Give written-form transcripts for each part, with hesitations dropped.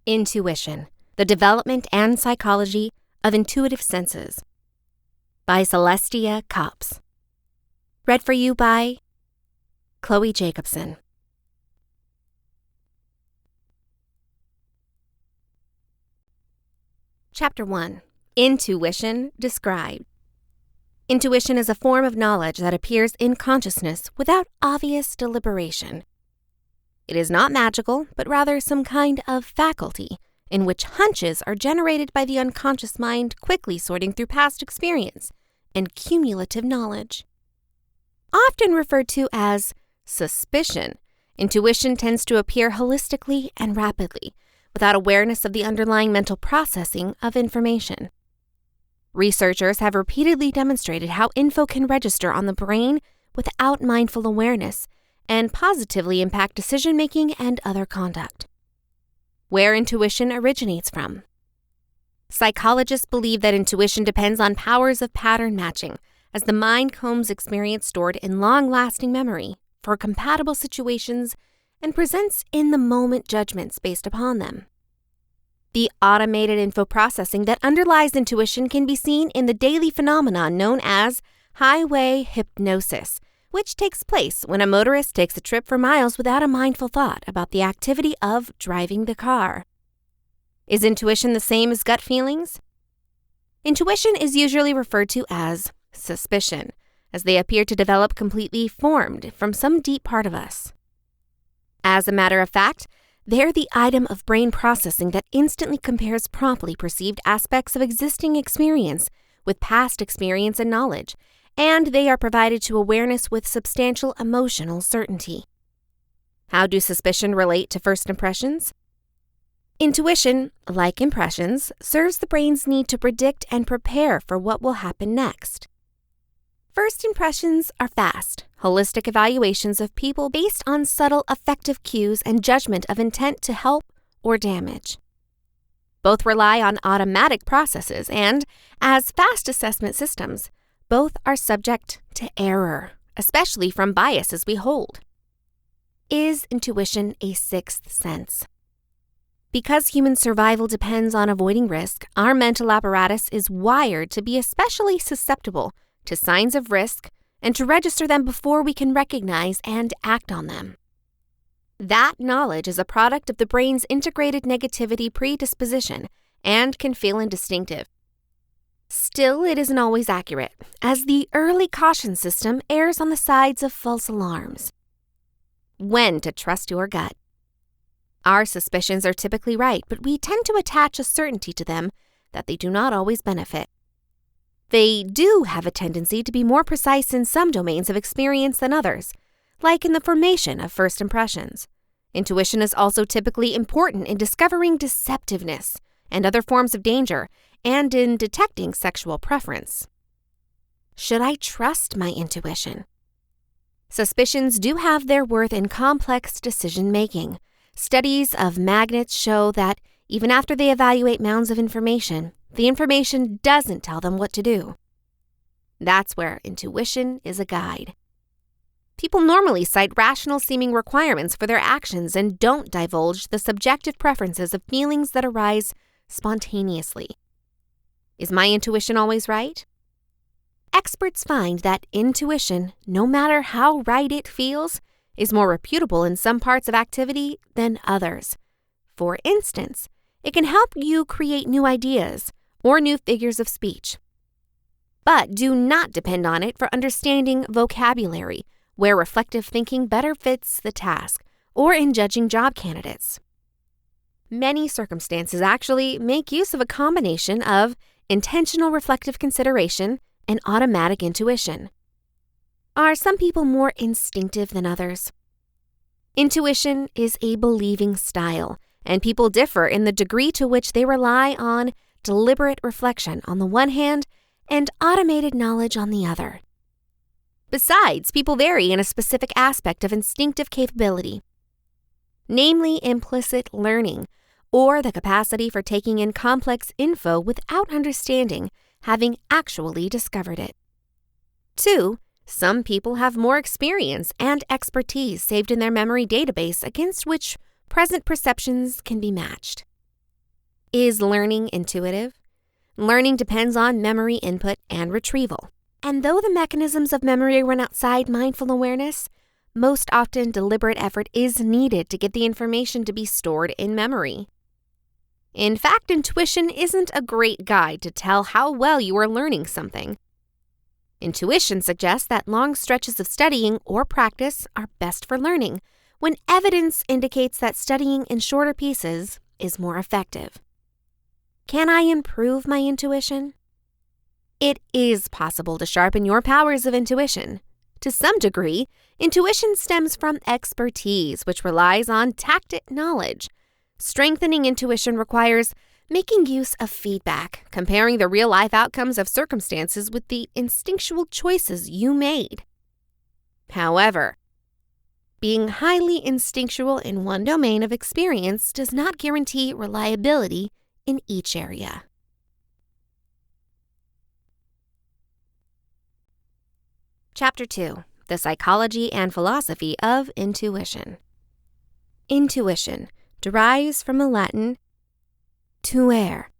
Intuition, the Development and Psychology of Intuitive Senses by Celestia Copps. Read for you by Chloe Jacobson. Chapter 1. Intuition Described. Intuition is a form of knowledge that appears in consciousness without obvious deliberation. It is not magical, but rather some kind of faculty in which hunches are generated by the unconscious mind quickly sorting through past experience and cumulative knowledge. Often referred to as suspicion, intuition tends to appear holistically and rapidly, without awareness of the underlying mental processing of information. Researchers have repeatedly demonstrated how info can register on the brain without mindful awareness and positively impact decision-making and other conduct. Where intuition originates from. Psychologists believe that intuition depends on powers of pattern matching, as the mind combs experience stored in long-lasting memory for compatible situations and presents in-the-moment judgments based upon them. The automated info processing that underlies intuition can be seen in the daily phenomenon known as highway hypnosis, which takes place when a motorist takes a trip for miles without a mindful thought about the activity of driving the car. Is intuition the same as gut feelings? Intuition is usually referred to as suspicion, as they appear to develop completely formed from some deep part of us. As a matter of fact, they're the item of brain processing that instantly compares promptly perceived aspects of existing experience with past experience and knowledge, and they are provided to awareness with substantial emotional certainty. How do suspicion relate to first impressions? Intuition, like impressions, serves the brain's need to predict and prepare for what will happen next. First impressions are fast, holistic evaluations of people based on subtle affective cues and judgment of intent to help or damage. Both rely on automatic processes and, as fast assessment systems, both are subject to error, especially from biases we hold. Is intuition a sixth sense? Because human survival depends on avoiding risk, our mental apparatus is wired to be especially susceptible to signs of risk and to register them before we can recognize and act on them. That knowledge is a product of the brain's integrated negativity predisposition and can feel indistinctive. Still, it isn't always accurate, as the early caution system errs on the sides of false alarms. When to trust your gut. Our suspicions are typically right, but we tend to attach a certainty to them that they do not always benefit. They do have a tendency to be more precise in some domains of experience than others, like in the formation of first impressions. Intuition is also typically important in discovering deceptiveness and other forms of danger, and in detecting sexual preference. Should I trust my intuition? Suspicions do have their worth in complex decision-making. Studies of magnets show that even after they evaluate mounds of information, the information doesn't tell them what to do. That's where intuition is a guide. People normally cite rational-seeming requirements for their actions and don't divulge the subjective preferences of feelings that arise spontaneously. Is my intuition always right? Experts find that intuition, no matter how right it feels, is more reputable in some parts of activity than others. For instance, it can help you create new ideas or new figures of speech. But do not depend on it for understanding vocabulary, where reflective thinking better fits the task, or in judging job candidates. Many circumstances actually make use of a combination of intentional reflective consideration and automatic intuition. Are some people more instinctive than others? Intuition is a believing style, and people differ in the degree to which they rely on deliberate reflection on the one hand and automated knowledge on the other. Besides, people vary in a specific aspect of instinctive capability, namely implicit learning, or the capacity for taking in complex info without understanding, having actually discovered it. 2. Some people have more experience and expertise saved in their memory database against which present perceptions can be matched. Is learning intuitive? Learning depends on memory input and retrieval. And though the mechanisms of memory run outside mindful awareness, most often deliberate effort is needed to get the information to be stored in memory. In fact, intuition isn't a great guide to tell how well you are learning something. Intuition suggests that long stretches of studying or practice are best for learning, when evidence indicates that studying in shorter pieces is more effective. Can I improve my intuition? It is possible to sharpen your powers of intuition. To some degree, intuition stems from expertise, which relies on tacit knowledge. Strengthening intuition requires making use of feedback, comparing the real-life outcomes of circumstances with the instinctual choices you made. However, being highly instinctual in one domain of experience does not guarantee reliability in each area. Chapter 2. The Psychology and Philosophy of Intuition. Intuition derives from the Latin tuere,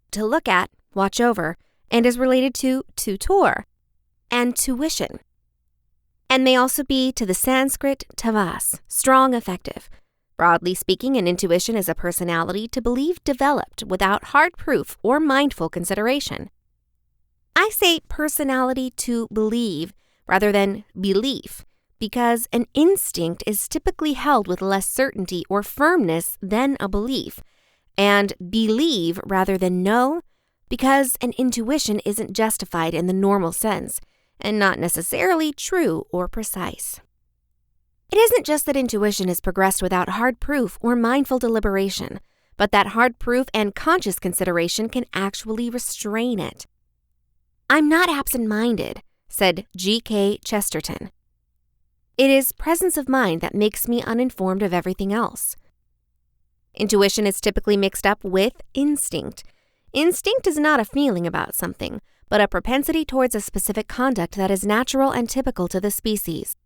to look at, watch over, and is related to tutor and tuition, and may also be to the Sanskrit tavas, strong, effective. Broadly speaking, an intuition is a personality to believe developed without hard proof or mindful consideration. I say personality to believe rather than belief, because an instinct is typically held with less certainty or firmness than a belief, and believe rather than know, because an intuition isn't justified in the normal sense, and not necessarily true or precise. It isn't just that intuition is progressed without hard proof or mindful deliberation, but that hard proof and conscious consideration can actually restrain it. "I'm not absent-minded," said G.K. Chesterton. "It is presence of mind that makes me uninformed of everything else." Intuition is typically mixed up with instinct. Instinct is not a feeling about something, but a propensity towards a specific conduct that is natural and typical to the species.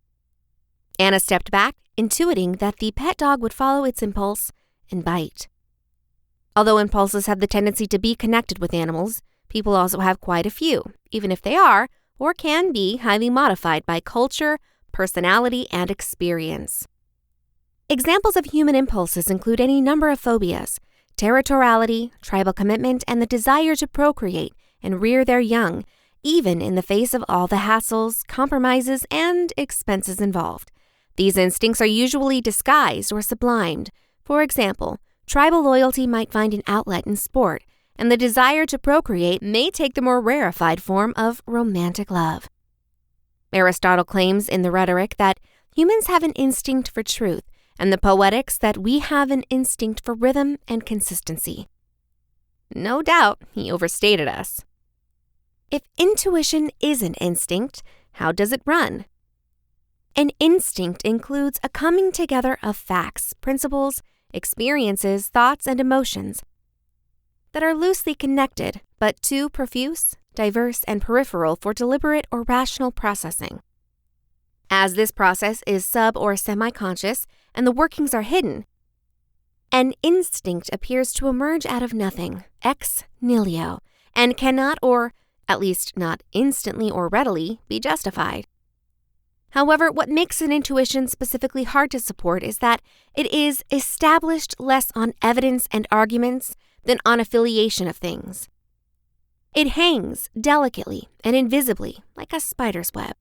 Anna stepped back, intuiting that the pet dog would follow its impulse and bite. Although impulses have the tendency to be connected with animals, people also have quite a few, even if they are or can be highly modified by culture, personality, and experience. Examples of human impulses include any number of phobias: territoriality, tribal commitment, and the desire to procreate and rear their young, even in the face of all the hassles, compromises, and expenses involved. These instincts are usually disguised or sublimed. For example, tribal loyalty might find an outlet in sport, and the desire to procreate may take the more rarefied form of romantic love. Aristotle claims in the Rhetoric that humans have an instinct for truth, and the Poetics that we have an instinct for rhythm and consistency. No doubt he overstated us. If intuition isn't instinct, how does it run? An instinct includes a coming together of facts, principles, experiences, thoughts, and emotions that are loosely connected, but too profuse, diverse, and peripheral for deliberate or rational processing. As this process is sub- or semi-conscious and the workings are hidden, an instinct appears to emerge out of nothing, ex nihilo, and cannot, or at least not instantly or readily, be justified. However, what makes an intuition specifically hard to support is that it is established less on evidence and arguments than on affiliation of things. It hangs delicately and invisibly like a spider's web.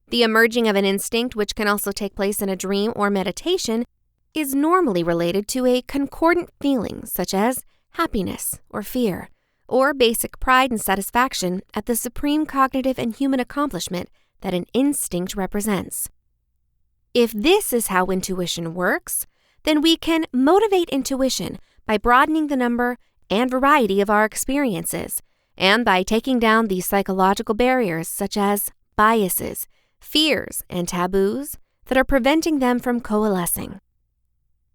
The emerging of an instinct, which can also take place in a dream or meditation, is normally related to a concordant feeling such as happiness or fear, or basic pride and satisfaction at the supreme cognitive and human accomplishment that an instinct represents. If this is how intuition works, then we can motivate intuition by broadening the number and variety of our experiences, and by taking down the psychological barriers such as biases, fears, and taboos that are preventing them from coalescing.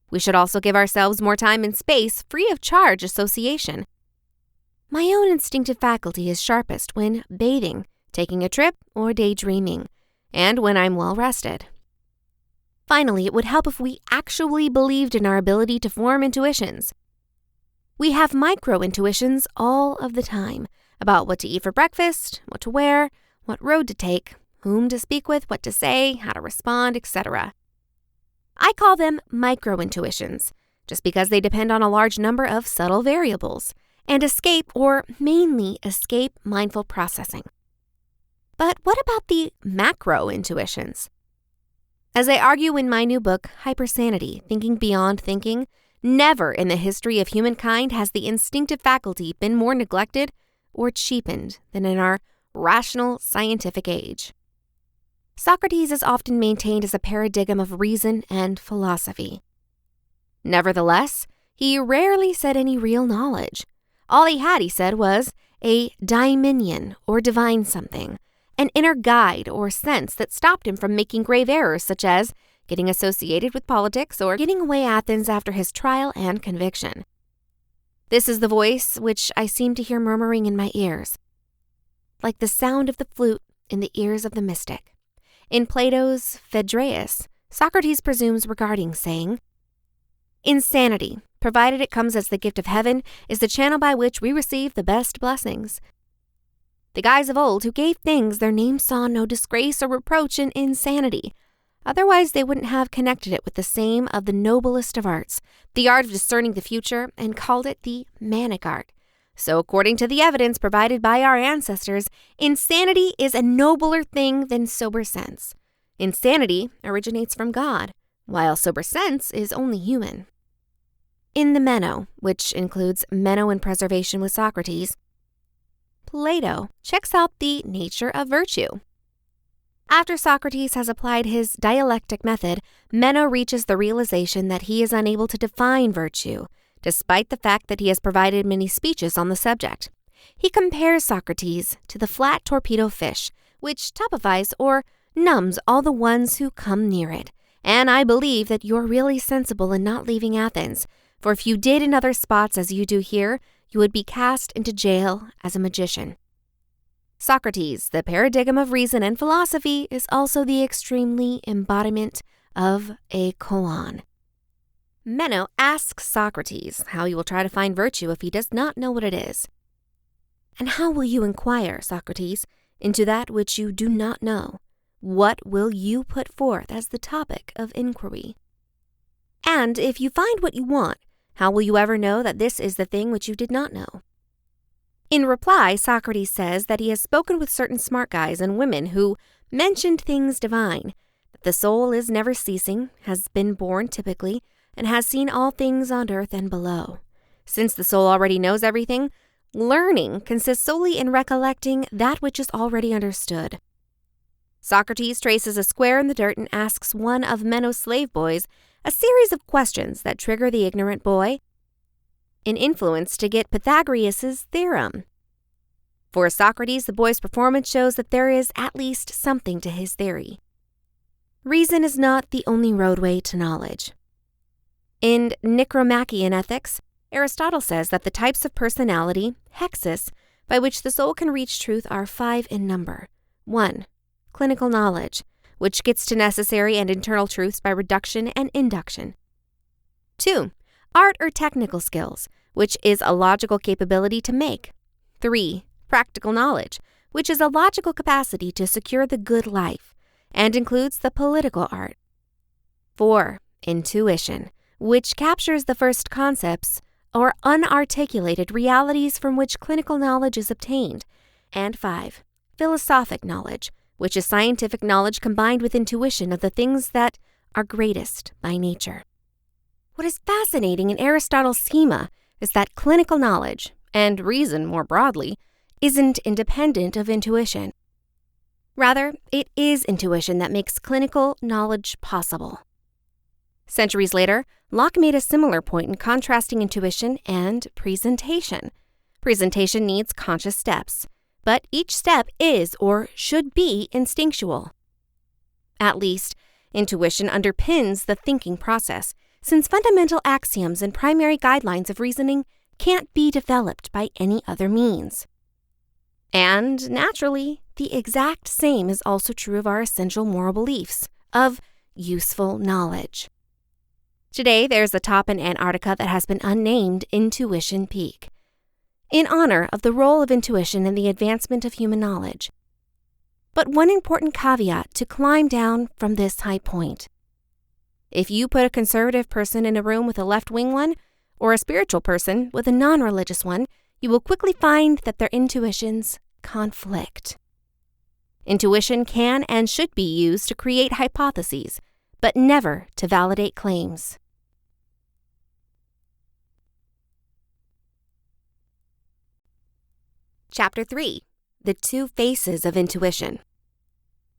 We should also give ourselves more time and space free of charge association. My own instinctive faculty is sharpest when bathing, taking a trip, or daydreaming, and when I'm well rested. Finally, it would help if we actually believed in our ability to form intuitions. We have micro-intuitions all of the time about what to eat for breakfast, what to wear, what road to take, whom to speak with, what to say, how to respond, etc. I call them micro-intuitions, just because they depend on a large number of subtle variables, and mainly escape mindful processing. But what about the macro-intuitions? As I argue in my new book, Hypersanity, Thinking Beyond Thinking, never in the history of humankind has the instinctive faculty been more neglected or cheapened than in our rational scientific age. Socrates is often maintained as a paradigm of reason and philosophy. Nevertheless, he rarely said any real knowledge. All he had, he said, was a daimonion or divine something, an inner guide or sense that stopped him from making grave errors such as getting associated with politics or getting away Athens after his trial and conviction. This is the voice which I seem to hear murmuring in my ears, like the sound of the flute in the ears of the mystic. In Plato's Phaedrus, Socrates presumes regarding, saying, "Insanity, provided it comes as the gift of heaven, is the channel by which we receive the best blessings. The guys of old who gave things their names saw no disgrace or reproach in insanity. Otherwise they wouldn't have connected it with the same of the noblest of arts, the art of discerning the future, and called it the manic art. So according to the evidence provided by our ancestors, insanity is a nobler thing than sober sense. Insanity originates from God, while sober sense is only human." In the Meno, which includes Meno and Preservation with Socrates, Plato checks out the nature of virtue. After Socrates has applied his dialectic method, Meno reaches the realization that he is unable to define virtue, despite the fact that he has provided many speeches on the subject. He compares Socrates to the flat torpedo fish, which typifies or numbs all the ones who come near it. And I believe that you're really sensible in not leaving Athens, for if you did in other spots as you do here, you would be cast into jail as a magician. Socrates, the paradigm of reason and philosophy, is also the extremely embodiment of a koan. Meno asks Socrates how he will try to find virtue if he does not know what it is. "And how will you inquire, Socrates, into that which you do not know? What will you put forth as the topic of inquiry? And if you find what you want, how will you ever know that this is the thing which you did not know?" In reply, Socrates says that he has spoken with certain smart guys and women who mentioned things divine, that the soul is never ceasing, has been born typically, and has seen all things on earth and below. Since the soul already knows everything, learning consists solely in recollecting that which is already understood. Socrates traces a square in the dirt and asks one of Meno's slave boys a series of questions that trigger the ignorant boy an influence to get Pythagoras' theorem. For Socrates, the boy's performance shows that there is at least something to his theory. Reason is not the only roadway to knowledge. In Nicomachean Ethics, Aristotle says that the types of personality, hexes, by which the soul can reach truth are 5 in number. 1. Clinical knowledge, which gets to necessary and internal truths by reduction and induction. 2. Art or technical skills, which is a logical capability to make. 3. Practical knowledge, which is a logical capacity to secure the good life, and includes the political art. 4. Intuition, which captures the first concepts or unarticulated realities from which clinical knowledge is obtained. And 5. Philosophic knowledge, which is scientific knowledge combined with intuition of the things that are greatest by nature. What is fascinating in Aristotle's schema is that clinical knowledge, and reason more broadly, isn't independent of intuition. Rather, it is intuition that makes clinical knowledge possible. Centuries later, Locke made a similar point in contrasting intuition and presentation. Presentation needs conscious steps, but each step is or should be instinctual. At least, intuition underpins the thinking process, since fundamental axioms and primary guidelines of reasoning can't be developed by any other means. And, naturally, the exact same is also true of our essential moral beliefs, of useful knowledge. Today, there's a top in Antarctica that has been unnamed Intuition Peak, in honor of the role of intuition in the advancement of human knowledge. But one important caveat to climb down from this high point. If you put a conservative person in a room with a left-wing one, or a spiritual person with a non-religious one, you will quickly find that their intuitions conflict. Intuition can and should be used to create hypotheses, but never to validate claims. Chapter 3. The Two Faces of Intuition.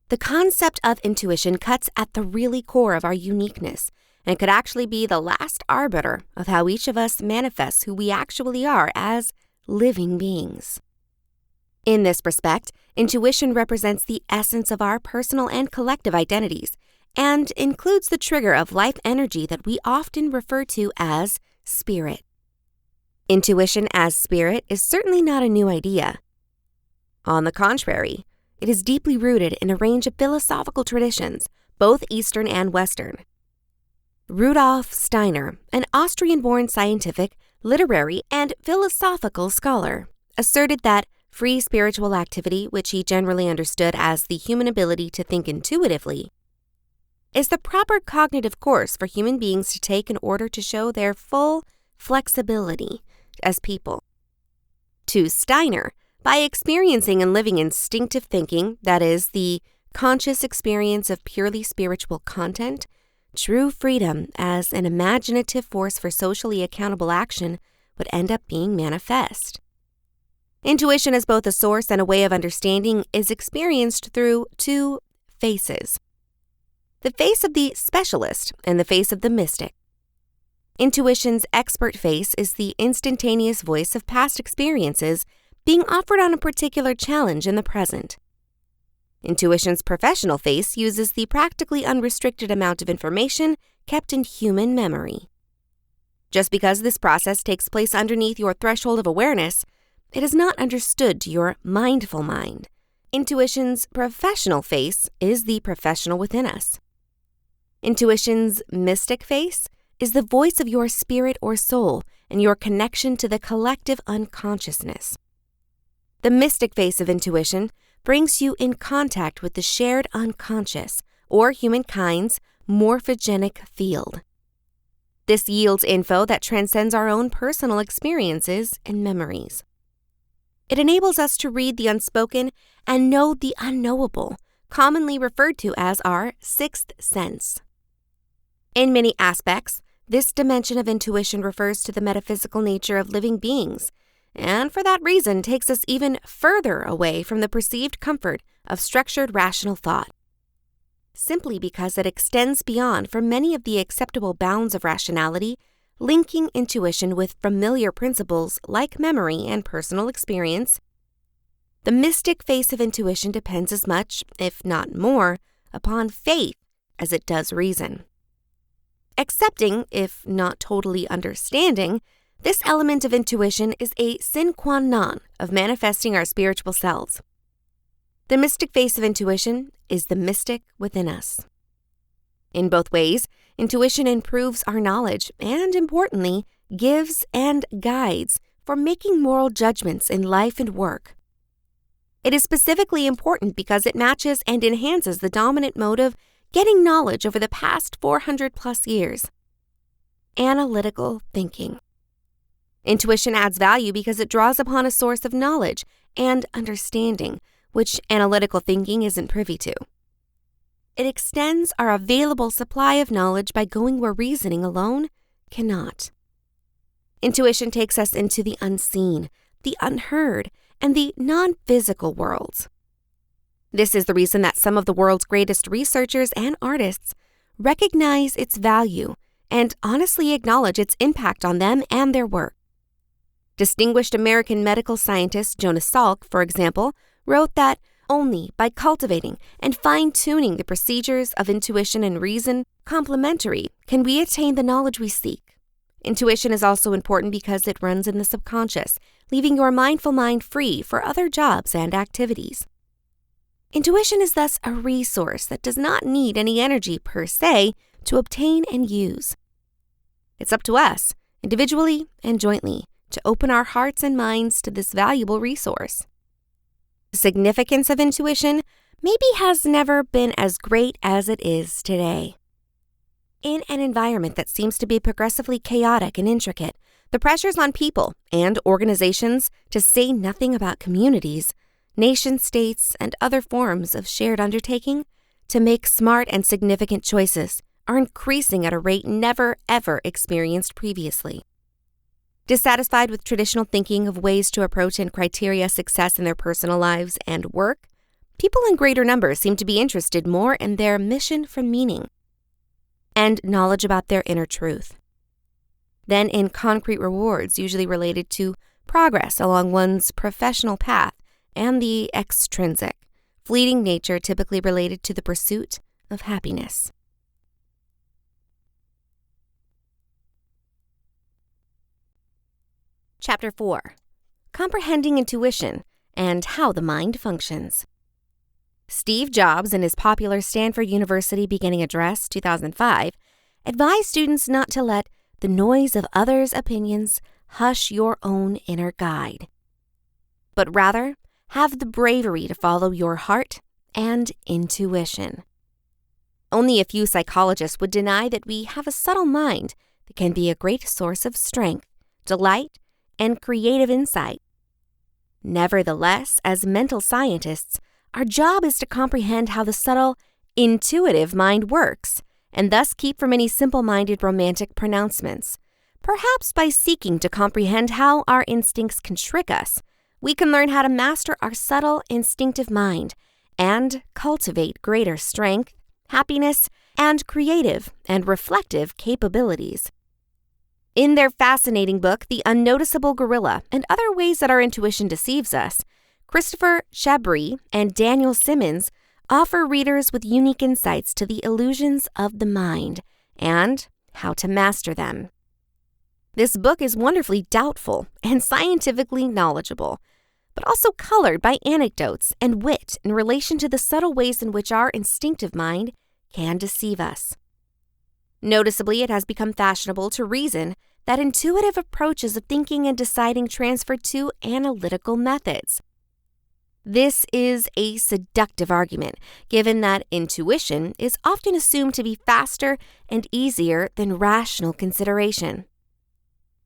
The concept of intuition cuts at the really core of our uniqueness and could actually be the last arbiter of how each of us manifests who we actually are as living beings. In this respect, intuition represents the essence of our personal and collective identities and includes the trigger of life energy that we often refer to as spirit. Intuition as spirit is certainly not a new idea. On the contrary, it is deeply rooted in a range of philosophical traditions, both Eastern and Western. Rudolf Steiner, an Austrian-born scientific, literary, and philosophical scholar, asserted that free spiritual activity, which he generally understood as the human ability to think intuitively, is the proper cognitive course for human beings to take in order to show their full flexibility as people. To Steiner, by experiencing and living instinctive thinking, that is, the conscious experience of purely spiritual content, true freedom as an imaginative force for socially accountable action would end up being manifest. Intuition as both a source and a way of understanding is experienced through two faces: the face of the specialist and the face of the mystic. Intuition's expert face is the instantaneous voice of past experiences being offered on a particular challenge in the present. Intuition's professional face uses the practically unrestricted amount of information kept in human memory. Just because this process takes place underneath your threshold of awareness, it is not understood to your mindful mind. Intuition's professional face is the professional within us. Intuition's mystic face is the voice of your spirit or soul and your connection to the collective unconsciousness. The mystic face of intuition brings you in contact with the shared unconscious, or humankind's morphogenic field. This yields info that transcends our own personal experiences and memories. It enables us to read the unspoken and know the unknowable, commonly referred to as our sixth sense. In many aspects, this dimension of intuition refers to the metaphysical nature of living beings, and for that reason takes us even further away from the perceived comfort of structured rational thought. Simply because it extends beyond for many of the acceptable bounds of rationality, linking intuition with familiar principles like memory and personal experience, the mystic face of intuition depends as much, if not more, upon faith as it does reason. Accepting, if not totally understanding, this element of intuition is a sine qua non of manifesting our spiritual selves. The mystic face of intuition is the mystic within us. In both ways, intuition improves our knowledge and, importantly, gives and guides for making moral judgments in life and work. It is specifically important because it matches and enhances the dominant mode of getting knowledge over the past 400+ years: analytical thinking. Intuition adds value because it draws upon a source of knowledge and understanding, which analytical thinking isn't privy to. It extends our available supply of knowledge by going where reasoning alone cannot. Intuition takes us into the unseen, the unheard, and the non-physical worlds. This is the reason that some of the world's greatest researchers and artists recognize its value and honestly acknowledge its impact on them and their work. Distinguished American medical scientist Jonas Salk, for example, wrote that only by cultivating and fine-tuning the procedures of intuition and reason complementary can we attain the knowledge we seek. Intuition is also important because it runs in the subconscious, leaving your mindful mind free for other jobs and activities. Intuition is thus a resource that does not need any energy per se to obtain and use. It's up to us, individually and jointly, to open our hearts and minds to this valuable resource. The significance of intuition maybe has never been as great as it is today. In an environment that seems to be progressively chaotic and intricate, the pressures on people and organizations, to say nothing about communities, nation-states, and other forms of shared undertaking, to make smart and significant choices are increasing at a rate never, ever experienced previously. Dissatisfied with traditional thinking of ways to approach and criteria success in their personal lives and work, people in greater numbers seem to be interested more in their mission for meaning and knowledge about their inner truth than in concrete rewards usually related to progress along one's professional path and the extrinsic, fleeting nature typically related to the pursuit of happiness. Chapter 4. Comprehending Intuition and How the Mind Functions. Steve Jobs, in his popular Stanford University beginning address, 2005, advised students not to let the noise of others' opinions hush your own inner guide, but rather have the bravery to follow your heart and intuition. Only a few psychologists would deny that we have a subtle mind that can be a great source of strength, delight, and creative insight. Nevertheless, as mental scientists, our job is to comprehend how the subtle, intuitive mind works, and thus keep from any simple-minded romantic pronouncements. Perhaps by seeking to comprehend how our instincts can trick us, we can learn how to master our subtle, instinctive mind and cultivate greater strength, happiness, and creative and reflective capabilities. In their fascinating book, The Unnoticeable Gorilla and Other Ways That Our Intuition Deceives Us, Christopher Chabris and Daniel Simmons offer readers with unique insights to the illusions of the mind and how to master them. This book is wonderfully doubtful and scientifically knowledgeable, but also colored by anecdotes and wit in relation to the subtle ways in which our instinctive mind can deceive us. Noticeably, it has become fashionable to reason that intuitive approaches of thinking and deciding transfer to analytical methods. This is a seductive argument, given that intuition is often assumed to be faster and easier than rational consideration.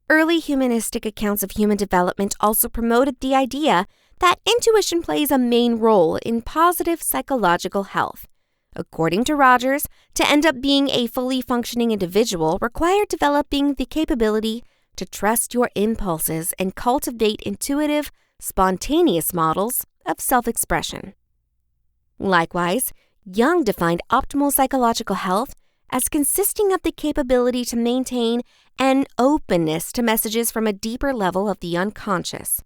Early humanistic accounts of human development also promoted the idea that intuition plays a main role in positive psychological health. According to Rogers, to end up being a fully functioning individual required developing the capability to trust your impulses and cultivate intuitive, spontaneous models of self-expression. Likewise, Jung defined optimal psychological health as consisting of the capability to maintain an openness to messages from a deeper level of the unconscious.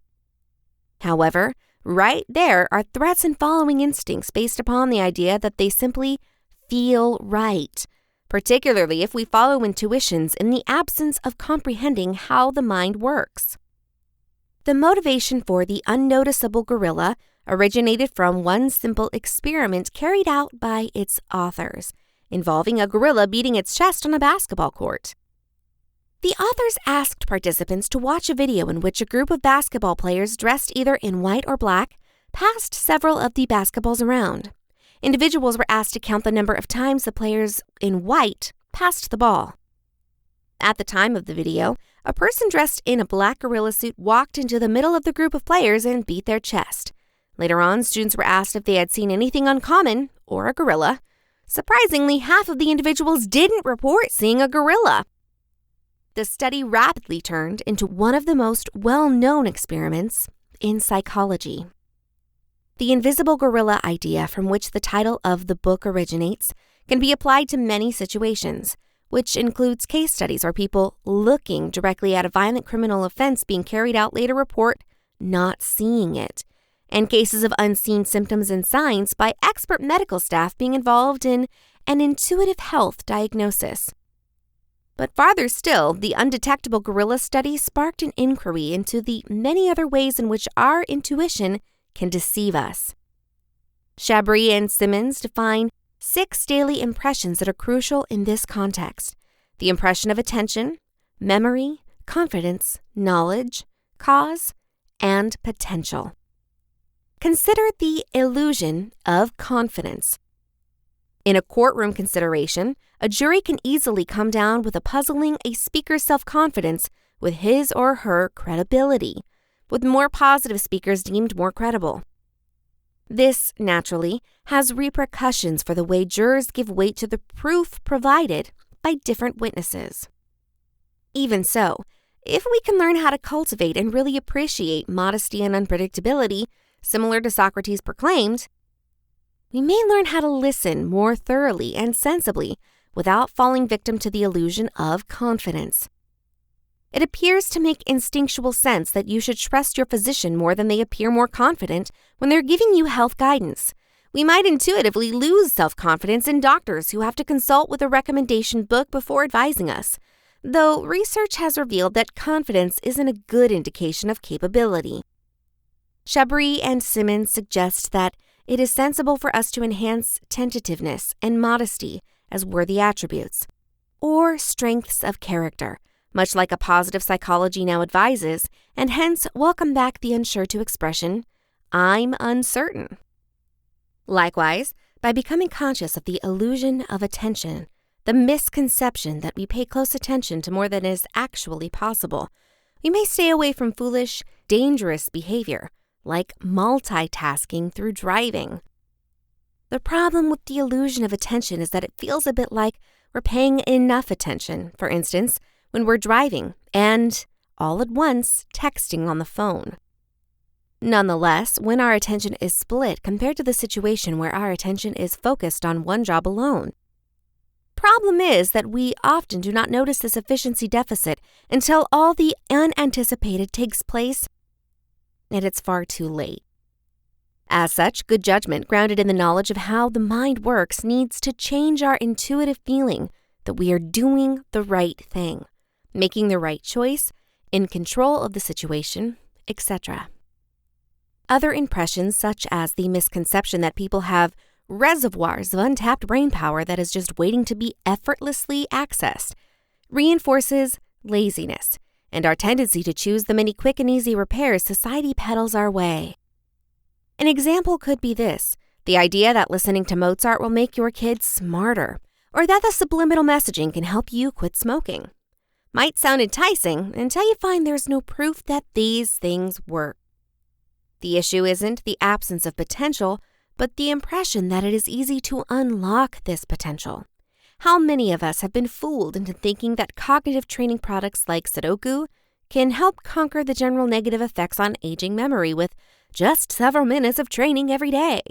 However, right there are threats in following instincts based upon the idea that they simply feel right, particularly if we follow intuitions in the absence of comprehending how the mind works. The motivation for The Unnoticeable Gorilla originated from one simple experiment carried out by its authors, involving a gorilla beating its chest on a basketball court. The authors asked participants to watch a video in which a group of basketball players dressed either in white or black passed several of the basketballs around. Individuals were asked to count the number of times the players in white passed the ball. At the time of the video, a person dressed in a black gorilla suit walked into the middle of the group of players and beat their chest. Later on, students were asked if they had seen anything uncommon or a gorilla. Surprisingly, half of the individuals didn't report seeing a gorilla. The study rapidly turned into one of the most well-known experiments in psychology. The invisible gorilla idea, from which the title of the book originates, can be applied to many situations, which includes case studies where people looking directly at a violent criminal offense being carried out later report not seeing it, and cases of unseen symptoms and signs by expert medical staff being involved in an intuitive health diagnosis. But farther still, the undetectable gorilla study sparked an inquiry into the many other ways in which our intuition can deceive us. Chabris and Simmons define 6 daily impressions that are crucial in this context: the impression of attention, memory, confidence, knowledge, cause, and potential. Consider the illusion of confidence. In a courtroom consideration, a jury can easily come down with puzzling a speaker's self-confidence with his or her credibility, with more positive speakers deemed more credible. This, naturally, has repercussions for the way jurors give weight to the proof provided by different witnesses. Even so, if we can learn how to cultivate and really appreciate modesty and unpredictability, similar to Socrates proclaimed, we may learn how to listen more thoroughly and sensibly without falling victim to the illusion of confidence. It appears to make instinctual sense that you should trust your physician more than they appear more confident when they're giving you health guidance. We might intuitively lose self-confidence in doctors who have to consult with a recommendation book before advising us, though research has revealed that confidence isn't a good indication of capability. Chabris and Simmons suggest that it is sensible for us to enhance tentativeness and modesty as worthy attributes, or strengths of character, much like a positive psychology now advises, and hence welcome back the unsure to expression, I'm uncertain. Likewise, by becoming conscious of the illusion of attention, the misconception that we pay close attention to more than is actually possible, we may stay away from foolish, dangerous behavior, like multitasking through driving. The problem with the illusion of attention is that it feels a bit like we're paying enough attention, for instance, when we're driving and, all at once, texting on the phone. Nonetheless, when our attention is split compared to the situation where our attention is focused on one job alone. Problem is that we often do not notice this efficiency deficit until all the unanticipated takes place, and it's far too late. As such, good judgment grounded in the knowledge of how the mind works needs to change our intuitive feeling that we are doing the right thing, making the right choice, in control of the situation, etc. Other impressions, such as the misconception that people have reservoirs of untapped brain power that is just waiting to be effortlessly accessed, reinforces laziness and our tendency to choose the many quick and easy repairs society peddles our way. An example could be this: the idea that listening to Mozart will make your kids smarter, or that the subliminal messaging can help you quit smoking. Might sound enticing until you find there's no proof that these things work. The issue isn't the absence of potential, but the impression that it is easy to unlock this potential. How many of us have been fooled into thinking that cognitive training products like Sudoku can help conquer the general negative effects on aging memory with just several minutes of training every day?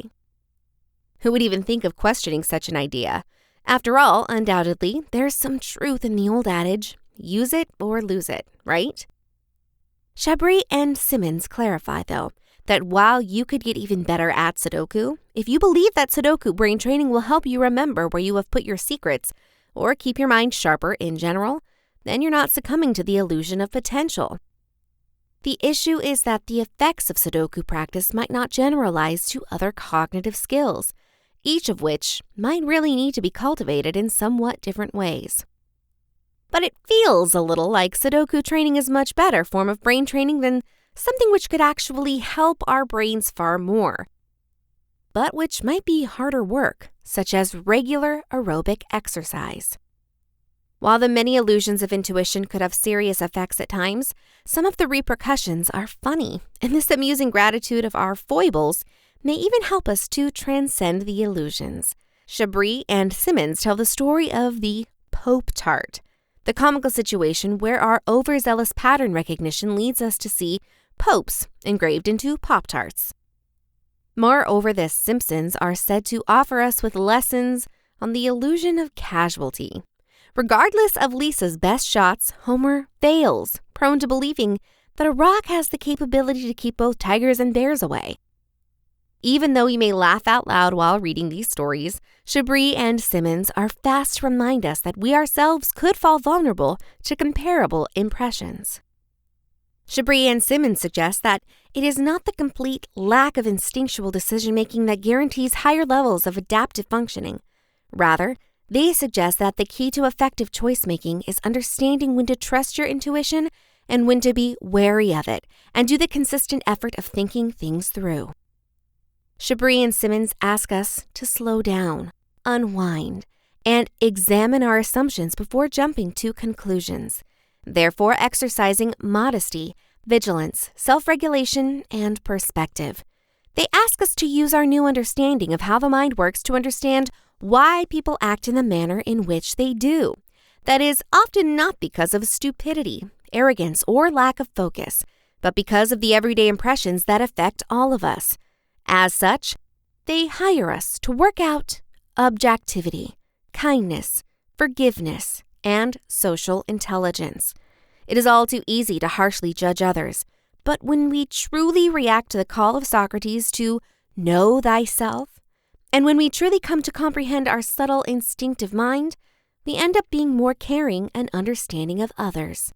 Who would even think of questioning such an idea? After all, undoubtedly, there's some truth in the old adage, use it or lose it, right? Chabris and Simmons clarify, though, that while you could get even better at Sudoku, if you believe that Sudoku brain training will help you remember where you have put your secrets or keep your mind sharper in general, then you're not succumbing to the illusion of potential. The issue is that the effects of Sudoku practice might not generalize to other cognitive skills, each of which might really need to be cultivated in somewhat different ways. But it feels a little like Sudoku training is a much better form of brain training than something which could actually help our brains far more, but which might be harder work, such as regular aerobic exercise. While the many illusions of intuition could have serious effects at times, some of the repercussions are funny, and this amusing gratitude of our foibles may even help us to transcend the illusions. Chabris and Simmons tell the story of the Pope tart, the comical situation where our overzealous pattern recognition leads us to see popes engraved into Pop-Tarts. Moreover, the Simpsons are said to offer us with lessons on the illusion of casualty. Regardless of Lisa's best shots, Homer fails, prone to believing that a rock has the capability to keep both tigers and bears away. Even though we may laugh out loud while reading these stories, Chabris and Simmons are fast to remind us that we ourselves could fall vulnerable to comparable impressions. Chabris and Simmons suggest that it is not the complete lack of instinctual decision-making that guarantees higher levels of adaptive functioning. Rather, They suggest that the key to effective choice-making is understanding when to trust your intuition and when to be wary of it and do the consistent effort of thinking things through. Chabris and Simmons ask us to slow down, unwind, and examine our assumptions before jumping to conclusions, therefore exercising modesty, vigilance, self-regulation, and perspective. They ask us to use our new understanding of how the mind works to understand why people act in the manner in which they do. That is often not because of stupidity, arrogance, or lack of focus, but because of the everyday impressions that affect all of us. As such, they hire us to work out objectivity, kindness, forgiveness, and social intelligence. It is all too easy to harshly judge others, but when we truly react to the call of Socrates to know thyself, and when we truly come to comprehend our subtle instinctive mind, we end up being more caring and understanding of others.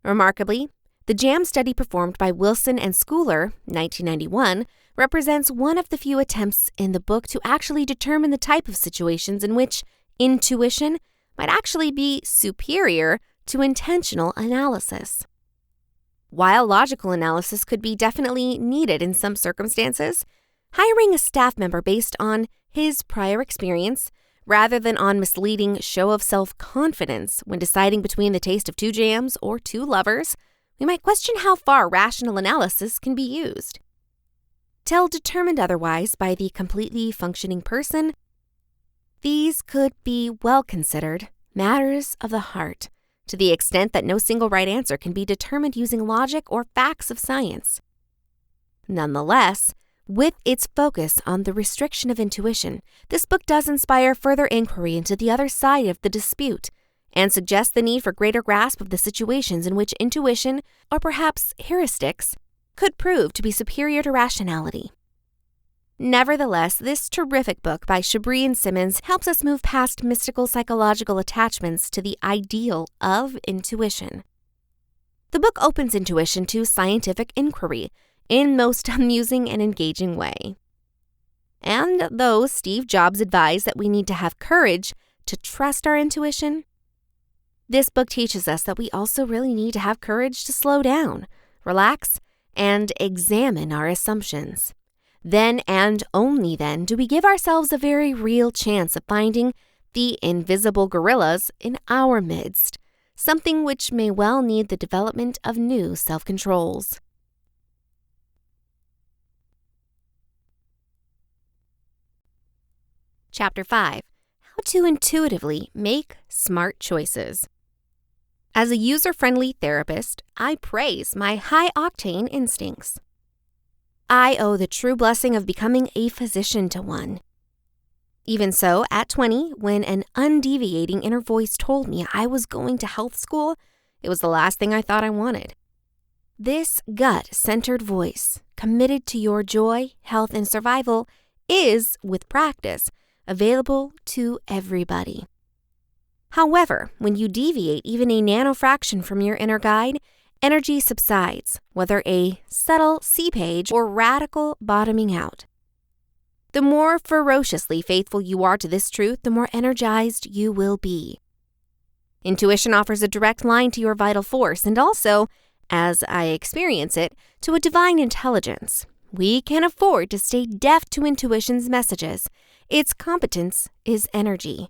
Remarkably, the JAM study performed by Wilson and Schooler, 1991, represents one of the few attempts in the book to actually determine the type of situations in which intuition might actually be superior to intentional analysis. While logical analysis could be definitely needed in some circumstances, hiring a staff member based on his prior experience rather than on misleading show of self-confidence when deciding between the taste of two jams or two lovers, we might question how far rational analysis can be used. Till determined otherwise by the completely functioning person, these could be well considered matters of the heart, to the extent that no single right answer can be determined using logic or facts of science. Nonetheless, with its focus on the restriction of intuition, this book does inspire further inquiry into the other side of the dispute and suggests the need for greater grasp of the situations in which intuition, or perhaps heuristics, could prove to be superior to rationality. Nevertheless, this terrific book by Chabris and Simmons helps us move past mystical psychological attachments to the ideal of intuition. The book opens intuition to scientific inquiry in most amusing and engaging way. And though Steve Jobs advised that we need to have courage to trust our intuition, this book teaches us that we also really need to have courage to slow down, relax, and examine our assumptions. Then and only then do we give ourselves a very real chance of finding the invisible gorillas in our midst, something which may well need the development of new self-controls. Chapter 5. How to intuitively make smart choices. As a user-friendly therapist, I praise my high-octane instincts. I owe the true blessing of becoming a physician to one. Even so, at 20, when an undeviating inner voice told me I was going to health school, it was the last thing I thought I wanted. This gut-centered voice, committed to your joy, health, and survival, is, with practice, available to everybody. However, when you deviate even a nanofraction from your inner guide, energy subsides, whether a subtle seepage or radical bottoming out. The more ferociously faithful you are to this truth, the more energized you will be. Intuition offers a direct line to your vital force and also, as I experience it, to a divine intelligence. We can afford to stay deaf to intuition's messages. Its competence is energy.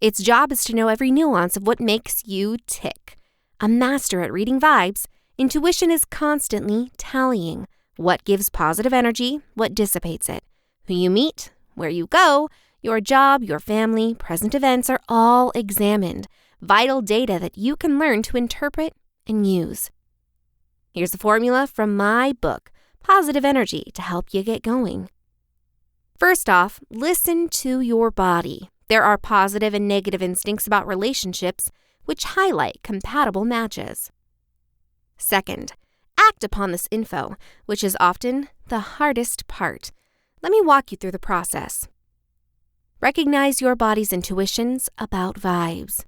Its job is to know every nuance of what makes you tick. A master at reading vibes, intuition is constantly tallying what gives positive energy, what dissipates it. Who you meet, where you go, your job, your family, present events are all examined, vital data that you can learn to interpret and use. Here's a formula from my book, Positive Energy, to help you get going. First off, listen to your body. There are positive and negative instincts about relationships which highlight compatible matches. Second, act upon this info, which is often the hardest part. Let me walk you through the process. Recognize your body's intuitions about vibes.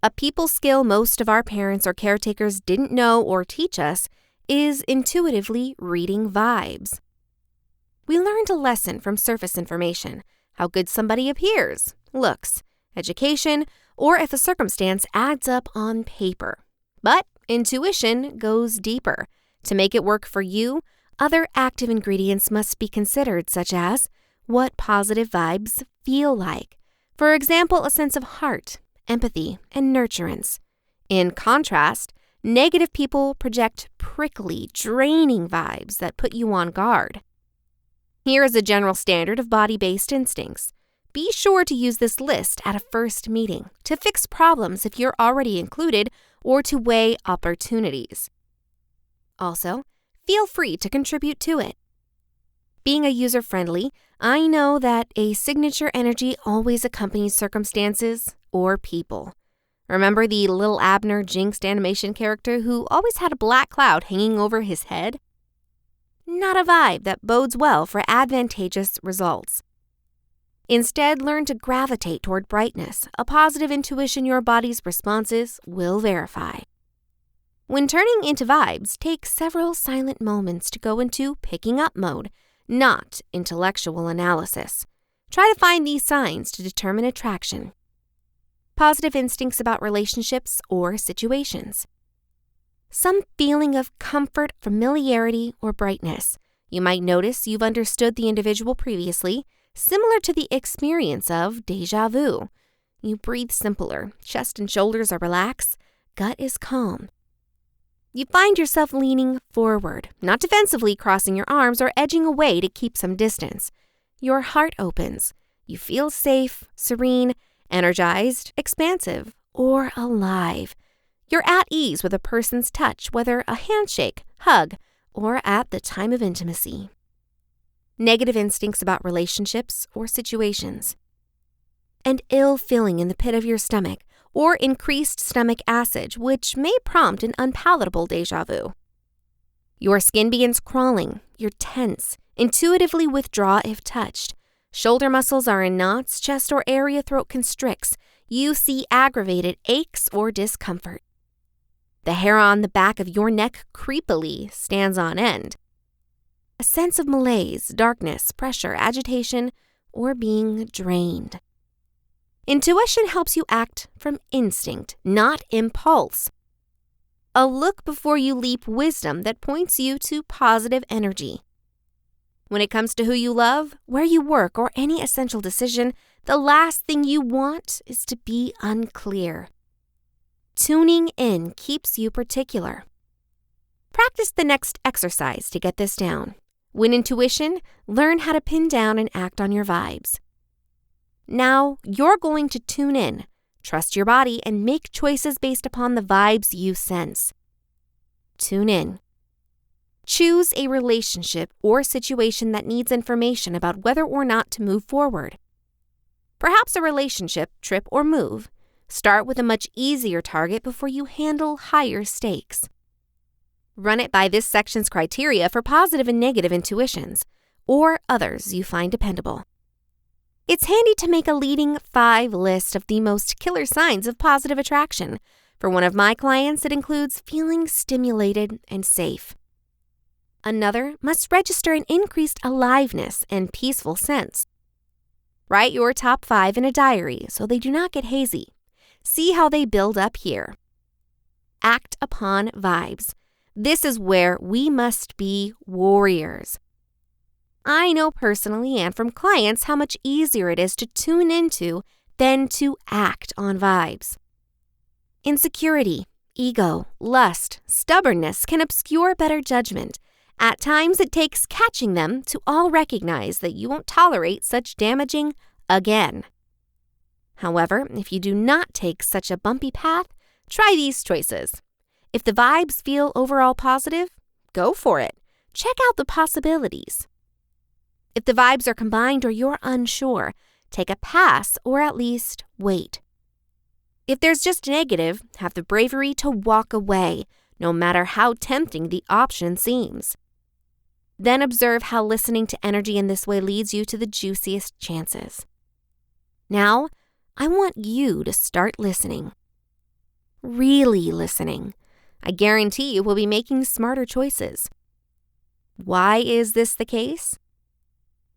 A people skill most of our parents or caretakers didn't know or teach us is intuitively reading vibes. We learned a lesson from surface information. how good somebody appears, looks, education, or if a circumstance adds up on paper. But intuition goes deeper. To make it work for you, other active ingredients must be considered, such as what positive vibes feel like. For example, a sense of heart, empathy, and nurturance. In contrast, negative people project prickly, draining vibes that put you on guard. Here is a general standard of body-based instincts. Be sure to use this list at a first meeting to fix problems if you're already included or to weigh opportunities. Also, feel free to contribute to it. Being a user-friendly, I know that a signature energy always accompanies circumstances or people. Remember the little Abner jinxed animation character who always had a black cloud hanging over his head? Not a vibe that bodes well for advantageous results. Instead, learn to gravitate toward brightness, a positive intuition your body's responses will verify. When turning into vibes, take several silent moments to go into picking up mode, not intellectual analysis. Try to find these signs to determine attraction. Positive instincts about relationships or situations. Some feeling of comfort, familiarity, or brightness. You might notice you've understood the individual previously, similar to the experience of déjà vu. You breathe simpler, chest and shoulders are relaxed, gut is calm. You find yourself leaning forward, not defensively crossing your arms or edging away to keep some distance. Your heart opens. You feel safe, serene, energized, expansive, or alive. You're at ease with a person's touch, whether a handshake, hug, or at the time of intimacy. Negative instincts about relationships or situations. An ill feeling in the pit of your stomach or increased stomach acid, which may prompt an unpalatable déjà vu. Your skin begins crawling, you're tense, intuitively withdraw if touched. Shoulder muscles are in knots, chest or area throat constricts. You see aggravated aches or discomfort. The hair on the back of your neck creepily stands on end. A sense of malaise, darkness, pressure, agitation, or being drained. Intuition helps you act from instinct, not impulse. A look before you leap wisdom that points you to positive energy. When it comes to who you love, where you work, or any essential decision, the last thing you want is to be unclear. Tuning in keeps you particular. Practice the next exercise to get this down. Win intuition, learn how to pin down and act on your vibes. Now, you're going to tune in, trust your body, and make choices based upon the vibes you sense. Tune in. Choose a relationship or situation that needs information about whether or not to move forward. Perhaps a relationship, trip, or move. Start with a much easier target before you handle higher stakes. Run it by this section's criteria for positive and negative intuitions, or others you find dependable. It's handy to make a leading 5 list of the most killer signs of positive attraction. For one of my clients, it includes feeling stimulated and safe. Another must register an increased aliveness and peaceful sense. Write your top 5 in a diary so they do not get hazy. See how they build up here. Act upon vibes. This is where we must be warriors. I know personally and from clients how much easier it is to tune into than to act on vibes. Insecurity, ego, lust, stubbornness can obscure better judgment. At times, it takes catching them to all recognize that you won't tolerate such damaging again. However, if you do not take such a bumpy path, try these choices. If the vibes feel overall positive, go for it. Check out the possibilities. If the vibes are combined or you're unsure, take a pass or at least wait. If there's just negative, have the bravery to walk away, no matter how tempting the option seems. Then observe how listening to energy in this way leads you to the juiciest chances. Now, I want you to start listening. Really listening. I guarantee you will be making smarter choices. Why is this the case?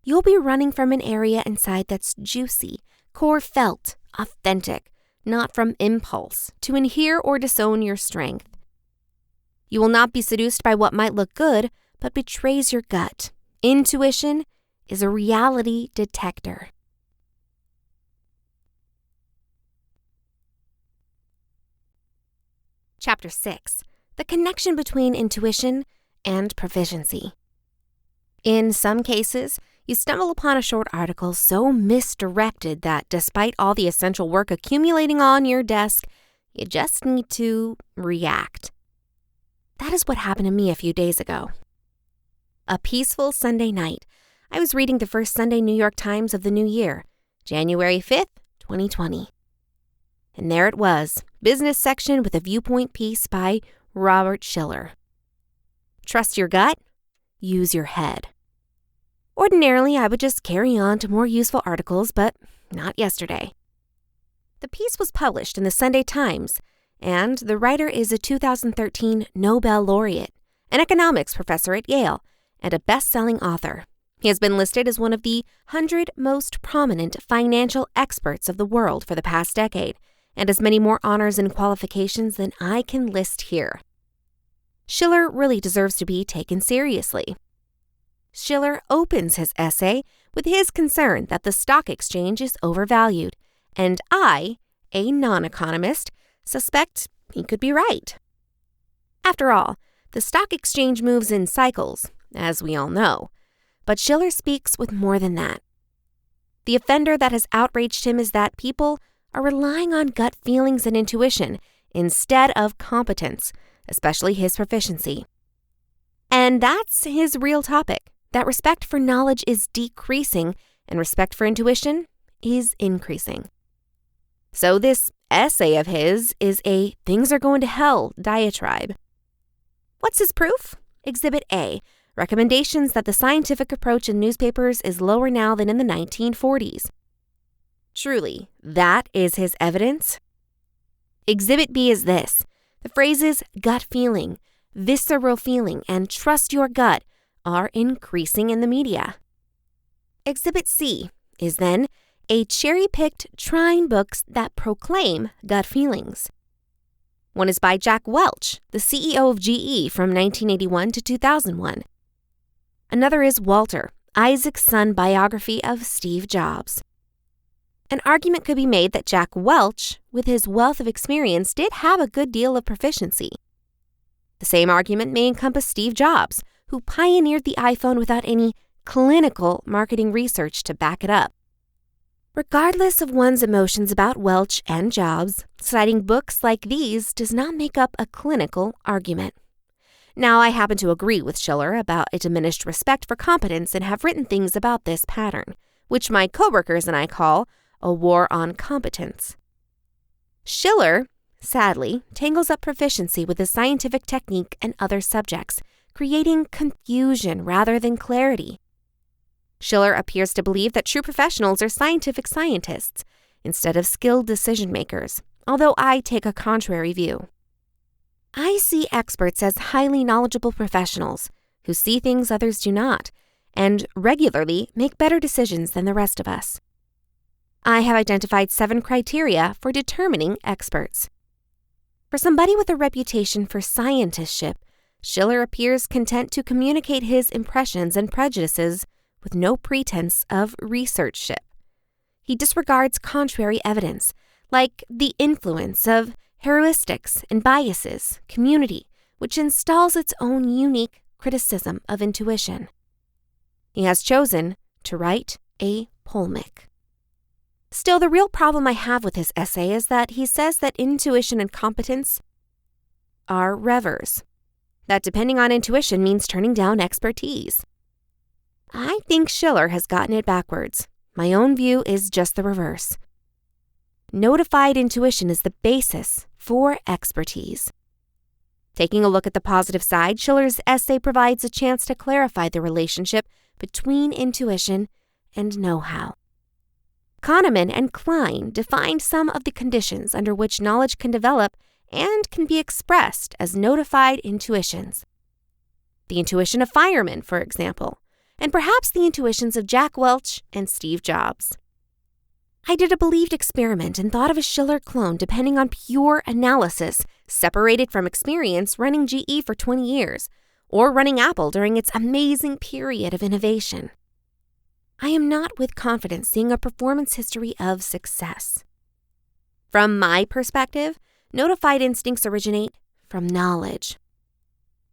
You'll be running from an area inside that's juicy, core felt, authentic, not from impulse to adhere or disown your strength. You will not be seduced by what might look good, but betrays your gut. Intuition is a reality detector. Chapter 6. The connection between intuition and proficiency. In some cases, you stumble upon a short article so misdirected that despite all the essential work accumulating on your desk, you just need to react. That is what happened to me a few days ago. A peaceful Sunday night, I was reading the first Sunday New York Times of the new year, January 5th, 2020. And there it was, business section with a viewpoint piece by Robert Schiller. Trust your gut, use your head. Ordinarily, I would just carry on to more useful articles, but not yesterday. The piece was published in the Sunday Times, and the writer is a 2013 Nobel laureate, an economics professor at Yale, and a best-selling author. He has been listed as one of the 100 most prominent financial experts of the world for the past decade, and has many more honors and qualifications than I can list here. Schiller really deserves to be taken seriously. Schiller opens his essay with his concern that the stock exchange is overvalued, and I, a non-economist, suspect he could be right. After all, the stock exchange moves in cycles, as we all know, but Schiller speaks with more than that. The offender that has outraged him is that people are relying on gut feelings and intuition instead of competence, especially his proficiency. And that's his real topic, that respect for knowledge is decreasing and respect for intuition is increasing. So this essay of his is a things are going to hell diatribe. What's his proof? Exhibit A, recommendations that the scientific approach in newspapers is lower now than in the 1940s. Truly, that is his evidence? Exhibit B is this. The phrases gut feeling, visceral feeling, and trust your gut are increasing in the media. Exhibit C is then a cherry-picked trying books that proclaim gut feelings. One is by Jack Welch, the CEO of GE from 1981 to 2001. Another is Walter, Isaac's son biography of Steve Jobs. An argument could be made that Jack Welch, with his wealth of experience, did have a good deal of proficiency. The same argument may encompass Steve Jobs, who pioneered the iPhone without any clinical marketing research to back it up. Regardless of one's emotions about Welch and Jobs, citing books like these does not make up a clinical argument. Now, I happen to agree with Schiller about a diminished respect for competence and have written things about this pattern, which my coworkers and I call a war on competence. Schiller, sadly, tangles up proficiency with the scientific technique and other subjects, creating confusion rather than clarity. Schiller appears to believe that true professionals are scientific scientists instead of skilled decision-makers, although I take a contrary view. I see experts as highly knowledgeable professionals who see things others do not, and regularly make better decisions than the rest of us. I have identified 7 criteria for determining experts. For somebody with a reputation for scientistship, Schiller appears content to communicate his impressions and prejudices with no pretense of researchship. He disregards contrary evidence, like the influence of heuristics and biases, community, which installs its own unique criticism of intuition. He has chosen to write a polemic. Still, the real problem I have with his essay is that he says that intuition and competence are revers, that depending on intuition means turning down expertise. I think Schiller has gotten it backwards. My own view is just the reverse. Notified intuition is the basis for expertise. Taking a look at the positive side, Schiller's essay provides a chance to clarify the relationship between intuition and know-how. Kahneman and Klein defined some of the conditions under which knowledge can develop and can be expressed as notified intuitions. The intuition of firemen, for example, and perhaps the intuitions of Jack Welch and Steve Jobs. I did a believed experiment and thought of a Schiller clone depending on pure analysis, separated from experience running GE for 20 years, or running Apple during its amazing period of innovation. I am not with confidence seeing a performance history of success. From my perspective, notified instincts originate from knowledge.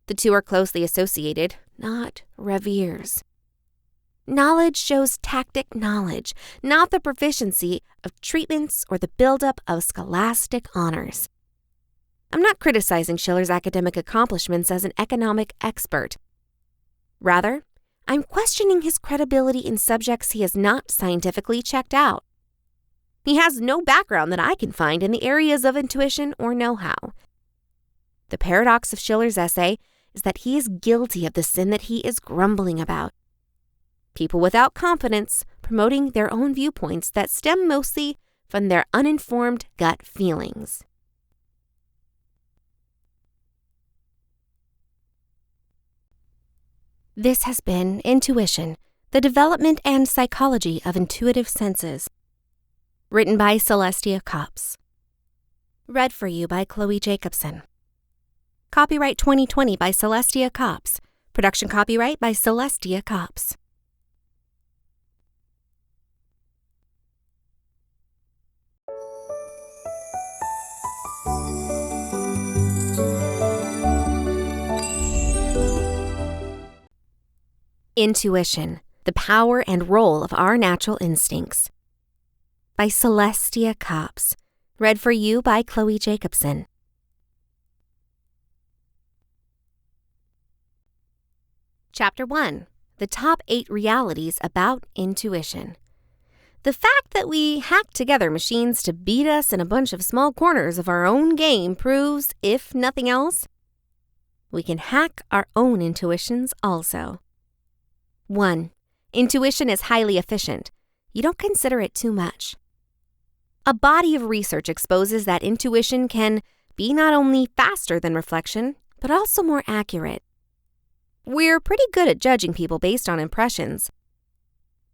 The two are closely associated, not reveres. Knowledge shows tactic knowledge, not the proficiency of treatments or the buildup of scholastic honors. I'm not criticizing Schiller's academic accomplishments as an economic expert. Rather, I'm questioning his credibility in subjects he has not scientifically checked out. He has no background that I can find in the areas of intuition or know-how. The paradox of Schiller's essay is that he is guilty of the sin that he is grumbling about. People without confidence promoting their own viewpoints that stem mostly from their uninformed gut feelings. This has been Intuition, the Development and Psychology of Intuitive Senses. Written by Celestia Copps. Read for you by Chloe Jacobson. Copyright 2020 by Celestia Copps. Production copyright by Celestia Copps. Intuition, the Power and Role of Our Natural Instincts. By Celestia Copps. Read for you by Chloe Jacobson. Chapter 1. The Top 8 Realities About Intuition. The fact that we hack together machines to beat us in a bunch of small corners of our own game proves, if nothing else, we can hack our own intuitions also. 1. Intuition is highly efficient. You don't consider it too much. A body of research exposes that intuition can be not only faster than reflection, but also more accurate. We're pretty good at judging people based on impressions.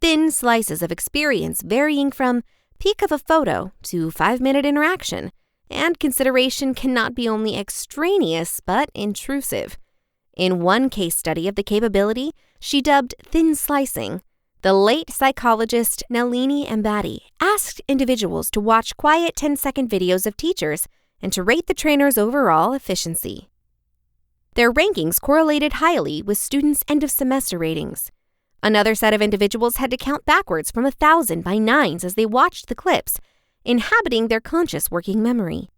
Thin slices of experience varying from peek of a photo to 5-minute interaction, and consideration cannot be only extraneous but intrusive. In one case study of the capability she dubbed thin slicing, the late psychologist Nalini Ambady asked individuals to watch quiet 10-second videos of teachers and to rate the trainer's overall efficiency. Their rankings correlated highly with students' end-of-semester ratings. Another set of individuals had to count backwards from 1,000 by nines as they watched the clips, inhabiting their conscious working memory.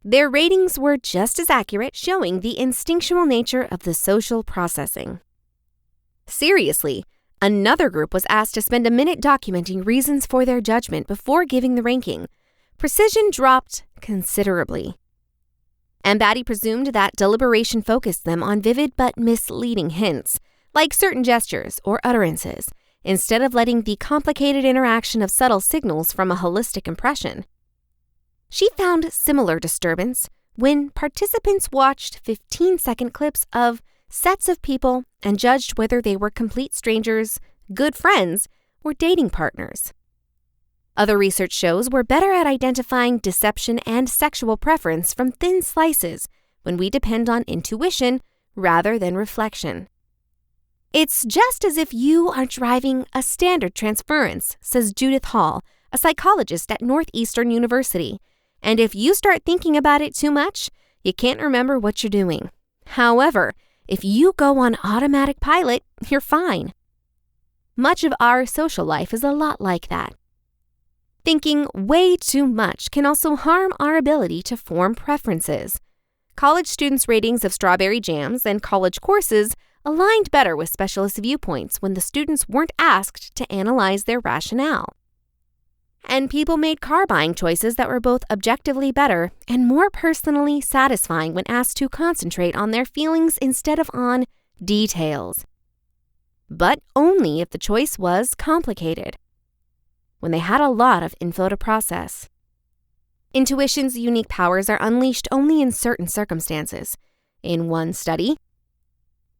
Their ratings were just as accurate, showing the instinctual nature of the social processing. Seriously, another group was asked to spend a minute documenting reasons for their judgment before giving the ranking. Precision dropped considerably. Ambady presumed that deliberation focused them on vivid but misleading hints, like certain gestures or utterances, instead of letting the complicated interaction of subtle signals from a holistic impression. She found similar disturbance when participants watched 15-second clips of sets of people and judged whether they were complete strangers, good friends, or dating partners. Other research shows we're better at identifying deception and sexual preference from thin slices when we depend on intuition rather than reflection. It's just as if you are driving a standard transference, says Judith Hall, a psychologist at Northeastern University. And if you start thinking about it too much, you can't remember what you're doing. However, if you go on automatic pilot, you're fine. Much of our social life is a lot like that. Thinking way too much can also harm our ability to form preferences. College students' ratings of strawberry jams and college courses aligned better with specialist viewpoints when the students weren't asked to analyze their rationale. And people made car buying choices that were both objectively better and more personally satisfying when asked to concentrate on their feelings instead of on details. But only if the choice was complicated, when they had a lot of info to process. Intuition's unique powers are unleashed only in certain circumstances. In one study,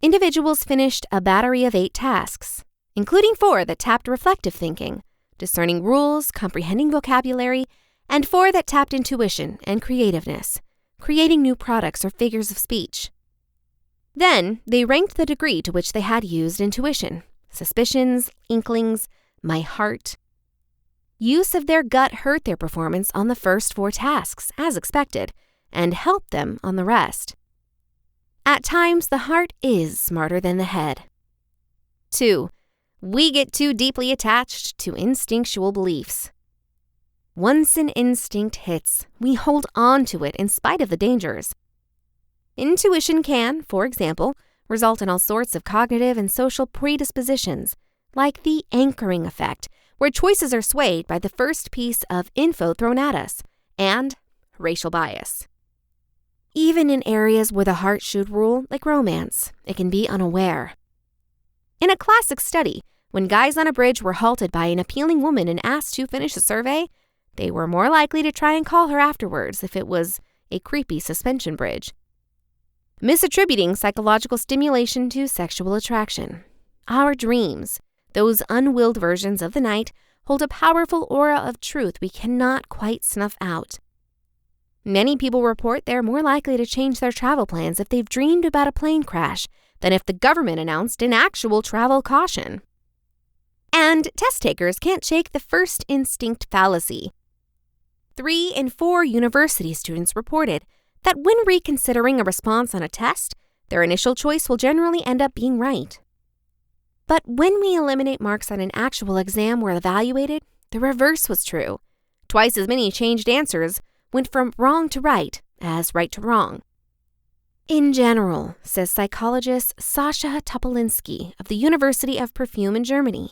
Individuals finished a battery of 8 tasks, including 4 that tapped reflective thinking, discerning rules, comprehending vocabulary, and 4 that tapped intuition and creativeness, creating new products or figures of speech. Then, they ranked the degree to which they had used intuition, suspicions, inklings, my heart. Use of their gut hurt their performance on the first 4 tasks, as expected, and helped them on the rest. At times, the heart is smarter than the head. 2. We get too deeply attached to instinctual beliefs. Once an instinct hits, we hold on to it in spite of the dangers. Intuition can, for example, result in all sorts of cognitive and social predispositions, like the anchoring effect, where choices are swayed by the first piece of info thrown at us, and racial bias. Even in areas where the heart should rule, like romance, it can be unaware. In a classic study, when guys on a bridge were halted by an appealing woman and asked to finish a survey, they were more likely to try and call her afterwards if it was a creepy suspension bridge. Misattributing psychological stimulation to sexual attraction. Our dreams, those unwilled versions of the night, hold a powerful aura of truth we cannot quite snuff out. Many people report they're more likely to change their travel plans if they've dreamed about a plane crash than if the government announced an actual travel caution. And test takers can't shake the first instinct fallacy. 3 in 4 university students reported that when reconsidering a response on a test, their initial choice will generally end up being right. But when we eliminate marks on an actual exam were evaluated, the reverse was true. Twice as many changed answers went from wrong to right as right to wrong. In general, says psychologist Sasha Topolinsky of the University of Perfume in Germany,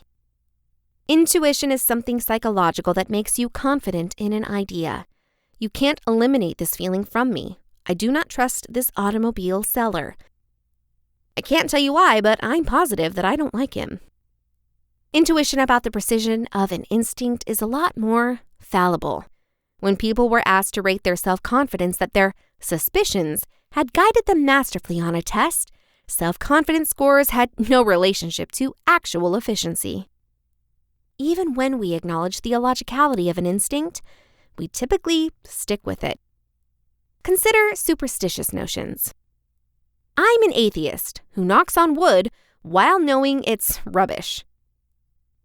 intuition is something psychological that makes you confident in an idea. You can't eliminate this feeling from me. I do not trust this automobile seller. I can't tell you why, but I'm positive that I don't like him. Intuition about the precision of an instinct is a lot more fallible. When people were asked to rate their self-confidence that their suspicions had guided them masterfully on a test, self-confidence scores had no relationship to actual efficiency. Even when we acknowledge the illogicality of an instinct, we typically stick with it. Consider superstitious notions. I'm an atheist who knocks on wood while knowing it's rubbish.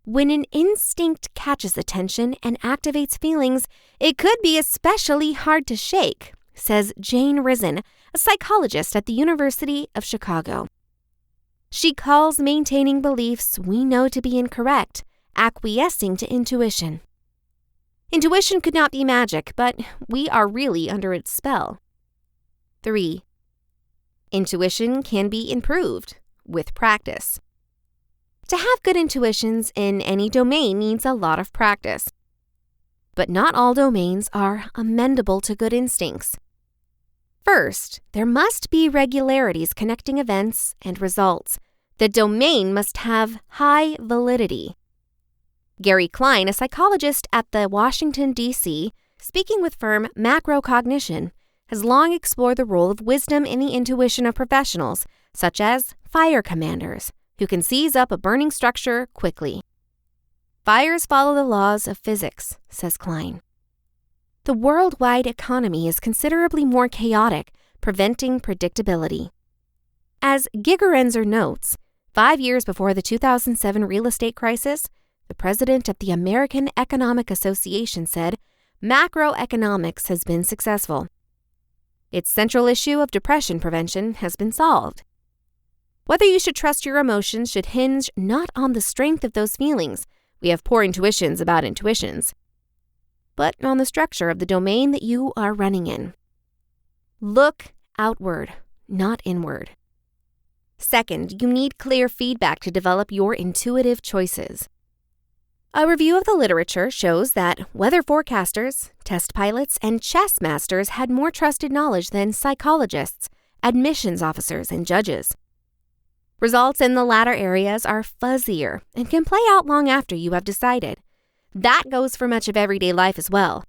When an instinct catches attention and activates feelings, it could be especially hard to shake, says Jane Risen, a psychologist at the University of Chicago. She calls maintaining beliefs we know to be incorrect acquiescing to intuition. Intuition could not be magic, but we are really under its spell. 3. Intuition can be improved with practice. To have good intuitions in any domain needs a lot of practice. But not all domains are amendable to good instincts. First, there must be regularities connecting events and results. The domain must have high validity. Gary Klein, a psychologist at the Washington, D.C., speaking with firm Macrocognition, has long explored the role of wisdom in the intuition of professionals, such as fire commanders, who can seize up a burning structure quickly. Fires follow the laws of physics, says Klein. The worldwide economy is considerably more chaotic, preventing predictability. As Gigerenzer notes, 5 years before the 2007 real estate crisis, the president of the American Economic Association said, macroeconomics has been successful. Its central issue of depression prevention has been solved. Whether you should trust your emotions should hinge not on the strength of those feelings, we have poor intuitions about intuitions, but on the structure of the domain that you are running in. Look outward, not inward. Second, you need clear feedback to develop your intuitive choices. A review of the literature shows that weather forecasters, test pilots, and chess masters had more trusted knowledge than psychologists, admissions officers, and judges. Results in the latter areas are fuzzier and can play out long after you have decided. That goes for much of everyday life as well.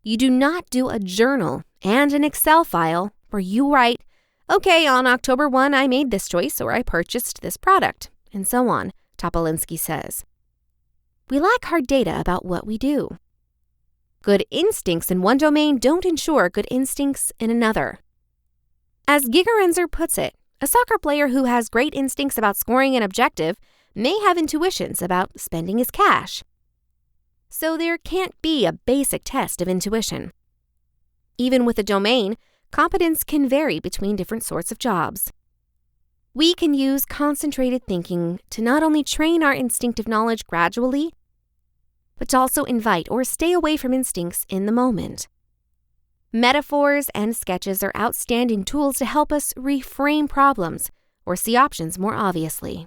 You do not do a journal and an Excel file where you write, Okay, on October 1, I made this choice or I purchased this product, and so on, Topolinsky says. We lack hard data about what we do. Good instincts in one domain don't ensure good instincts in another. As Gigerenzer puts it, a soccer player who has great instincts about scoring an objective may have intuitions about spending his cash. So there can't be a basic test of intuition. Even with a domain, competence can vary between different sorts of jobs. We can use concentrated thinking to not only train our instinctive knowledge gradually, but to also invite or stay away from instincts in the moment. Metaphors and sketches are outstanding tools to help us reframe problems or see options more obviously.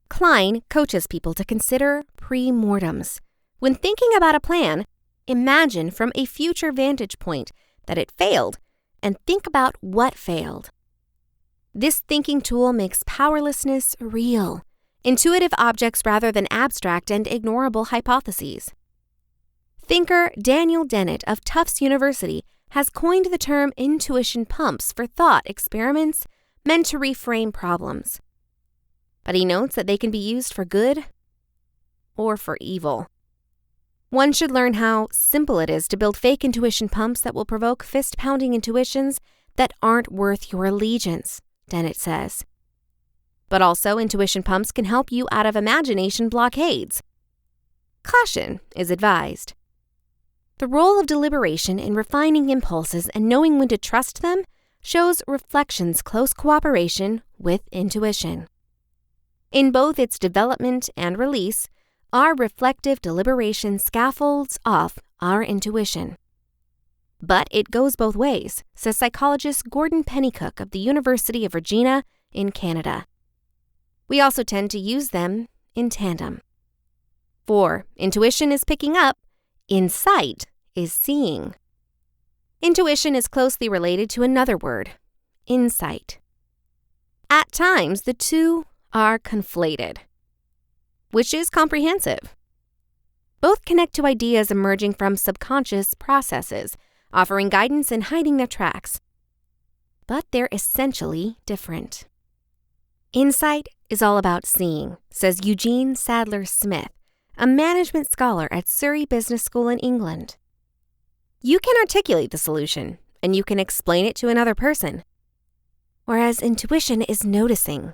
Klein coaches people to consider pre-mortems. When thinking about a plan, imagine from a future vantage point that it failed and think about what failed. This thinking tool makes powerlessness real, intuitive objects rather than abstract and ignorable hypotheses. Thinker Daniel Dennett of Tufts University has coined the term intuition pumps for thought experiments meant to reframe problems. But he notes that they can be used for good or for evil. One should learn how simple it is to build fake intuition pumps that will provoke fist-pounding intuitions that aren't worth your allegiance, Dennett says. But also, intuition pumps can help you out of imagination blockades. Caution is advised. The role of deliberation in refining impulses and knowing when to trust them shows reflection's close cooperation with intuition. In both its development and release, our reflective deliberation scaffolds off our intuition. But it goes both ways, says psychologist Gordon Pennycook of the University of Regina in Canada. We also tend to use them in tandem. For intuition is picking up, insight is seeing. Intuition is closely related to another word, insight. At times, the two are conflated, which is comprehensive. Both connect to ideas emerging from subconscious processes, offering guidance and hiding their tracks. But they're essentially different. Insight is all about seeing, says Eugene Sadler Smith, a management scholar at Surrey Business School in England. You can articulate the solution, and you can explain it to another person. Whereas intuition is noticing.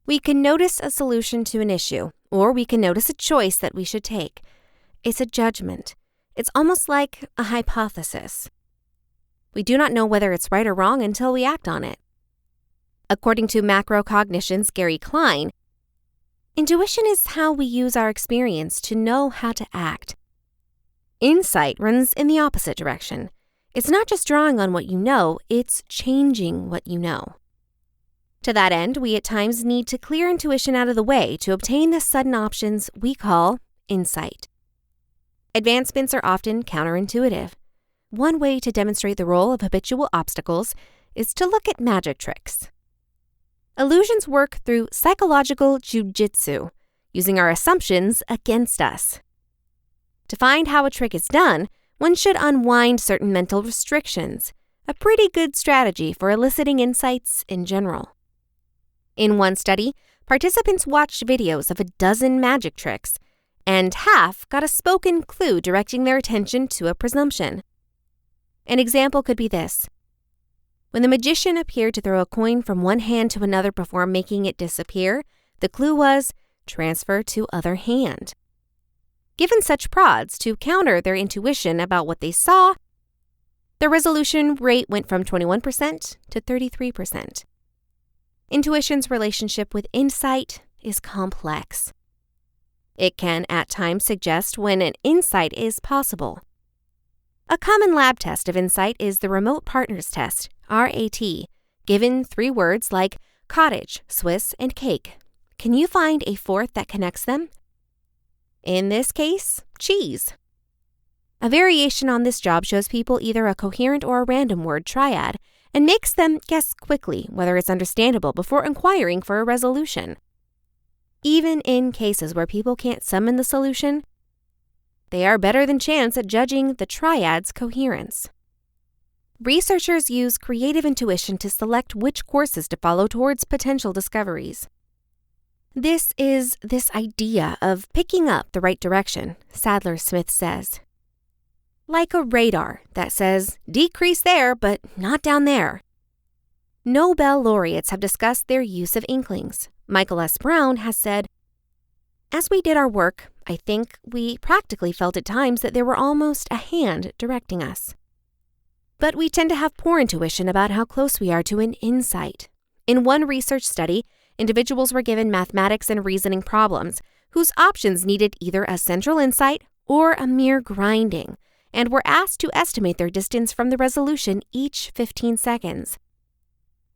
We can notice a solution to an issue, or we can notice a choice that we should take. It's a judgment. It's almost like a hypothesis. We do not know whether it's right or wrong until we act on it. According to macrocognition's Gary Klein, intuition is how we use our experience to know how to act. Insight runs in the opposite direction. It's not just drawing on what you know, it's changing what you know. To that end, we at times need to clear intuition out of the way to obtain the sudden options we call insight. Advancements are often counterintuitive. One way to demonstrate the role of habitual obstacles is to look at magic tricks. Illusions work through psychological jujitsu, using our assumptions against us. To find how a trick is done, one should unwind certain mental restrictions, a pretty good strategy for eliciting insights in general. In one study, participants watched videos of a dozen magic tricks, and half got a spoken clue directing their attention to a presumption. An example could be this. When the magician appeared to throw a coin from one hand to another before making it disappear, the clue was transfer to other hand. Given such prods to counter their intuition about what they saw, the resolution rate went from 21% to 33%. Intuition's relationship with insight is complex. It can at times suggest when an insight is possible. A common lab test of insight is the Remote Partners Test, RAT, given 3 words like cottage, Swiss, and cake. Can you find a fourth that connects them? In this case, cheese. A variation on this job shows people either a coherent or a random word triad and makes them guess quickly whether it's understandable before inquiring for a resolution. Even in cases where people can't summon the solution, they are better than chance at judging the triad's coherence. researchers use creative intuition to select which courses to follow towards potential discoveries. This is this idea of picking up the right direction, Sadler-Smith says. Like a radar that says, decrease there, but not down there. Nobel laureates have discussed their use of inklings. Michael S. Brown has said, as we did our work, I think we practically felt at times that there were almost a hand directing us. But we tend to have poor intuition about how close we are to an insight. In one research study, individuals were given mathematics and reasoning problems whose options needed either a central insight or a mere grinding, and were asked to estimate their distance from the resolution each 15 seconds.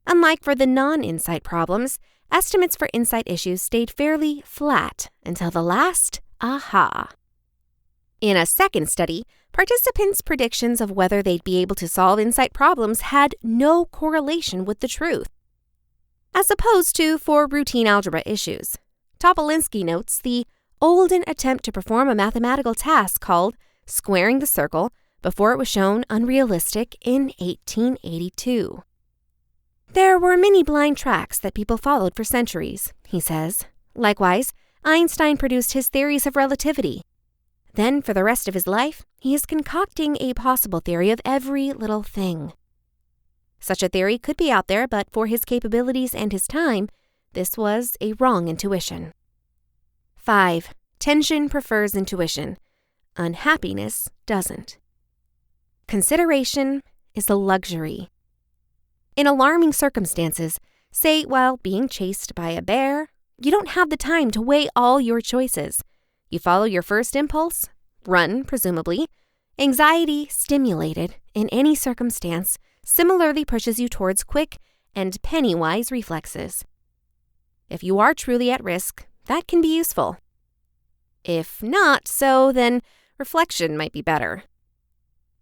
Unlike for the non-insight problems, estimates for insight issues stayed fairly flat until the last aha. In a second study, participants' predictions of whether they'd be able to solve insight problems had no correlation with the truth, as opposed to for routine algebra issues. Topolinsky notes the olden attempt to perform a mathematical task called squaring the circle before it was shown unrealistic in 1882. There were many blind tracks that people followed for centuries, he says. Likewise, Einstein produced his theories of relativity. Then, for the rest of his life, he is concocting a possible theory of every little thing. Such a theory could be out there, but for his capabilities and his time, this was a wrong intuition. 5. Tension prefers intuition. Unhappiness doesn't. Consideration is a luxury. In alarming circumstances, say while being chased by a bear, you don't have the time to weigh all your choices. You follow your first impulse, run, presumably. Anxiety, stimulated in any circumstance, similarly pushes you towards quick and penny-wise reflexes. If you are truly at risk, that can be useful. If not so, then reflection might be better.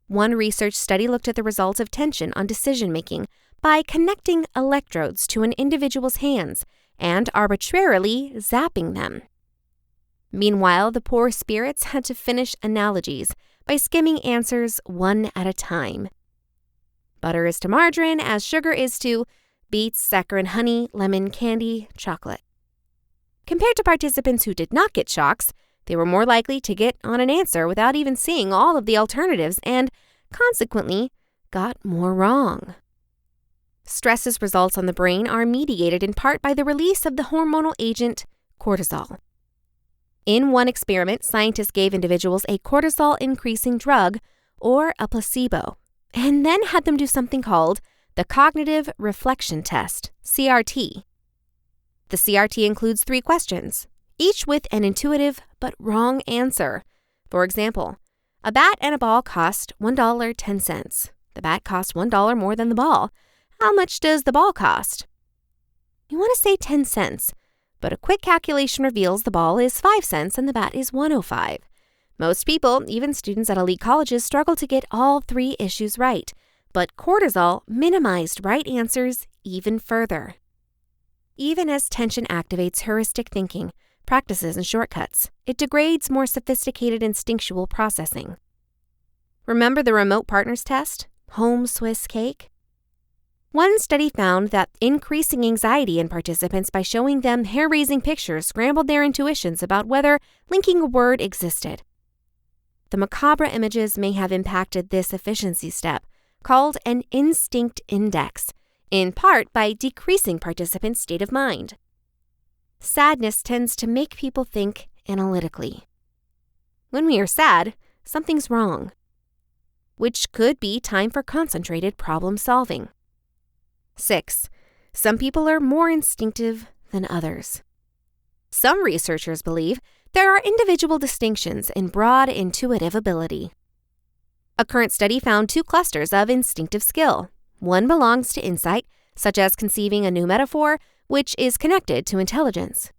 One research study looked at the results of tension on decision-making by connecting electrodes to an individual's hands and arbitrarily zapping them. Meanwhile, the poor spirits had to finish analogies by skimming answers one at a time. Butter is to margarine as sugar is to beets, saccharin, honey, lemon, candy, chocolate. Compared to participants who did not get shocks, they were more likely to get on an answer without even seeing all of the alternatives and, consequently, got more wrong. Stress's results on the brain are mediated in part by the release of the hormonal agent cortisol. In one experiment, scientists gave individuals a cortisol-increasing drug, or a placebo, and then had them do something called the Cognitive Reflection Test, CRT. The CRT includes 3 questions, each with an intuitive but wrong answer. For example, a bat and a ball cost $1.10. The bat cost $1 more than the ball. How much does the ball cost? You want to say 10 cents, but a quick calculation reveals the ball is 5 cents and the bat is 105. Most people, even students at elite colleges, struggle to get all 3 issues right, but cortisol minimized right answers even further. Even as tension activates heuristic thinking, practices, and shortcuts, it degrades more sophisticated instinctual processing. Remember the remote partners test? Home Swiss cake? One study found that increasing anxiety in participants by showing them hair-raising pictures scrambled their intuitions about whether linking a word existed. The macabre images may have impacted this efficiency step, called an instinct index, in part by decreasing participants' state of mind. Sadness tends to make people think analytically. When we are sad, something's wrong, which could be time for concentrated problem solving. 6. Some people are more instinctive than others. Some researchers believe there are individual distinctions in broad intuitive ability. A current study found 2 clusters of instinctive skill. One belongs to insight, such as conceiving a new metaphor, which is connected to intelligence.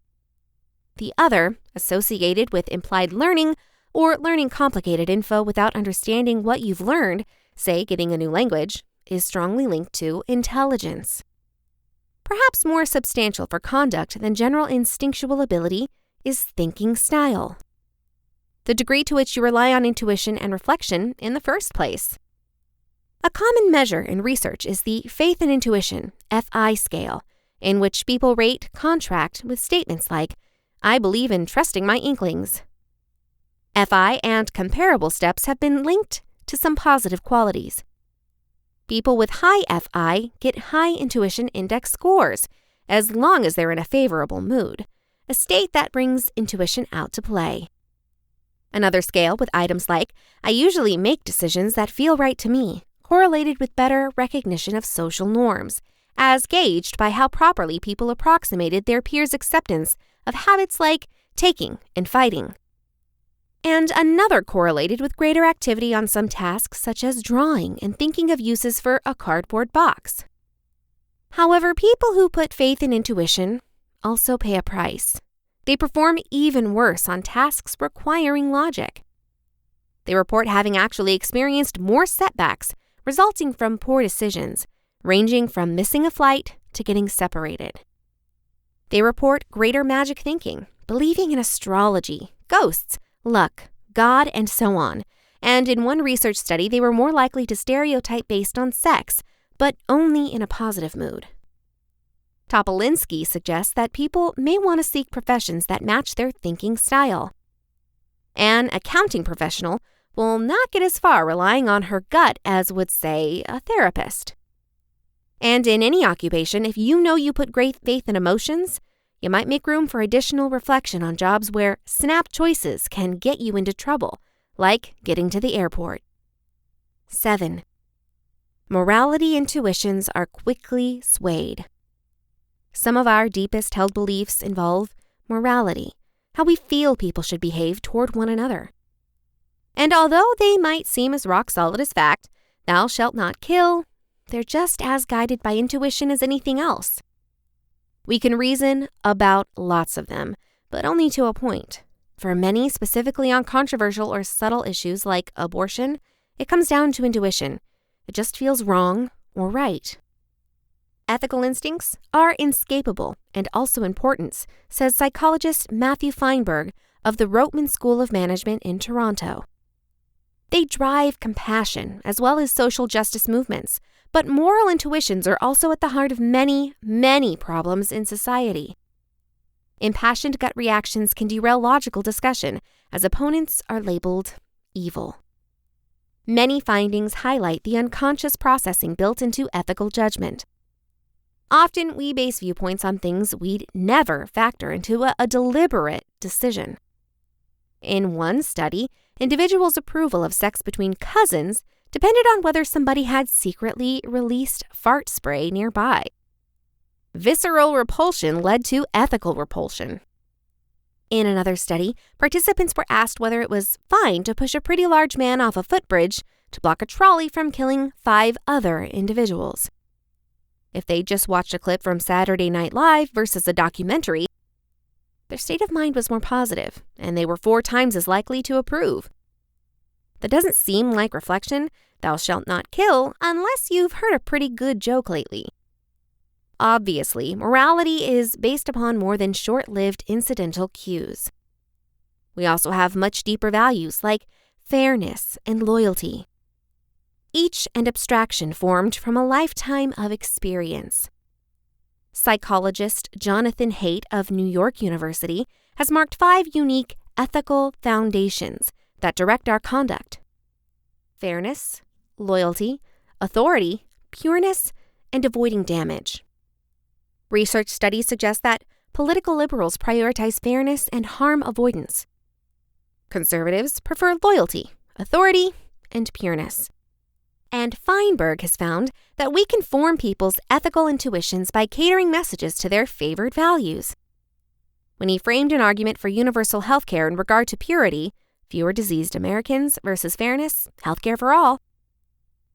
The other, associated with implied learning or learning complicated info without understanding what you've learned, say getting a new language, is strongly linked to intelligence. Perhaps more substantial for conduct than general instinctual ability is thinking style, the degree to which you rely on intuition and reflection in the first place. A common measure in research is the Faith and Intuition, FI scale, in which people rate contract with statements like, "I believe in trusting my inklings." FI and comparable steps have been linked to some positive qualities. People with high FI get high intuition index scores, as long as they're in a favorable mood, a state that brings intuition out to play. Another scale with items like, "I usually make decisions that feel right to me," correlated with better recognition of social norms, as gauged by how properly people approximated their peers' acceptance of habits like taking and fighting. And another correlated with greater activity on some tasks such as drawing and thinking of uses for a cardboard box. However, people who put faith in intuition also pay a price. They perform even worse on tasks requiring logic. They report having actually experienced more setbacks resulting from poor decisions, ranging from missing a flight to getting separated. They report greater magic thinking, believing in astrology, ghosts, luck, God, and so on. And in one research study, they were more likely to stereotype based on sex, but only in a positive mood. Topolinsky suggests that people may want to seek professions that match their thinking style. An accounting professional will not get as far relying on her gut as would, say, a therapist. And in any occupation, if you know you put great faith in emotions, you might make room for additional reflection on jobs where snap choices can get you into trouble, like getting to the airport. 7. Morality intuitions are quickly swayed. Some of our deepest held beliefs involve morality, how we feel people should behave toward one another. And although they might seem as rock solid as fact, "Thou shalt not kill," they're just as guided by intuition as anything else. We can reason about lots of them, but only to a point. For many, specifically on controversial or subtle issues like abortion, it comes down to intuition. It just feels wrong or right. Ethical instincts are inescapable and also important, says psychologist Matthew Feinberg of the Rotman School of Management in Toronto. They drive compassion as well as social justice movements, but moral intuitions are also at the heart of many, many problems in society. Impassioned gut reactions can derail logical discussion, as opponents are labeled evil. Many findings highlight the unconscious processing built into ethical judgment. Often, we base viewpoints on things we'd never factor into a deliberate decision. In one study, individuals' approval of sex between cousins depended on whether somebody had secretly released fart spray nearby. Visceral repulsion led to ethical repulsion. In another study, participants were asked whether it was fine to push a pretty large man off a footbridge to block a trolley from killing 5 other individuals. If they just watched a clip from Saturday Night Live versus a documentary, their state of mind was more positive, and they were 4 times as likely to approve. That doesn't seem like reflection, "Thou shalt not kill," unless you've heard a pretty good joke lately. Obviously, morality is based upon more than short-lived incidental cues. We also have much deeper values like fairness and loyalty. Each an abstraction formed from a lifetime of experience. Psychologist Jonathan Haidt of New York University has marked 5 unique ethical foundations that direct our conduct: fairness, loyalty, authority, pureness, and avoiding damage. Research studies suggest that political liberals prioritize fairness and harm avoidance. Conservatives prefer loyalty, authority, and pureness. And Feinberg has found that we can form people's ethical intuitions by catering messages to their favored values. When he framed an argument for universal health care in regard to purity, fewer diseased Americans versus fairness, health care for all,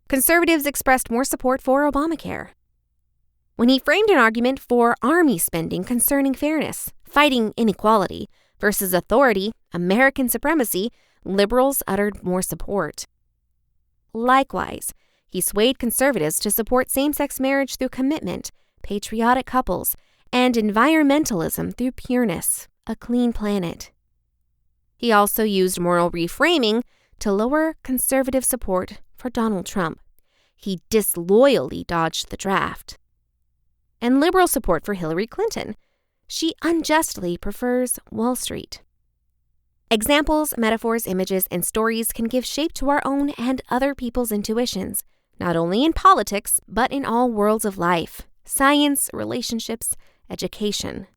conservatives expressed more support for Obamacare. When he framed an argument for army spending concerning fairness, fighting inequality, versus authority, American supremacy, liberals uttered more support. Likewise, he swayed conservatives to support same-sex marriage through commitment, patriotic couples, and environmentalism through pureness, a clean planet. He also used moral reframing to lower conservative support for Donald Trump. he disloyally dodged the draft. And liberal support for Hillary Clinton. She unjustly prefers Wall Street. Examples, metaphors, images, and stories can give shape to our own and other people's intuitions, not only in politics, but in all worlds of life, science, relationships, education.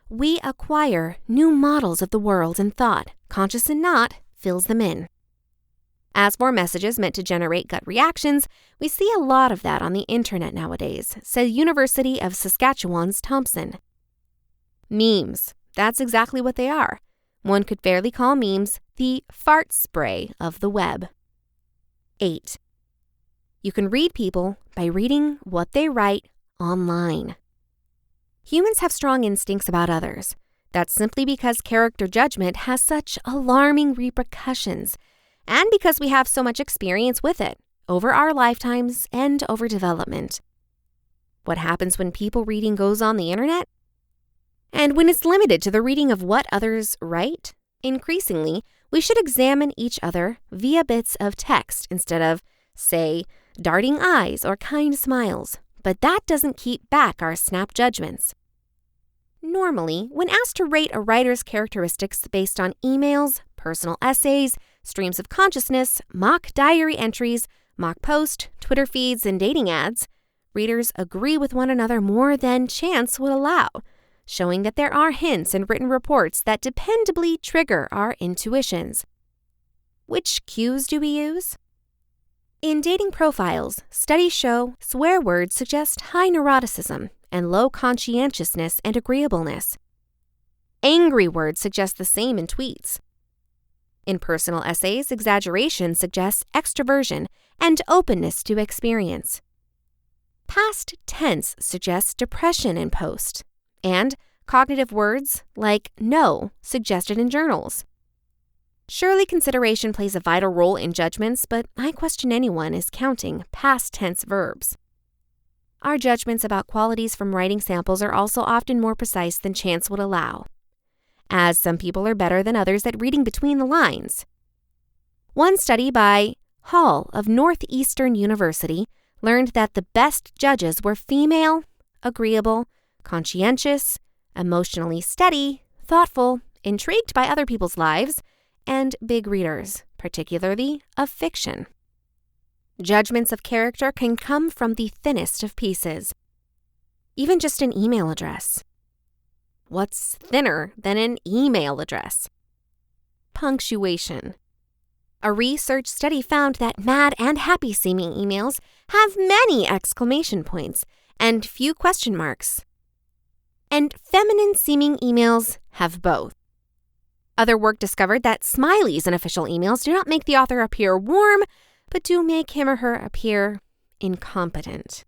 We acquire new models of the world and thought, conscious and not, fills them in. As for messages meant to generate gut reactions, we see a lot of that on the internet nowadays, said University of Saskatchewan's Thompson. Memes, that's exactly what they are. One could fairly call memes the fart spray of the web. 8. You can read people by reading what they write online. Humans have strong instincts about others. That's simply because character judgment has such alarming repercussions, and because we have so much experience with it, over our lifetimes and over development. What happens when people reading goes on the internet? And when it's limited to the reading of what others write, increasingly, we should examine each other via bits of text instead of, say, darting eyes or kind smiles. But that doesn't keep back our snap judgments. Normally, when asked to rate a writer's characteristics based on emails, personal essays, streams of consciousness, mock diary entries, mock post, Twitter feeds, and dating ads, readers agree with one another more than chance would allow, showing that there are hints in written reports that dependably trigger our intuitions. Which cues do we use? In dating profiles, studies show swear words suggest high neuroticism and low conscientiousness and agreeableness. Angry words suggest the same in tweets. In personal essays, exaggeration suggests extroversion and openness to experience. Past tense suggests depression in post, and cognitive words like no suggested in journals. Surely consideration plays a vital role in judgments, but I question anyone is counting past tense verbs. Our judgments about qualities from writing samples are also often more precise than chance would allow, as some people are better than others at reading between the lines. One study by Hall of Northeastern University learned that the best judges were female, agreeable, conscientious, emotionally steady, thoughtful, intrigued by other people's lives, and big readers, particularly of fiction. Judgments of character can come from the thinnest of pieces, even just an email address. What's thinner than an email address? Punctuation. A research study found that mad and happy-seeming emails have many exclamation points and few question marks. And feminine-seeming emails have both. Other work discovered that smileys in official emails do not make the author appear warm, but do make him or her appear incompetent.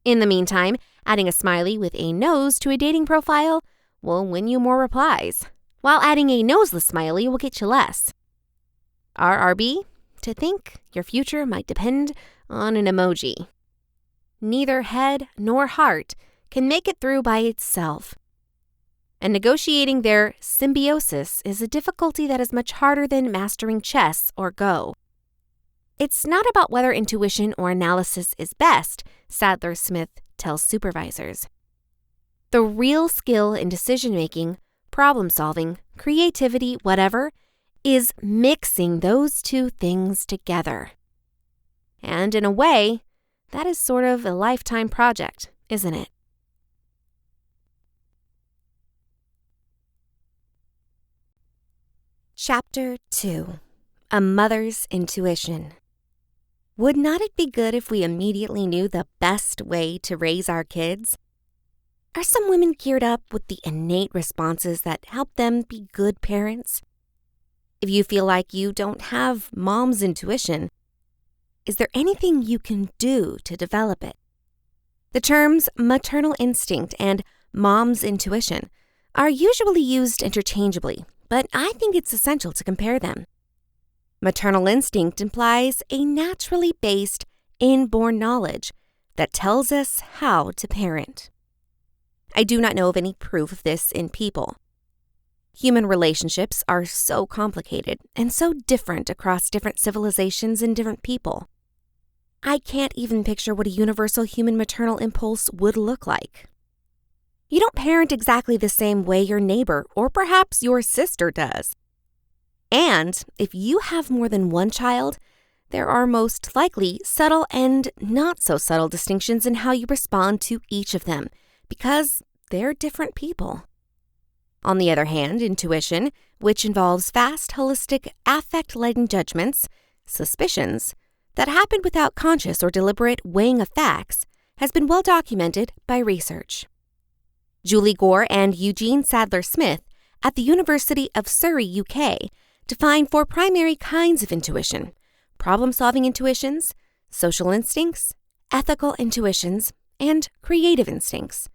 In the meantime, adding a smiley with a nose to a dating profile will win you more replies, while adding a noseless smiley will get you less. RRB, to think your future might depend on an emoji. Neither head nor heart can make it through by itself. And negotiating their symbiosis is a difficulty that is much harder than mastering chess or Go. It's not about whether intuition or analysis is best, Sadler Smith tells supervisors. The real skill in decision-making, problem-solving, creativity, whatever, is mixing those two things together. And in a way, that is sort of a lifetime project, isn't it? Chapter 2. A Mother's Intuition. Would not it be good if we immediately knew the best way to raise our kids? Are some women geared up with the innate responses that help them be good parents? If you feel like you don't have mom's intuition, is there anything you can do to develop it? The terms maternal instinct and mom's intuition are usually used interchangeably, but I think it's essential to compare them. Maternal instinct implies a naturally based, inborn knowledge that tells us how to parent. I do not know of any proof of this in people. Human relationships are so complicated and so different across different civilizations and different people. I can't even picture what a universal human maternal impulse would look like. You don't parent exactly the same way your neighbor or perhaps your sister does. And if you have more than one child, there are most likely subtle and not so subtle distinctions in how you respond to each of them because they're different people. On the other hand, intuition, which involves fast, holistic, affect-laden judgments, suspicions, that happen without conscious or deliberate weighing of facts, has been well documented by research. Julie Gore and Eugene Sadler-Smith at the University of Surrey, UK, define 4 primary kinds of intuition: problem-solving intuitions, social instincts, ethical intuitions, and creative instincts.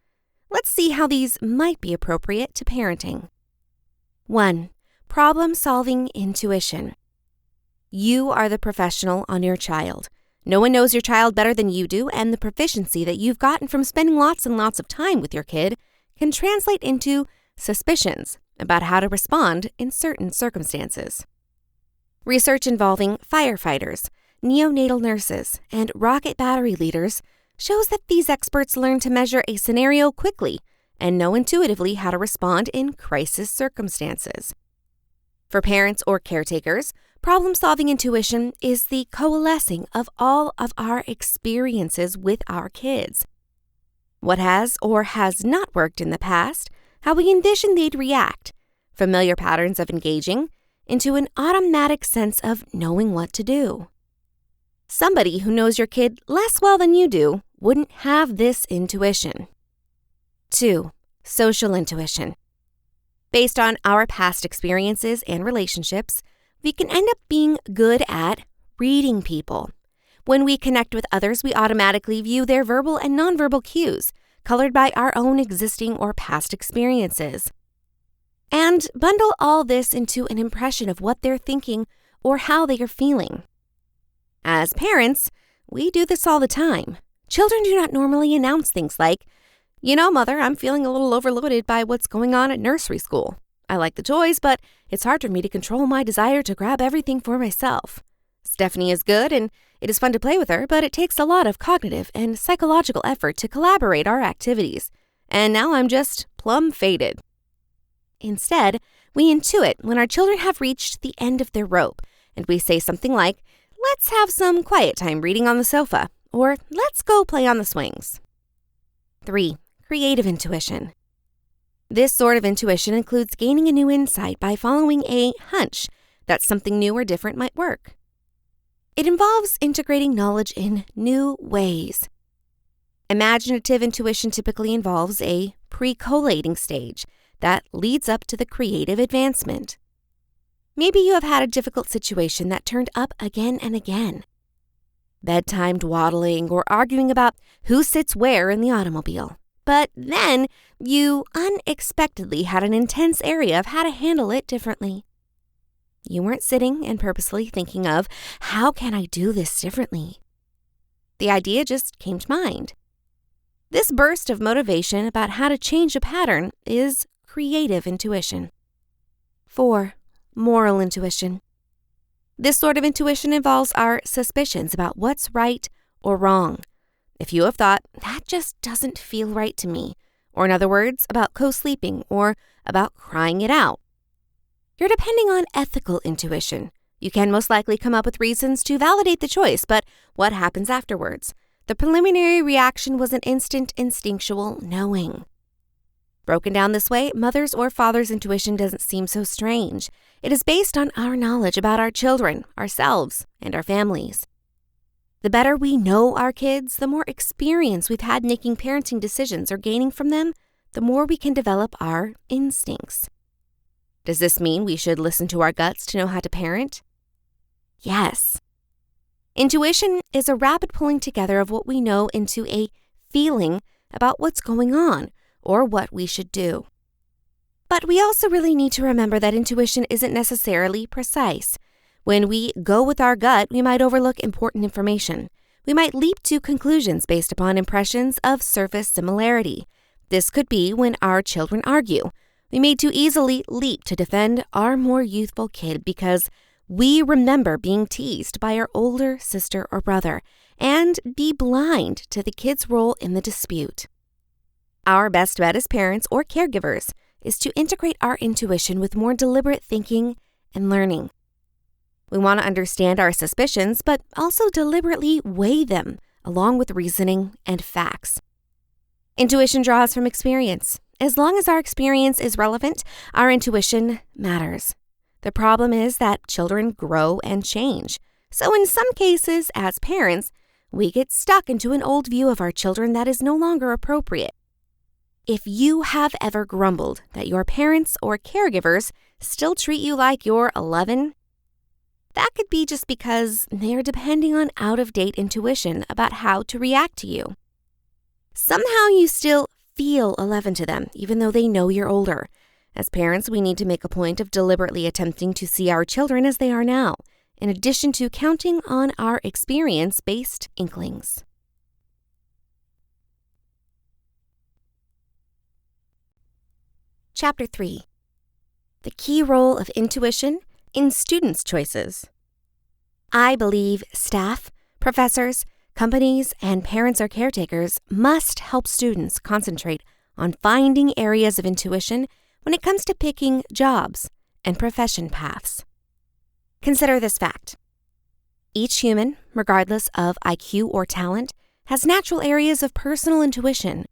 Let's see how these might be appropriate to parenting. 1. Problem-solving intuition. You are the professional on your child. No one knows your child better than you do, and the proficiency that you've gotten from spending lots and lots of time with your kid can translate into suspicions about how to respond in certain circumstances. Research involving firefighters, neonatal nurses, and rocket battery leaders shows that these experts learn to measure a scenario quickly and know intuitively how to respond in crisis circumstances. For parents or caretakers, problem-solving intuition is the coalescing of all of our experiences with our kids. What has or has not worked in the past, how we envision they'd react, familiar patterns of engaging, into an automatic sense of knowing what to do. Somebody who knows your kid less well than you do wouldn't have this intuition. 2. Social intuition. Based on our past experiences and relationships, we can end up being good at reading people. When we connect with others, we automatically view their verbal and nonverbal cues, colored by our own existing or past experiences. And bundle all this into an impression of what they're thinking or how they are feeling. As parents, we do this all the time. Children do not normally announce things like, "You know, Mother, I'm feeling a little overloaded by what's going on at nursery school. I like the toys, but it's hard for me to control my desire to grab everything for myself. Stephanie is good, and it is fun to play with her, but it takes a lot of cognitive and psychological effort to collaborate our activities, and now I'm just plumb faded." Instead, we intuit when our children have reached the end of their rope, and we say something like, "Let's have some quiet time reading on the sofa," or "Let's go play on the swings." 3. Creative intuition. This sort of intuition includes gaining a new insight by following a hunch that something new or different might work. It involves integrating knowledge in new ways. Imaginative intuition typically involves a pre-collating stage that leads up to the creative advancement. Maybe you have had a difficult situation that turned up again and again. Bedtime dawdling or arguing about who sits where in the automobile. But then you unexpectedly had an intense area of how to handle it differently. You weren't sitting and purposely thinking of, how can I do this differently? The idea just came to mind. This burst of motivation about how to change a pattern is creative intuition. 4. Moral intuition. This sort of intuition involves our suspicions about what's right or wrong. If you have thought, "That just doesn't feel right to me," or in other words, about co-sleeping or about crying it out, you're depending on ethical intuition. You can most likely come up with reasons to validate the choice, but what happens afterwards? The preliminary reaction was an instant instinctual knowing. Broken down this way, mother's or father's intuition doesn't seem so strange. It is based on our knowledge about our children, ourselves, and our families. The better we know our kids, the more experience we've had making parenting decisions or gaining from them, the more we can develop our instincts. Does this mean we should listen to our guts to know how to parent? Yes. Intuition is a rapid pulling together of what we know into a feeling about what's going on or what we should do. But we also really need to remember that intuition isn't necessarily precise. When we go with our gut, we might overlook important information. We might leap to conclusions based upon impressions of surface similarity. This could be when our children argue. We may too easily leap to defend our more youthful kid because we remember being teased by our older sister or brother, and be blind to the kid's role in the dispute. Our best bet as parents or caregivers is to integrate our intuition with more deliberate thinking and learning. We want to understand our suspicions, but also deliberately weigh them along with reasoning and facts. Intuition draws from experience. As long as our experience is relevant, our intuition matters. The problem is that children grow and change. So in some cases, as parents, we get stuck into an old view of our children that is no longer appropriate. If you have ever grumbled that your parents or caregivers still treat you like you're 11, that could be just because they are depending on out-of-date intuition about how to react to you. Somehow you still feel 11 to them, even though they know you're older. As parents, we need to make a point of deliberately attempting to see our children as they are now, in addition to counting on our experience-based inklings. Chapter 3. The key role of intuition in students' choices. I believe staff, professors, companies, and parents or caretakers must help students concentrate on finding areas of intuition when it comes to picking jobs and profession paths. Consider this fact. Each human, regardless of IQ or talent, has natural areas of personal intuition.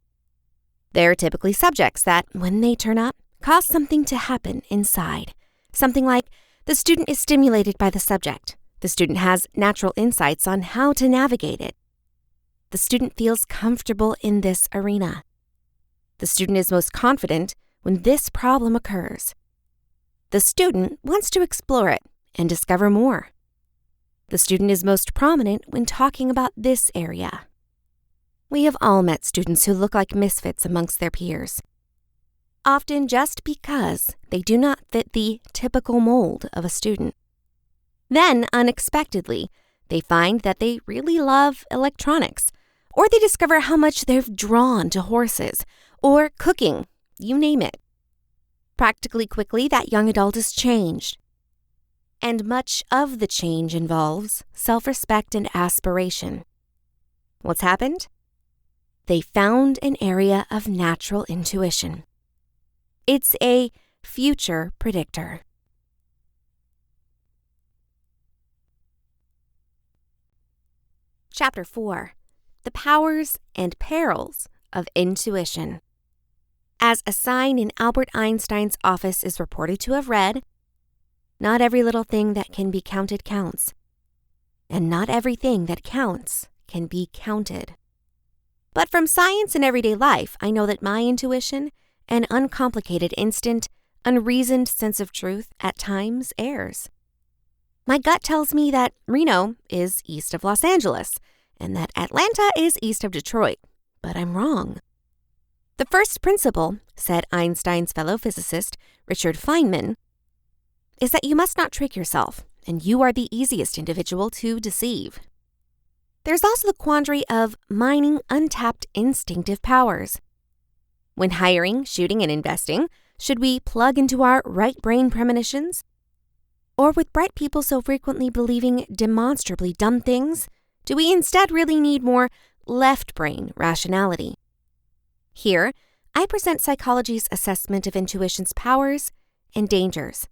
They're typically subjects that, when they turn up, cause something to happen inside. Something like the student is stimulated by the subject. The student has natural insights on how to navigate it. The student feels comfortable in this arena. The student is most confident when this problem occurs. The student wants to explore it and discover more. The student is most prominent when talking about this area. We have all met students who look like misfits amongst their peers, often just because they do not fit the typical mold of a student. Then, unexpectedly, they find that they really love electronics, or they discover how much they've drawn to horses, or cooking, you name it. Practically quickly, that young adult is changed. And much of the change involves self-respect and aspiration. What's happened? They found an area of natural intuition. It's a future predictor. Chapter 4. The Powers and Perils of Intuition. As a sign in Albert Einstein's office is reported to have read, "Not every little thing that can be counted counts, and not everything that counts can be counted." But from science and everyday life, I know that my intuition, an uncomplicated instant, unreasoned sense of truth, at times errs. My gut tells me that Reno is east of Los Angeles and that Atlanta is east of Detroit, but I'm wrong. The first principle, said Einstein's fellow physicist Richard Feynman, is that you must not trick yourself, and you are the easiest individual to deceive. There's also the quandary of mining untapped instinctive powers. When hiring, shooting, and investing, should we plug into our right brain premonitions? Or with bright people so frequently believing demonstrably dumb things, do we instead really need more left brain rationality? Here, I present psychology's assessment of intuition's powers and dangers.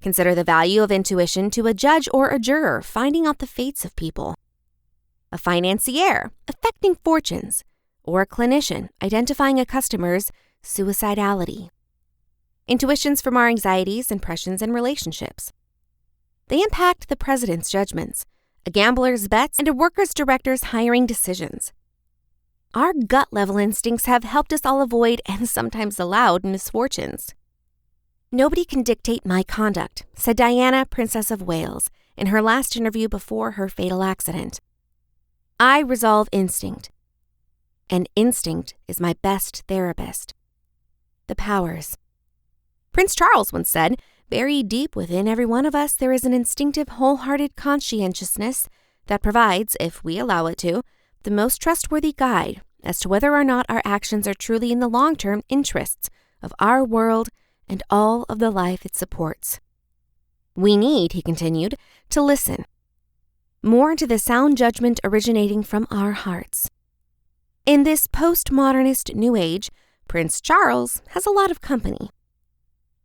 Consider the value of intuition to a judge or a juror finding out the fates of people, a financier affecting fortunes, or a clinician identifying a customer's suicidality. Intuitions from our anxieties, impressions, and relationships. They impact the president's judgments, a gambler's bets, and a worker's director's hiring decisions. Our gut-level instincts have helped us all avoid and sometimes allowed misfortunes. "Nobody can dictate my conduct," said Diana, Princess of Wales, in her last interview before her fatal accident. "I resolve instinct, and instinct is my best therapist." The powers. Prince Charles once said, "Buried deep within every one of us, there is an instinctive, wholehearted conscientiousness that provides, if we allow it to, the most trustworthy guide as to whether or not our actions are truly in the long-term interests of our world and all of the life it supports. We need," he continued, "to listen. more into the sound judgment originating from our hearts. In this postmodernist New Age, Prince Charles has a lot of company.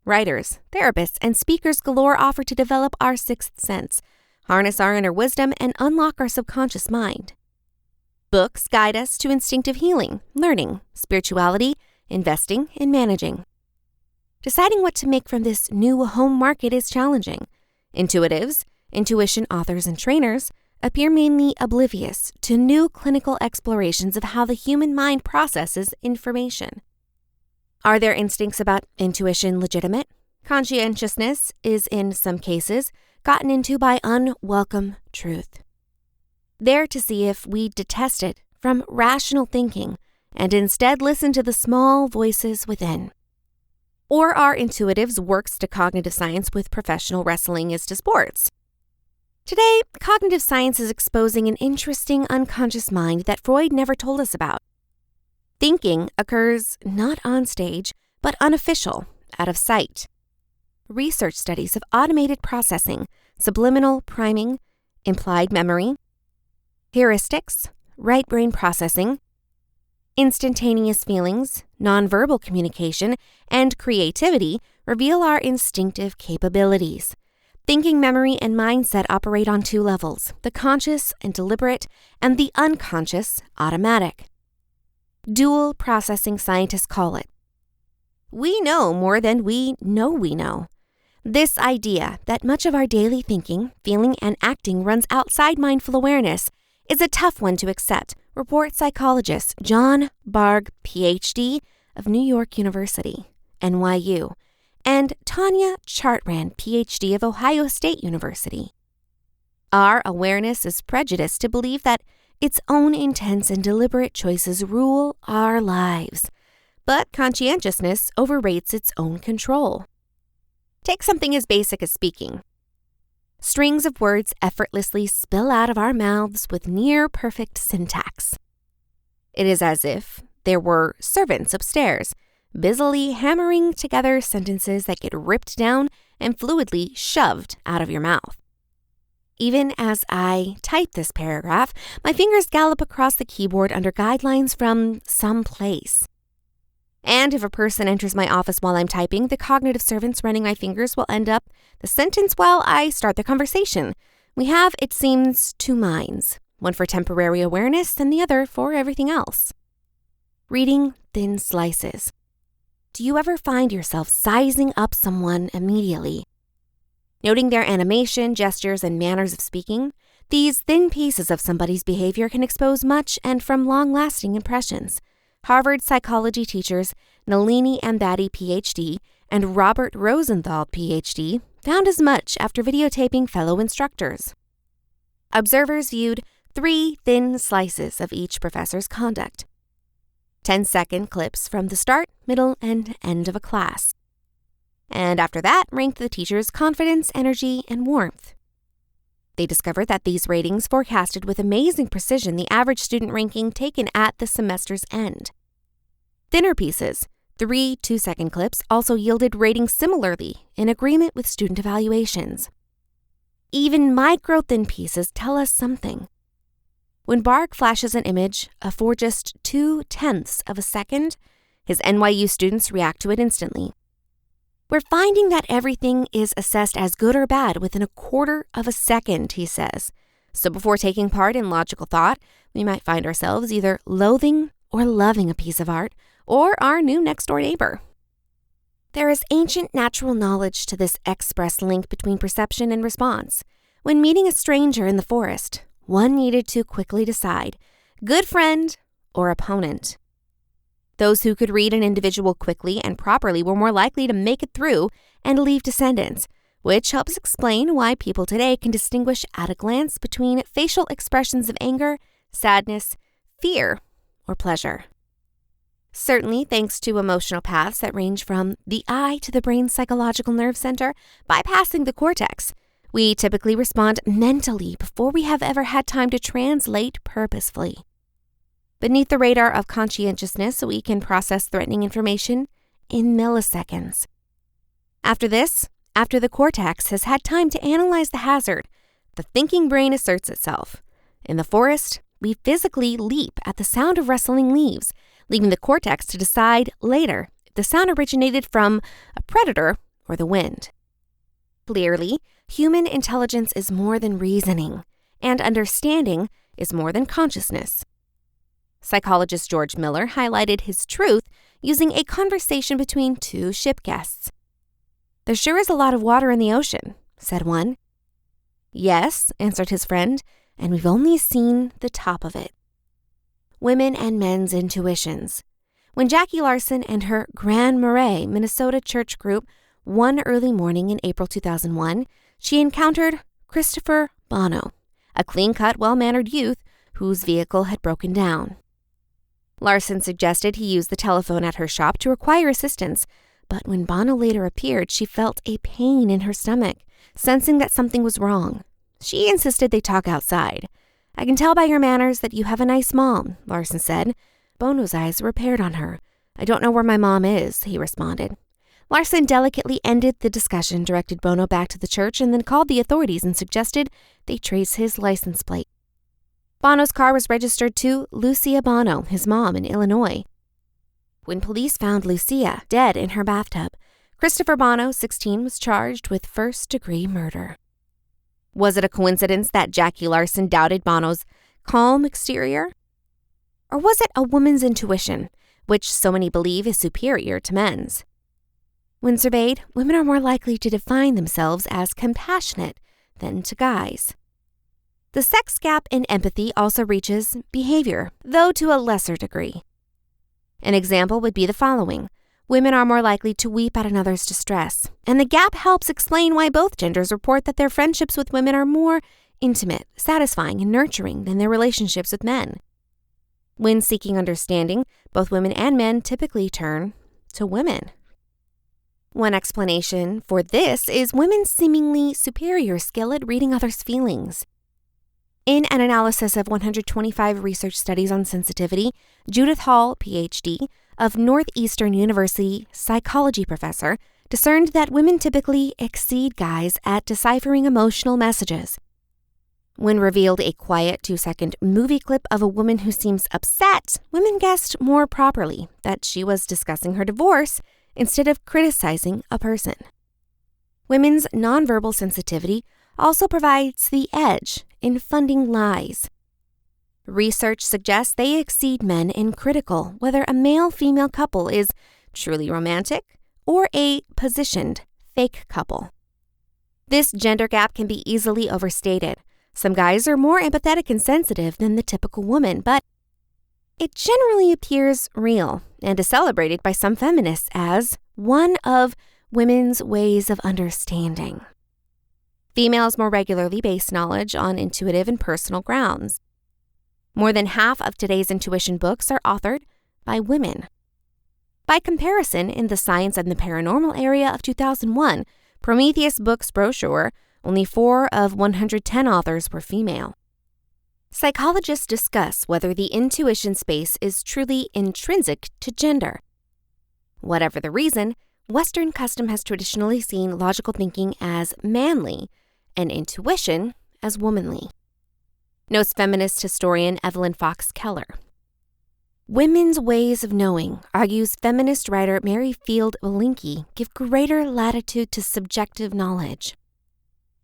Writers, therapists, and speakers galore offer to develop our sixth sense, harness our inner wisdom, and unlock our subconscious mind. Books guide us to instinctive healing, learning, spirituality, investing, and managing. Deciding what to make from this new home market is challenging. Intuitives, intuition authors, and trainers appear mainly oblivious to new clinical explorations of how the human mind processes information. Are their instincts about intuition legitimate? Conscientiousness is, in some cases, gotten into by unwelcome truth. There to see if we detest it from rational thinking and instead listen to the small voices within. Or are intuitives works to cognitive science with professional wrestling is to sports? Today, cognitive science is exposing an interesting unconscious mind that Freud never told us about. Thinking occurs not on stage, but unofficial, out of sight. Research studies of automated processing, subliminal priming, implied memory, heuristics, right brain processing, instantaneous feelings, nonverbal communication, and creativity reveal our instinctive capabilities. Thinking memory and mindset operate on two levels, the conscious and deliberate, and the unconscious, automatic. Dual processing scientists call it. We know more than we know. This idea that much of our daily thinking, feeling, and acting runs outside mindful awareness is a tough one to accept, reports psychologist John Bargh, Ph.D. of New York University, NYU, and Tanya Chartrand, Ph.D. of Ohio State University. Our awareness is prejudiced to believe that its own intense and deliberate choices rule our lives, but conscientiousness overrates its own control. Take something as basic as speaking. Strings of words effortlessly spill out of our mouths with near-perfect syntax. It is as if there were servants upstairs, busily hammering together sentences that get ripped down and fluidly shoved out of your mouth. Even as I type this paragraph, my fingers gallop across the keyboard under guidelines from some place. And if a person enters my office while I'm typing, the cognitive servants running my fingers will end up the sentence while I start the conversation. We have, it seems, two minds, one for temporary awareness and the other for everything else. Reading thin slices. Do you ever find yourself sizing up someone immediately? Noting their animation, gestures, and manners of speaking, these thin pieces of somebody's behavior can expose much and from long-lasting impressions. Harvard psychology teachers Nalini Ambady, Ph.D., and Robert Rosenthal, Ph.D., found as much after videotaping fellow instructors. Observers viewed 3 thin slices of each professor's conduct. 10-second clips from the start, middle, and end of a class. And after that, ranked the teacher's confidence, energy, and warmth. They discovered that these ratings forecasted with amazing precision the average student ranking taken at the semester's end. Thinner pieces, 3 2-second clips, also yielded ratings similarly in agreement with student evaluations. Even micro-thin pieces tell us something. When Bargh flashes an image for just 0.2 of a second, his NYU students react to it instantly. We're finding that everything is assessed as good or bad within 1/4 of a second, he says. So before taking part in logical thought, we might find ourselves either loathing or loving a piece of art or our new next-door neighbor. There is ancient natural knowledge to this express link between perception and response. When meeting a stranger in the forest, one needed to quickly decide, good friend or opponent. Those who could read an individual quickly and properly were more likely to make it through and leave descendants, which helps explain why people today can distinguish at a glance between facial expressions of anger, sadness, fear, or pleasure. Certainly, thanks to emotional paths that range from the eye to the brain's psychological nerve center, bypassing the cortex, we typically respond mentally before we have ever had time to translate purposefully. Beneath the radar of conscientiousness, we can process threatening information in milliseconds. After the cortex has had time to analyze the hazard, the thinking brain asserts itself. In the forest, we physically leap at the sound of rustling leaves, leaving the cortex to decide later if the sound originated from a predator or the wind. Clearly, human intelligence is more than reasoning, and understanding is more than consciousness. Psychologist George Miller highlighted his truth using a conversation between two ship guests. "There sure is a lot of water in the ocean," said one. "Yes," answered his friend, "and we've only seen the top of it." Women and men's intuitions. When Jackie Larson and her Grand Marais, Minnesota church group one early morning in April 2001, she encountered Christopher Bono, a clean-cut, well-mannered youth whose vehicle had broken down. Larson suggested he use the telephone at her shop to require assistance, but when Bono later appeared, she felt a pain in her stomach, sensing that something was wrong. She insisted they talk outside. "I can tell by your manners that you have a nice mom," Larson said. Bono's eyes repaired on her. "I don't know where my mom is," he responded. Larson delicately ended the discussion, directed Bono back to the church, and then called the authorities and suggested they trace his license plate. Bono's car was registered to Lucia Bono, his mom, in Illinois. When police found Lucia dead in her bathtub, Christopher Bono, 16, was charged with first-degree murder. Was it a coincidence that Jackie Larson doubted Bono's calm exterior? Or was it a woman's intuition, which so many believe is superior to men's? When surveyed, women are more likely to define themselves as compassionate than to guys. The sex gap in empathy also reaches behavior, though to a lesser degree. An example would be the following. Women are more likely to weep at another's distress, and the gap helps explain why both genders report that their friendships with women are more intimate, satisfying, and nurturing than their relationships with men. When seeking understanding, both women and men typically turn to women. One explanation for this is women's seemingly superior skill at reading others' feelings. In an analysis of 125 research studies on sensitivity, Judith Hall, Ph.D., of Northeastern University psychology professor, discerned that women typically exceed guys at deciphering emotional messages. When revealed a quiet 2-second movie clip of a woman who seems upset, women guessed more properly that she was discussing her divorce instead of criticizing a person. Women's nonverbal sensitivity also provides the edge in funding lies. Research suggests they exceed men in critical whether a male-female couple is truly romantic or a positioned fake couple. This gender gap can be easily overstated. Some guys are more empathetic and sensitive than the typical woman, but it generally appears real and is celebrated by some feminists as one of women's ways of understanding. Females more regularly base knowledge on intuitive and personal grounds. More than half of today's intuition books are authored by women. By comparison, in the Science and the Paranormal area of 2001, Prometheus Books brochure, only 4 of 110 authors were female. Psychologists discuss whether the intuition space is truly intrinsic to gender. Whatever the reason, Western custom has traditionally seen logical thinking as manly and intuition as womanly. Notes feminist historian Evelyn Fox Keller. Women's ways of knowing, argues feminist writer Mary Field Belinkie, give greater latitude to subjective knowledge.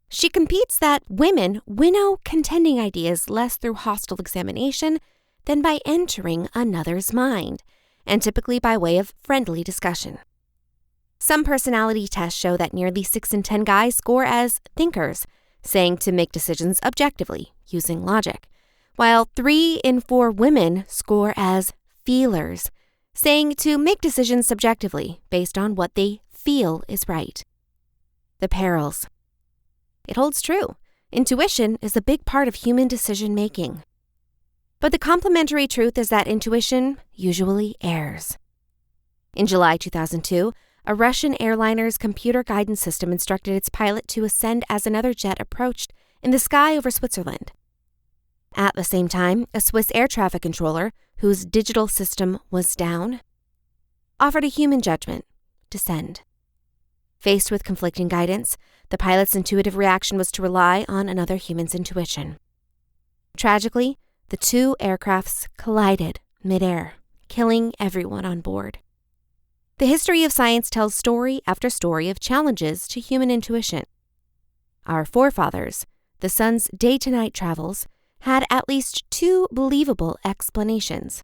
She competes that women winnow contending ideas less through hostile examination than by entering another's mind, and typically by way of friendly discussion. Some personality tests show that nearly 6 in 10 guys score as thinkers, saying to make decisions objectively, using logic, while 3 in 4 women score as feelers, saying to make decisions subjectively based on what they feel is right. The perils. It holds true. Intuition is a big part of human decision-making. But the complementary truth is that intuition usually errs. In July 2002, a Russian airliner's computer guidance system instructed its pilot to ascend as another jet approached in the sky over Switzerland. At the same time, a Swiss air traffic controller, whose digital system was down, offered a human judgment: descend. Faced with conflicting guidance, the pilot's intuitive reaction was to rely on another human's intuition. Tragically, the two aircrafts collided midair, killing everyone on board. The history of science tells story after story of challenges to human intuition. Our forefathers, the sun's day-to-night travels, had at least two believable explanations.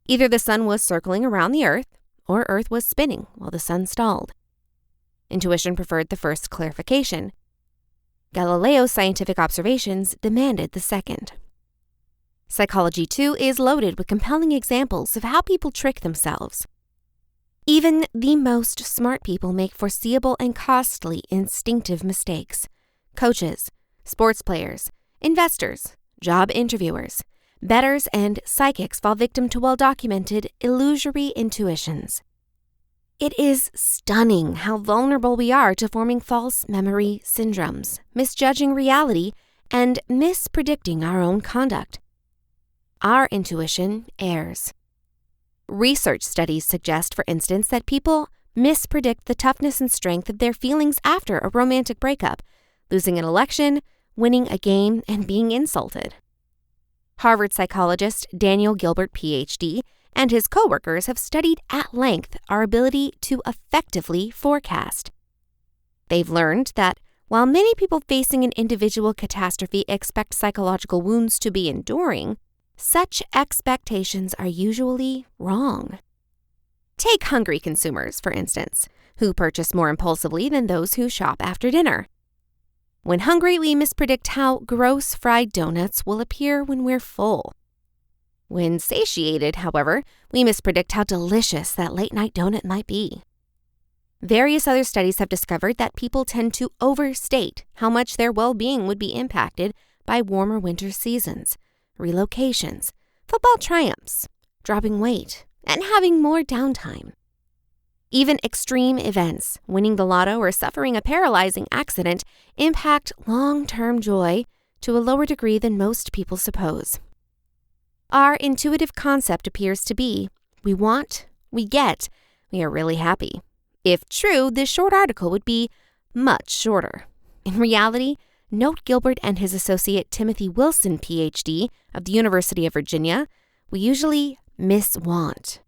Either the sun was circling around the Earth, or Earth was spinning while the sun stalled. Intuition preferred the first clarification. Galileo's scientific observations demanded the second. Psychology, too, is loaded with compelling examples of how people trick themselves. Even the most smart people make foreseeable and costly instinctive mistakes. Coaches, sports players, investors, job interviewers, bettors, and psychics fall victim to well-documented illusory intuitions. It is stunning how vulnerable we are to forming false memory syndromes, misjudging reality, and mispredicting our own conduct. Our intuition errs. Research studies suggest, for instance, that people mispredict the toughness and strength of their feelings after a romantic breakup, losing an election, winning a game, and being insulted. Harvard psychologist Daniel Gilbert, Ph.D., and his coworkers have studied at length our ability to effectively forecast. They've learned that while many people facing an individual catastrophe expect psychological wounds to be enduring, such expectations are usually wrong. Take hungry consumers, for instance, who purchase more impulsively than those who shop after dinner. When hungry, we mispredict how gross fried donuts will appear when we're full. When satiated, however, we mispredict how delicious that late-night donut might be. Various other studies have discovered that people tend to overstate how much their well-being would be impacted by warmer winter seasons, relocations, football triumphs, dropping weight, and having more downtime. Even extreme events, winning the lotto or suffering a paralyzing accident, impact long-term joy to a lower degree than most people suppose. Our intuitive concept appears to be, we want, we get, we are really happy. If true, this short article would be much shorter. In reality, note Gilbert and his associate Timothy Wilson, Ph.D., of the University of Virginia, we usually miswant.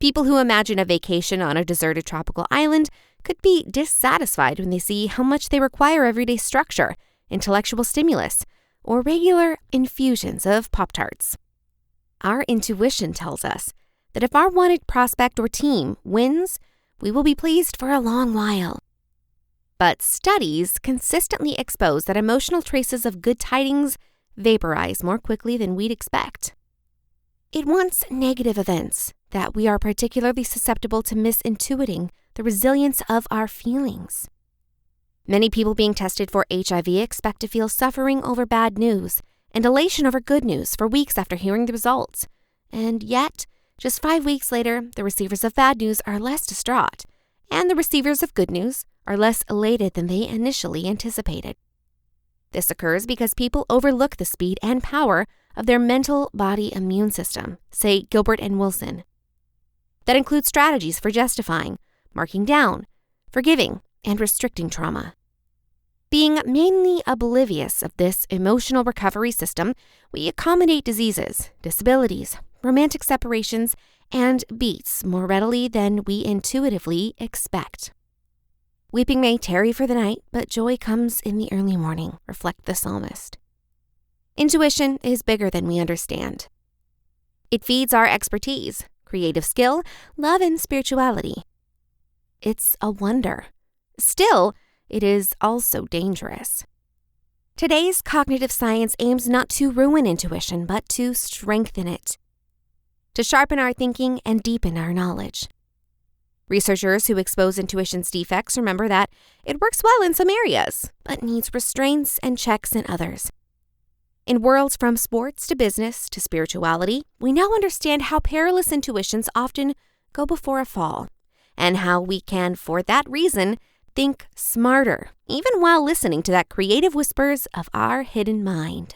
People who imagine a vacation on a deserted tropical island could be dissatisfied when they see how much they require everyday structure, intellectual stimulus, or regular infusions of Pop-Tarts. Our intuition tells us that if our wanted prospect or team wins, we will be pleased for a long while. But studies consistently expose that emotional traces of good tidings vaporize more quickly than we'd expect. It wants negative events that we are particularly susceptible to misintuiting the resilience of our feelings. Many people being tested for HIV expect to feel suffering over bad news and elation over good news for weeks after hearing the results. And yet, just 5 weeks later, the receivers of bad news are less distraught, and the receivers of good news are less elated than they initially anticipated. This occurs because people overlook the speed and power of their mental body immune system, say Gilbert and Wilson. That includes strategies for justifying, marking down, forgiving, and restricting trauma. Being mainly oblivious of this emotional recovery system, we accommodate diseases, disabilities, romantic separations, and beats more readily than we intuitively expect. Weeping may tarry for the night, but joy comes in the early morning, reflect the psalmist. Intuition is bigger than we understand. It feeds our expertise, creative skill, love, and spirituality. It's a wonder. Still, it is also dangerous. Today's cognitive science aims not to ruin intuition, but to strengthen it, to sharpen our thinking and deepen our knowledge. Researchers who expose intuition's defects remember that it works well in some areas, but needs restraints and checks in others. In worlds from sports to business to spirituality, we now understand how perilous intuitions often go before a fall, and how we can, for that reason, think smarter, even while listening to that creative whispers of our hidden mind.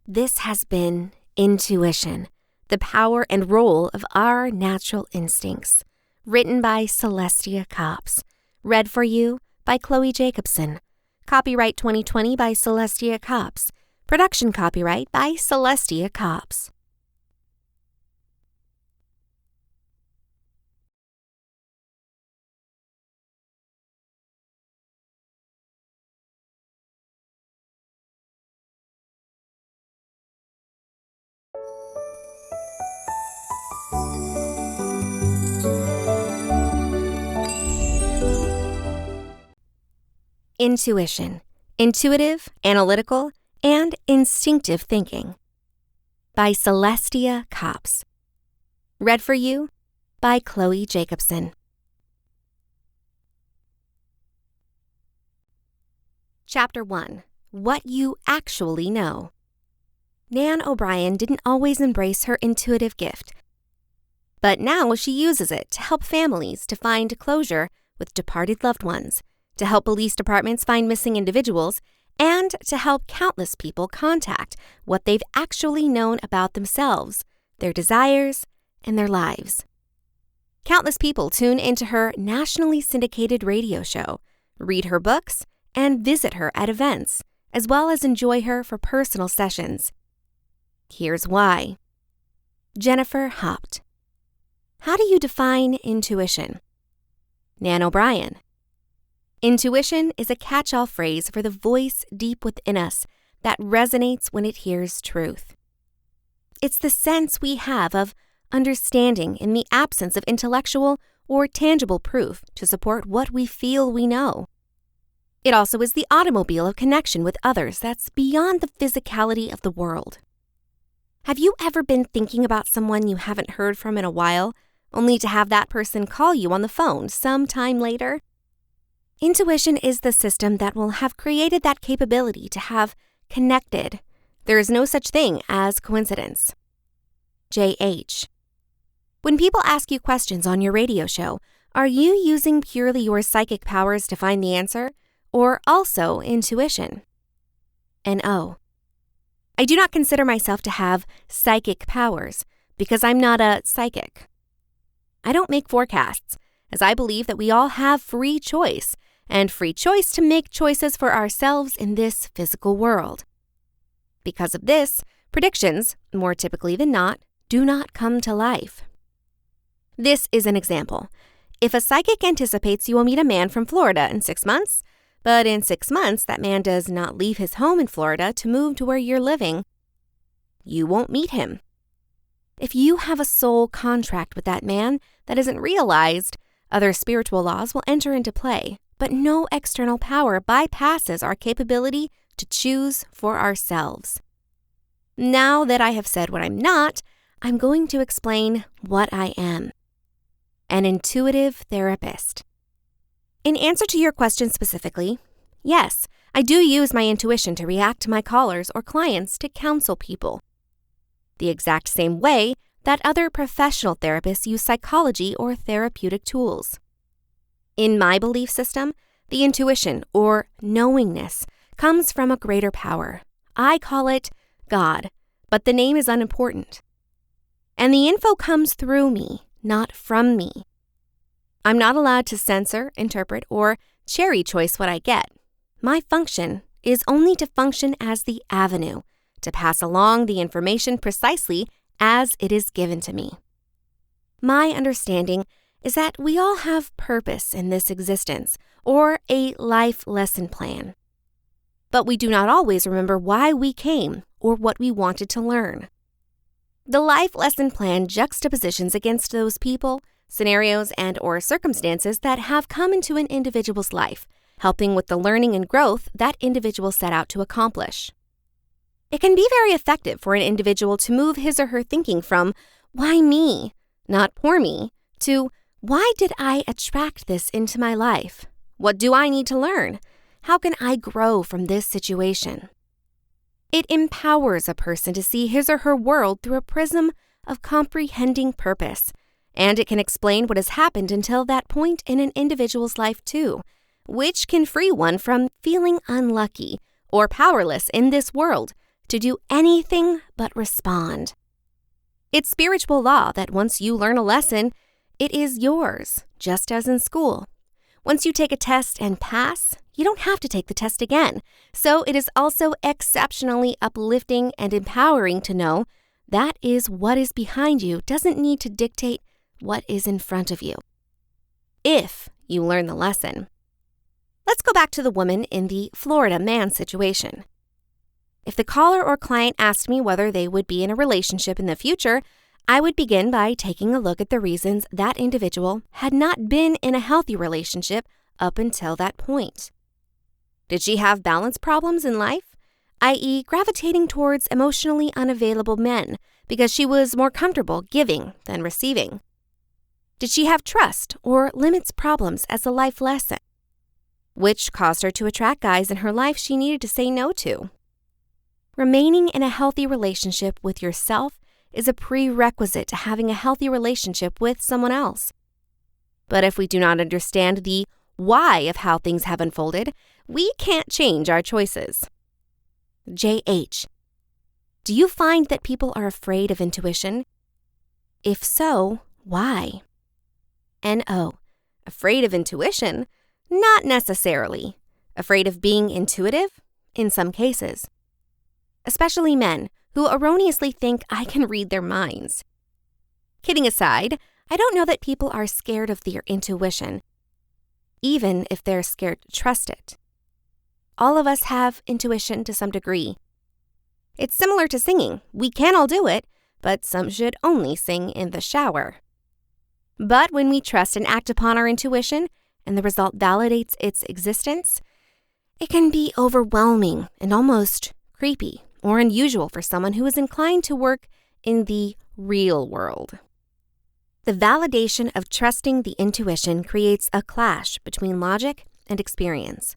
This has been Intuition, The Power and Role of Our Natural Instincts. Written by Celestia Copps. Read for you by Chloe Jacobson. Copyright 2020 by Celestia Copps. Production copyright by Celestia Copps. Intuition. Intuitive, analytical, and instinctive thinking. By Celestia Copps. Read for you by Chloe Jacobson. Chapter 1. What You Actually Know. Nan O'Brien didn't always embrace her intuitive gift, but now she uses it to help families to find closure with departed loved ones, to help police departments find missing individuals, and to help countless people contact what they've actually known about themselves, their desires, and their lives. Countless people tune into her nationally syndicated radio show, read her books, and visit her at events, as well as enjoy her for personal sessions. Here's why. Jennifer Haupt. How do you define intuition? Nan O'Brien. Intuition is a catch-all phrase for the voice deep within us that resonates when it hears truth. It's the sense we have of understanding in the absence of intellectual or tangible proof to support what we feel we know. It also is the automobile of connection with others that's beyond the physicality of the world. Have you ever been thinking about someone you haven't heard from in a while, only to have that person call you on the phone sometime later? Intuition is the system that will have created that capability to have connected. There is no such thing as coincidence. J.H. When people ask you questions on your radio show, are you using purely your psychic powers to find the answer, or also intuition? N.O. I do not consider myself to have psychic powers because I'm not a psychic. I don't make forecasts, as I believe that we all have free choice, and free choice to make choices for ourselves in this physical world. Because of this, predictions, more typically than not, do not come to life. This is an example. If a psychic anticipates you will meet a man from Florida in 6 months, but in 6 months that man does not leave his home in Florida to move to where you're living, you won't meet him. If you have a soul contract with that man that isn't realized, other spiritual laws will enter into play, but no external power bypasses our capability to choose for ourselves. Now that I have said what I'm not, I'm going to explain what I am. An intuitive therapist. In answer to your question specifically, yes, I do use my intuition to react to my callers or clients to counsel people. The exact same way that other professional therapists use psychology or therapeutic tools. In my belief system, the intuition or knowingness comes from a greater power. I call it God, but the name is unimportant. And the info comes through me, not from me. I'm not allowed to censor, interpret, or cherry choice what I get. My function is only to function as the avenue, to pass along the information precisely as it is given to me. My understanding is that we all have purpose in this existence, or a life lesson plan. But we do not always remember why we came or what we wanted to learn. The life lesson plan juxtapositions against those people, scenarios, and/or circumstances that have come into an individual's life, helping with the learning and growth that individual set out to accomplish. It can be very effective for an individual to move his or her thinking from, why me, not poor me, to, why did I attract this into my life? What do I need to learn? How can I grow from this situation? It empowers a person to see his or her world through a prism of comprehending purpose, and it can explain what has happened until that point in an individual's life too, which can free one from feeling unlucky or powerless in this world to do anything but respond. It's spiritual law that once you learn a lesson, it is yours, just as in school. Once you take a test and pass, you don't have to take the test again. So it is also exceptionally uplifting and empowering to know that is what is behind you doesn't need to dictate what is in front of you, if you learn the lesson. Let's go back to the woman in the Florida man situation. If the caller or client asked me whether they would be in a relationship in the future, I would begin by taking a look at the reasons that individual had not been in a healthy relationship up until that point. Did she have balance problems in life, i.e., gravitating towards emotionally unavailable men because she was more comfortable giving than receiving? Did she have trust or limits problems as a life lesson, which caused her to attract guys in her life she needed to say no to? Remaining in a healthy relationship with yourself is a prerequisite to having a healthy relationship with someone else. But if we do not understand the why of how things have unfolded, we can't change our choices. JH. Do you find that people are afraid of intuition? If so, why? NO. Afraid of intuition? Not necessarily. Afraid of being intuitive? In some cases. Especially men who erroneously think I can read their minds. Kidding aside, I don't know that people are scared of their intuition, even if they're scared to trust it. All of us have intuition to some degree. It's similar to singing. We can all do it, but some should only sing in the shower. But when we trust and act upon our intuition, and the result validates its existence, it can be overwhelming and almost creepy or unusual for someone who is inclined to work in the real world. The validation of trusting the intuition creates a clash between logic and experience.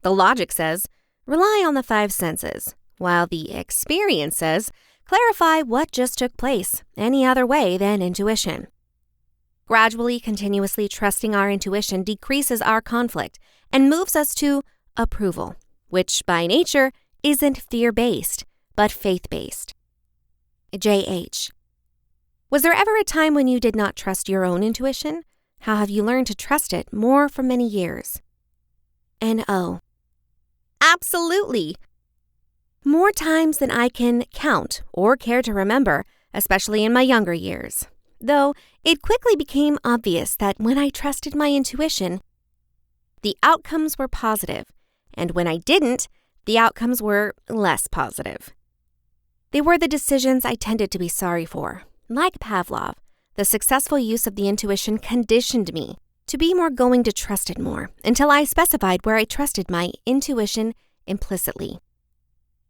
The logic says, rely on the 5 senses, while the experience says, clarify what just took place any other way than intuition. Gradually, continuously trusting our intuition decreases our conflict and moves us to approval, which by nature isn't fear-based, but faith-based. JH. Was there ever a time when you did not trust your own intuition? How have you learned to trust it more for many years? NO. Absolutely. More times than I can count or care to remember, especially in my younger years. Though it quickly became obvious that when I trusted my intuition, the outcomes were positive, and when I didn't, the outcomes were less positive. They were the decisions I tended to be sorry for. Like Pavlov, the successful use of the intuition conditioned me to be more going to trust it more until I specified where I trusted my intuition implicitly.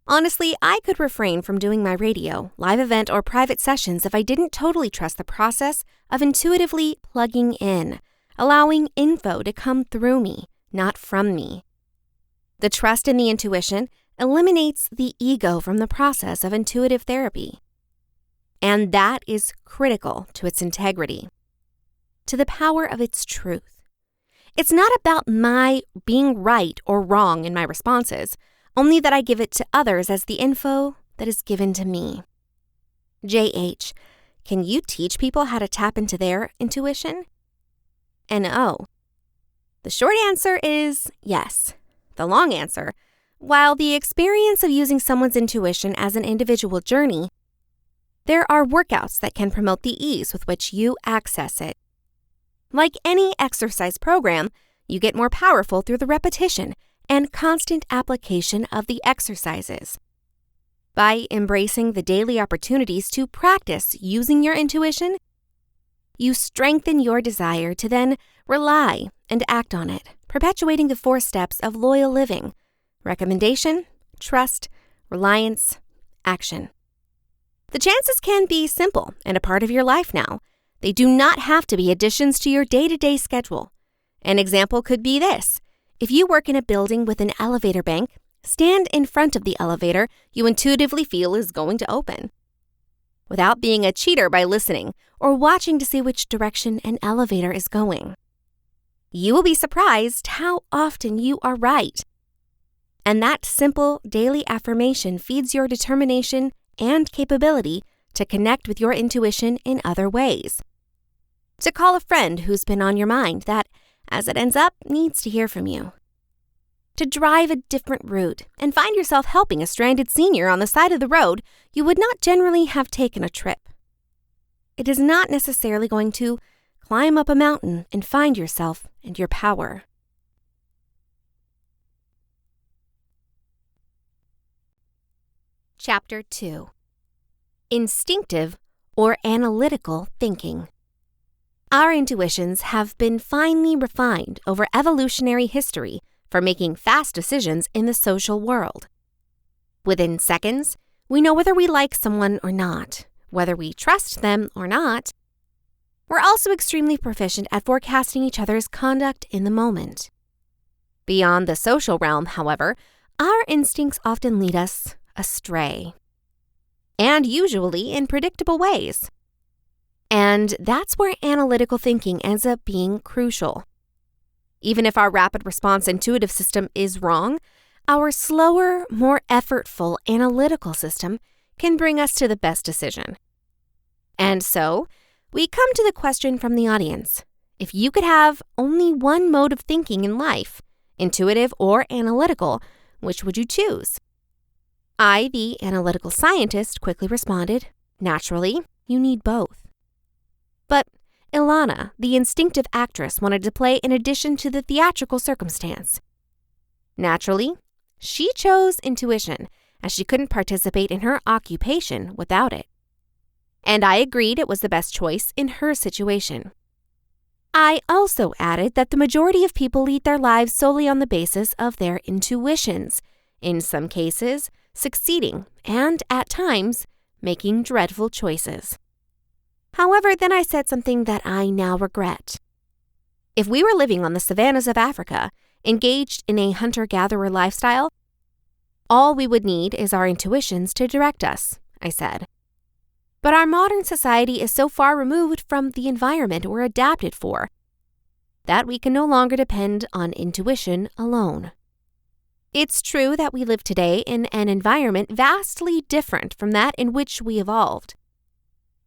Honestly, I could refrain from doing my radio, live event, or private sessions if I didn't totally trust the process of intuitively plugging in, allowing info to come through me, not from me. The trust in the intuition eliminates the ego from the process of intuitive therapy. And that is critical to its integrity, to the power of its truth. It's not about my being right or wrong in my responses, only that I give it to others as the info that is given to me. JH, can you teach people how to tap into their intuition? NO. The short answer is yes. The long answer, while the experience of using someone's intuition as an individual journey, there are workouts that can promote the ease with which you access it. Like any exercise program, you get more powerful through the repetition and constant application of the exercises. By embracing the daily opportunities to practice using your intuition, you strengthen your desire to then rely and act on it, perpetuating the 4 steps of loyal living: recommendation, trust, reliance, action. The chances can be simple and a part of your life now. They do not have to be additions to your day-to-day schedule. An example could be this. If you work in a building with an elevator bank, stand in front of the elevator you intuitively feel is going to open, without being a cheater by listening or watching to see which direction an elevator is going. You will be surprised how often you are right. And that simple daily affirmation feeds your determination and capability to connect with your intuition in other ways. To call a friend who's been on your mind that, as it ends up, needs to hear from you. To drive a different route and find yourself helping a stranded senior on the side of the road you would not generally have taken a trip. It is not necessarily going to climb up a mountain and find yourself and your power. Chapter 2. Instinctive or analytical thinking. Our intuitions have been finely refined over evolutionary history for making fast decisions in the social world. Within seconds, we know whether we like someone or not, whether we trust them or not. We're also extremely proficient at forecasting each other's conduct in the moment. Beyond the social realm, however, our instincts often lead us astray, and usually in predictable ways. And that's where analytical thinking ends up being crucial. Even if our rapid response intuitive system is wrong, our slower, more effortful analytical system can bring us to the best decision. And so, we come to the question from the audience. If you could have only one mode of thinking in life, intuitive or analytical, which would you choose? I, the analytical scientist, quickly responded, naturally, you need both. But Ilana, the instinctive actress, wanted to play in addition to the theatrical circumstance. Naturally, she chose intuition, as she couldn't participate in her occupation without it. And I agreed it was the best choice in her situation. I also added that the majority of people lead their lives solely on the basis of their intuitions, in some cases, succeeding, and at times, making dreadful choices. However, then I said something that I now regret. If we were living on the savannas of Africa, engaged in a hunter-gatherer lifestyle, all we would need is our intuitions to direct us, I said. But our modern society is so far removed from the environment we're adapted for that we can no longer depend on intuition alone. It's true that we live today in an environment vastly different from that in which we evolved.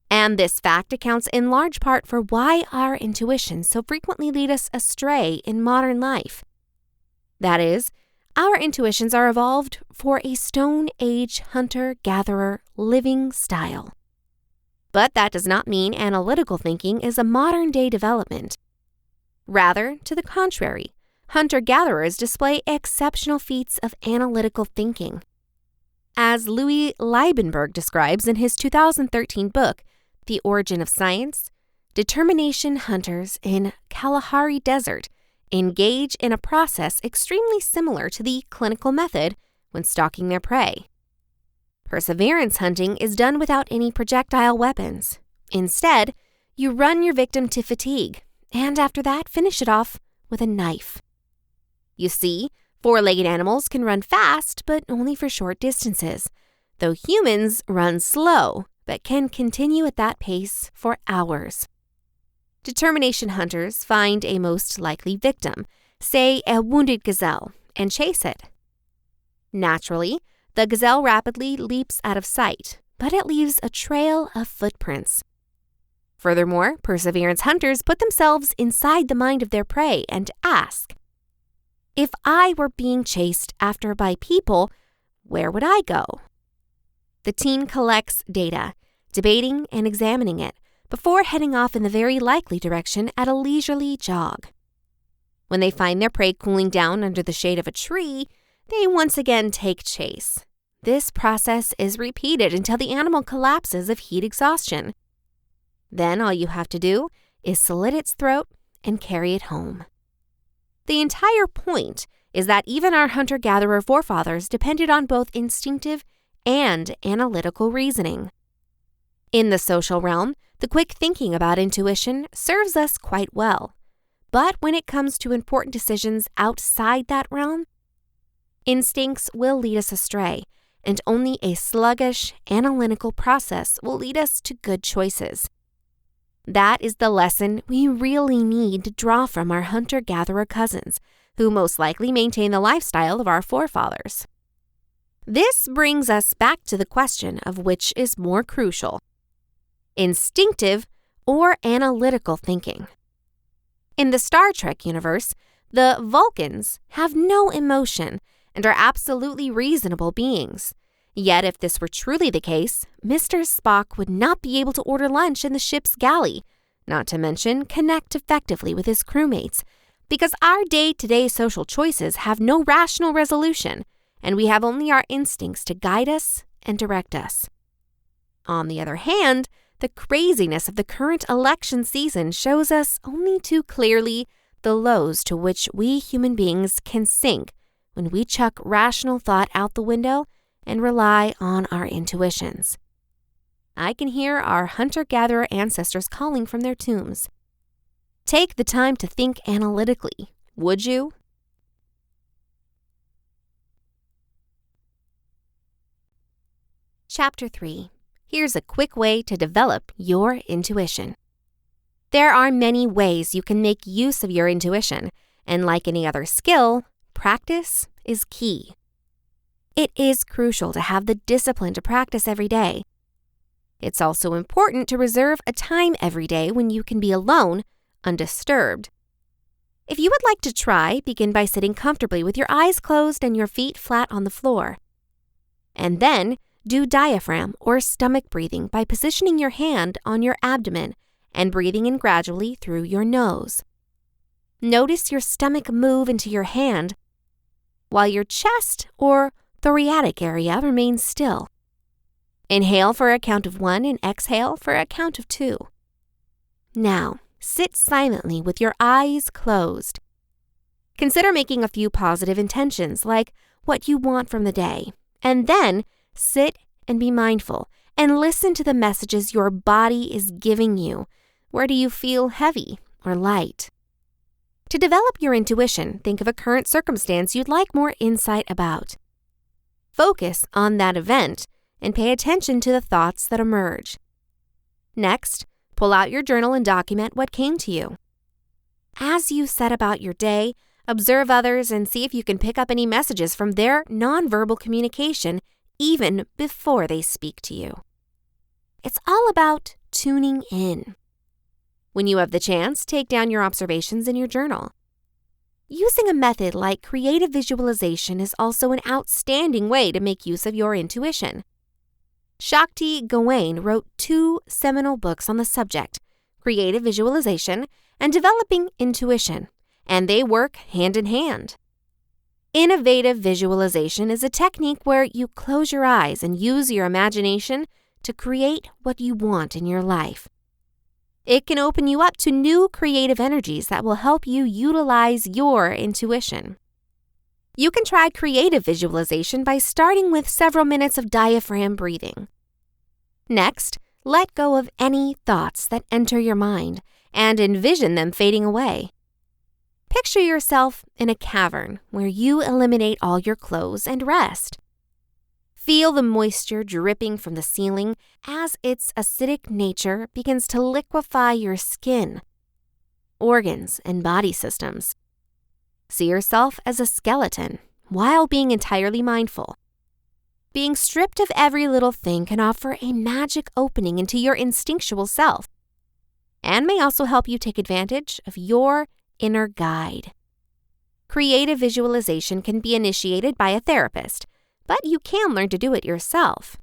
And this fact accounts in large part for why our intuitions so frequently lead us astray in modern life. That is, our intuitions are evolved for a Stone Age hunter-gatherer living style. But that does not mean analytical thinking is a modern-day development. Rather, to the contrary, hunter-gatherers display exceptional feats of analytical thinking. As Louis Liebenberg describes in his 2013 book, The Origin of Science, determination hunters in Kalahari Desert engage in a process extremely similar to the clinical method when stalking their prey. Perseverance hunting is done without any projectile weapons. Instead, you run your victim to fatigue, and after that, finish it off with a knife. You see, four-legged animals can run fast, but only for short distances, though humans run slow, but can continue at that pace for hours. Determination hunters find a most likely victim, say a wounded gazelle, and chase it. Naturally, the gazelle rapidly leaps out of sight, but it leaves a trail of footprints. Furthermore, perseverance hunters put themselves inside the mind of their prey and ask, if I were being chased after by people, where would I go? The team collects data, debating and examining it, before heading off in the very likely direction at a leisurely jog. When they find their prey cooling down under the shade of a tree, they once again take chase. This process is repeated until the animal collapses of heat exhaustion. Then all you have to do is slit its throat and carry it home. The entire point is that even our hunter-gatherer forefathers depended on both instinctive and analytical reasoning. In the social realm, the quick thinking about intuition serves us quite well. But when it comes to important decisions outside that realm, instincts will lead us astray, and only a sluggish, analytical process will lead us to good choices. That is the lesson we really need to draw from our hunter-gatherer cousins, who most likely maintain the lifestyle of our forefathers. This brings us back to the question of which is more crucial, instinctive, or analytical thinking. In the Star Trek universe, the Vulcans have no emotion and are absolutely reasonable beings. Yet if this were truly the case, Mr. Spock would not be able to order lunch in the ship's galley, not to mention connect effectively with his crewmates, because our day-to-day social choices have no rational resolution, and we have only our instincts to guide us and direct us. On the other hand, the craziness of the current election season shows us only too clearly the lows to which we human beings can sink when we chuck rational thought out the window and rely on our intuitions. I can hear our hunter-gatherer ancestors calling from their tombs. Take the time to think analytically, would you? Chapter 3. Here's a quick way to develop your intuition. There are many ways you can make use of your intuition, and like any other skill, practice is key. It is crucial to have the discipline to practice every day. It's also important to reserve a time every day when you can be alone, undisturbed. If you would like to try, begin by sitting comfortably with your eyes closed and your feet flat on the floor. And then, do diaphragm or stomach breathing by positioning your hand on your abdomen and breathing in gradually through your nose. Notice your stomach move into your hand while your chest or thoracic area remains still. Inhale for a count of 1 and exhale for a count of 2. Now, sit silently with your eyes closed. Consider making a few positive intentions like what you want from the day, and then sit and be mindful and listen to the messages your body is giving you. Where do you feel heavy or light? To develop your intuition, think of a current circumstance you'd like more insight about. Focus on that event and pay attention to the thoughts that emerge. Next, pull out your journal and document what came to you. As you set about your day, observe others and see if you can pick up any messages from their nonverbal communication even before they speak to you. It's all about tuning in. When you have the chance, take down your observations in your journal. Using a method like creative visualization is also an outstanding way to make use of your intuition. Shakti Gawain wrote 2 seminal books on the subject, creative visualization and developing intuition, and they work hand in hand. Innovative visualization is a technique where you close your eyes and use your imagination to create what you want in your life. It can open you up to new creative energies that will help you utilize your intuition. You can try creative visualization by starting with several minutes of diaphragm breathing. Next, let go of any thoughts that enter your mind and envision them fading away. Picture yourself in a cavern where you eliminate all your clothes and rest. Feel the moisture dripping from the ceiling as its acidic nature begins to liquefy your skin, organs, and body systems. See yourself as a skeleton while being entirely mindful. Being stripped of every little thing can offer a magic opening into your instinctual self and may also help you take advantage of your inner guide. Creative visualization can be initiated by a therapist, but you can learn to do it yourself.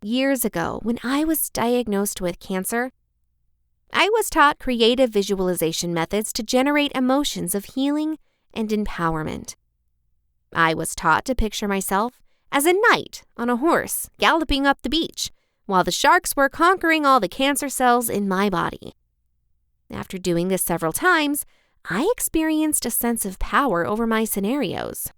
Years ago, when I was diagnosed with cancer, I was taught creative visualization methods to generate emotions of healing and empowerment. I was taught to picture myself as a knight on a horse galloping up the beach, while the sharks were conquering all the cancer cells in my body. After doing this several times, I experienced a sense of power over my scenarios.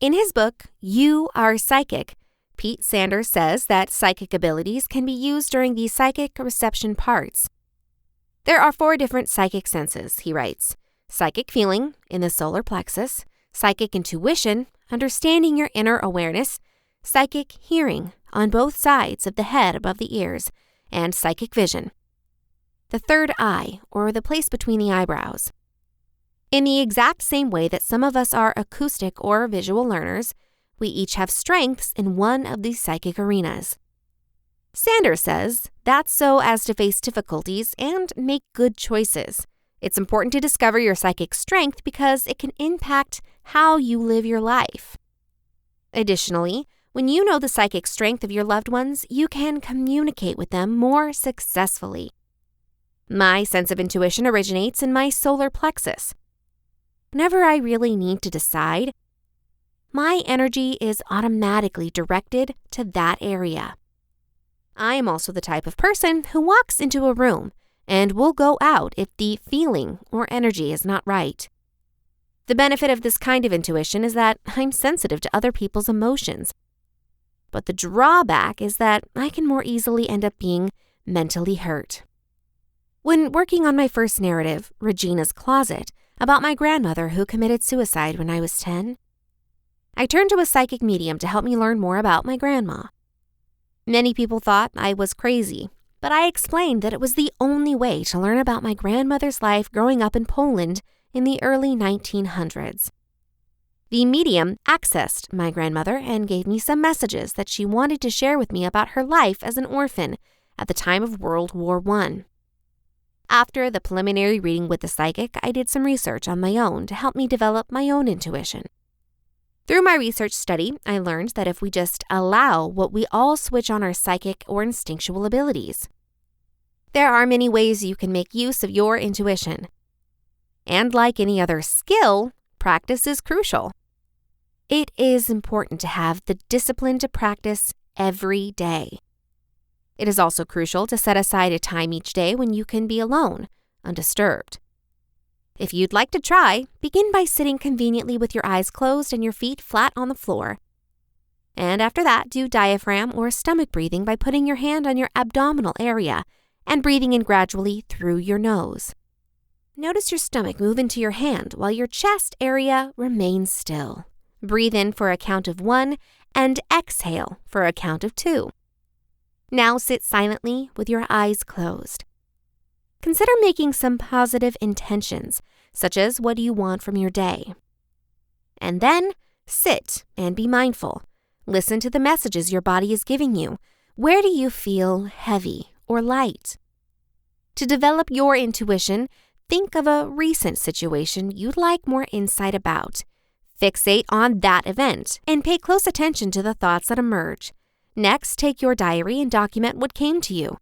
In his book, You Are Psychic, Pete Sanders says that psychic abilities can be used during the psychic reception parts. There are 4 different psychic senses, he writes. Psychic feeling, in the solar plexus, psychic intuition, understanding your inner awareness, psychic hearing, on both sides of the head above the ears, and psychic vision, the third eye, or the place between the eyebrows. In the exact same way that some of us are acoustic or visual learners, we each have strengths in one of these psychic arenas. Sanders says that's so as to face difficulties and make good choices. It's important to discover your psychic strength because it can impact how you live your life. Additionally, when you know the psychic strength of your loved ones, you can communicate with them more successfully. My sense of intuition originates in my solar plexus. Whenever I really need to decide, my energy is automatically directed to that area. I am also the type of person who walks into a room and will go out if the feeling or energy is not right. The benefit of this kind of intuition is that I'm sensitive to other people's emotions. But the drawback is that I can more easily end up being mentally hurt. When working on my first narrative, Regina's Closet, about my grandmother who committed suicide when I was 10, I turned to a psychic medium to help me learn more about my grandma. Many people thought I was crazy, but I explained that it was the only way to learn about my grandmother's life growing up in Poland in the early 1900s. The medium accessed my grandmother and gave me some messages that she wanted to share with me about her life as an orphan at the time of World War I. After the preliminary reading with the psychic, I did some research on my own to help me develop my own intuition. Through my research study, I learned that if we just allow what we all switch on our psychic or instinctual abilities. There are many ways you can make use of your intuition. And like any other skill, practice is crucial. It is important to have the discipline to practice every day. It is also crucial to set aside a time each day when you can be alone, undisturbed. If you'd like to try, begin by sitting conveniently with your eyes closed and your feet flat on the floor. And after that, do diaphragm or stomach breathing by putting your hand on your abdominal area and breathing in gradually through your nose. Notice your stomach move into your hand while your chest area remains still. Breathe in for a count of 1 and exhale for a count of 2. Now sit silently with your eyes closed. Consider making some positive intentions, such as what do you want from your day. And then sit and be mindful. Listen to the messages your body is giving you. Where do you feel heavy or light? To develop your intuition, think of a recent situation you'd like more insight about. Fixate on that event and pay close attention to the thoughts that emerge. Next, take your diary and document what came to you.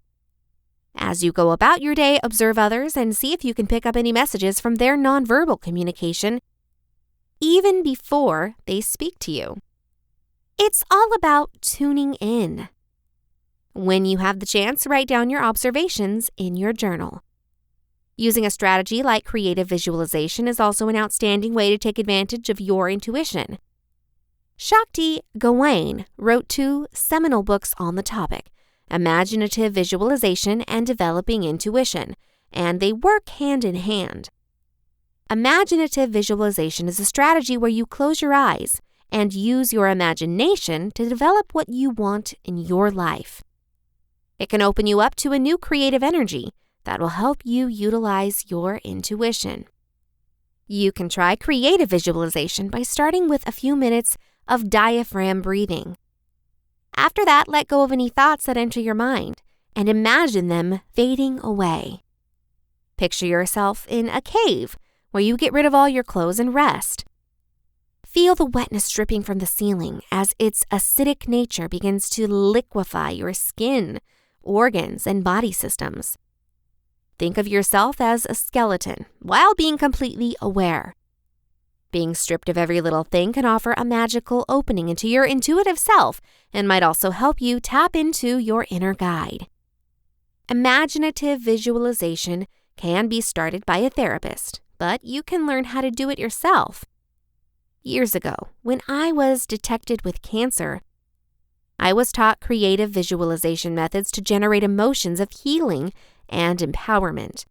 As you go about your day, observe others and see if you can pick up any messages from their nonverbal communication, even before they speak to you. It's all about tuning in. When you have the chance, write down your observations in your journal. Using a strategy like creative visualization is also an outstanding way to take advantage of your intuition. Shakti Gawain wrote 2 seminal books on the topic, Imaginative Visualization and Developing Intuition, and they work hand in hand. Imaginative visualization is a strategy where you close your eyes and use your imagination to develop what you want in your life. It can open you up to a new creative energy that will help you utilize your intuition. You can try creative visualization by starting with a few minutes of diaphragm breathing. After that, let go of any thoughts that enter your mind and imagine them fading away. Picture yourself in a cave where you get rid of all your clothes and rest. Feel the wetness dripping from the ceiling as its acidic nature begins to liquefy your skin, organs, and body systems. Think of yourself as a skeleton while being completely aware. Being stripped of every little thing can offer a magical opening into your intuitive self and might also help you tap into your inner guide. Imaginative visualization can be started by a therapist, but you can learn how to do it yourself. Years ago, when I was detected with cancer, I was taught creative visualization methods to generate emotions of healing and empowerment.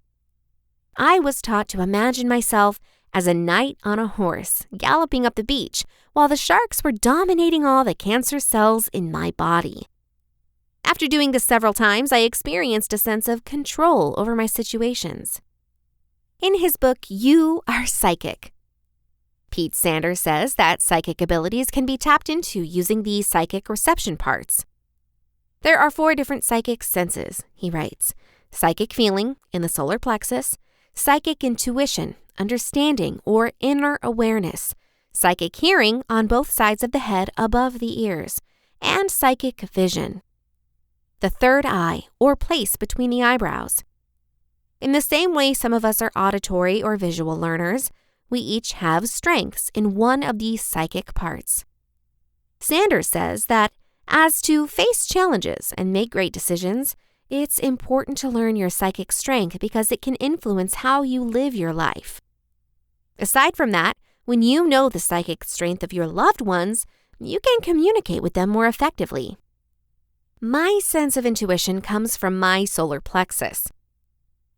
I was taught to imagine myself as a knight on a horse, galloping up the beach, while the sharks were dominating all the cancer cells in my body. After doing this several times, I experienced a sense of control over my situations. In his book, You Are Psychic, Pete Sanders says that psychic abilities can be tapped into using the psychic reception parts. There are 4 different psychic senses, he writes. Psychic feeling in the solar plexus, psychic intuition, understanding or inner awareness, psychic hearing on both sides of the head above the ears, and psychic vision. The third eye, or place between the eyebrows. In the same way some of us are auditory or visual learners, we each have strengths in one of these psychic parts. Sanders says that as to face challenges and make great decisions, it's important to learn your psychic strength because it can influence how you live your life. Aside from that, when you know the psychic strength of your loved ones, you can communicate with them more effectively. My sense of intuition comes from my solar plexus.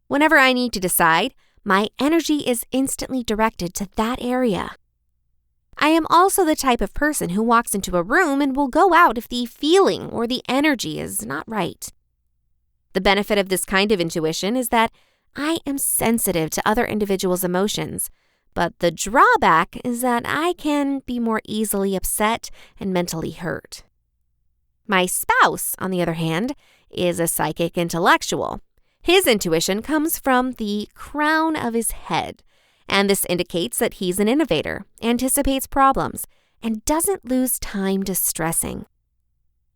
Whenever I need to decide, my energy is instantly directed to that area. I am also the type of person who walks into a room and will go out if the feeling or the energy is not right. The benefit of this kind of intuition is that I am sensitive to other individuals' emotions, but the drawback is that I can be more easily upset and mentally hurt. My spouse, on the other hand, is a psychic intellectual. His intuition comes from the crown of his head, and this indicates that he's an innovator, anticipates problems, and doesn't lose time distressing.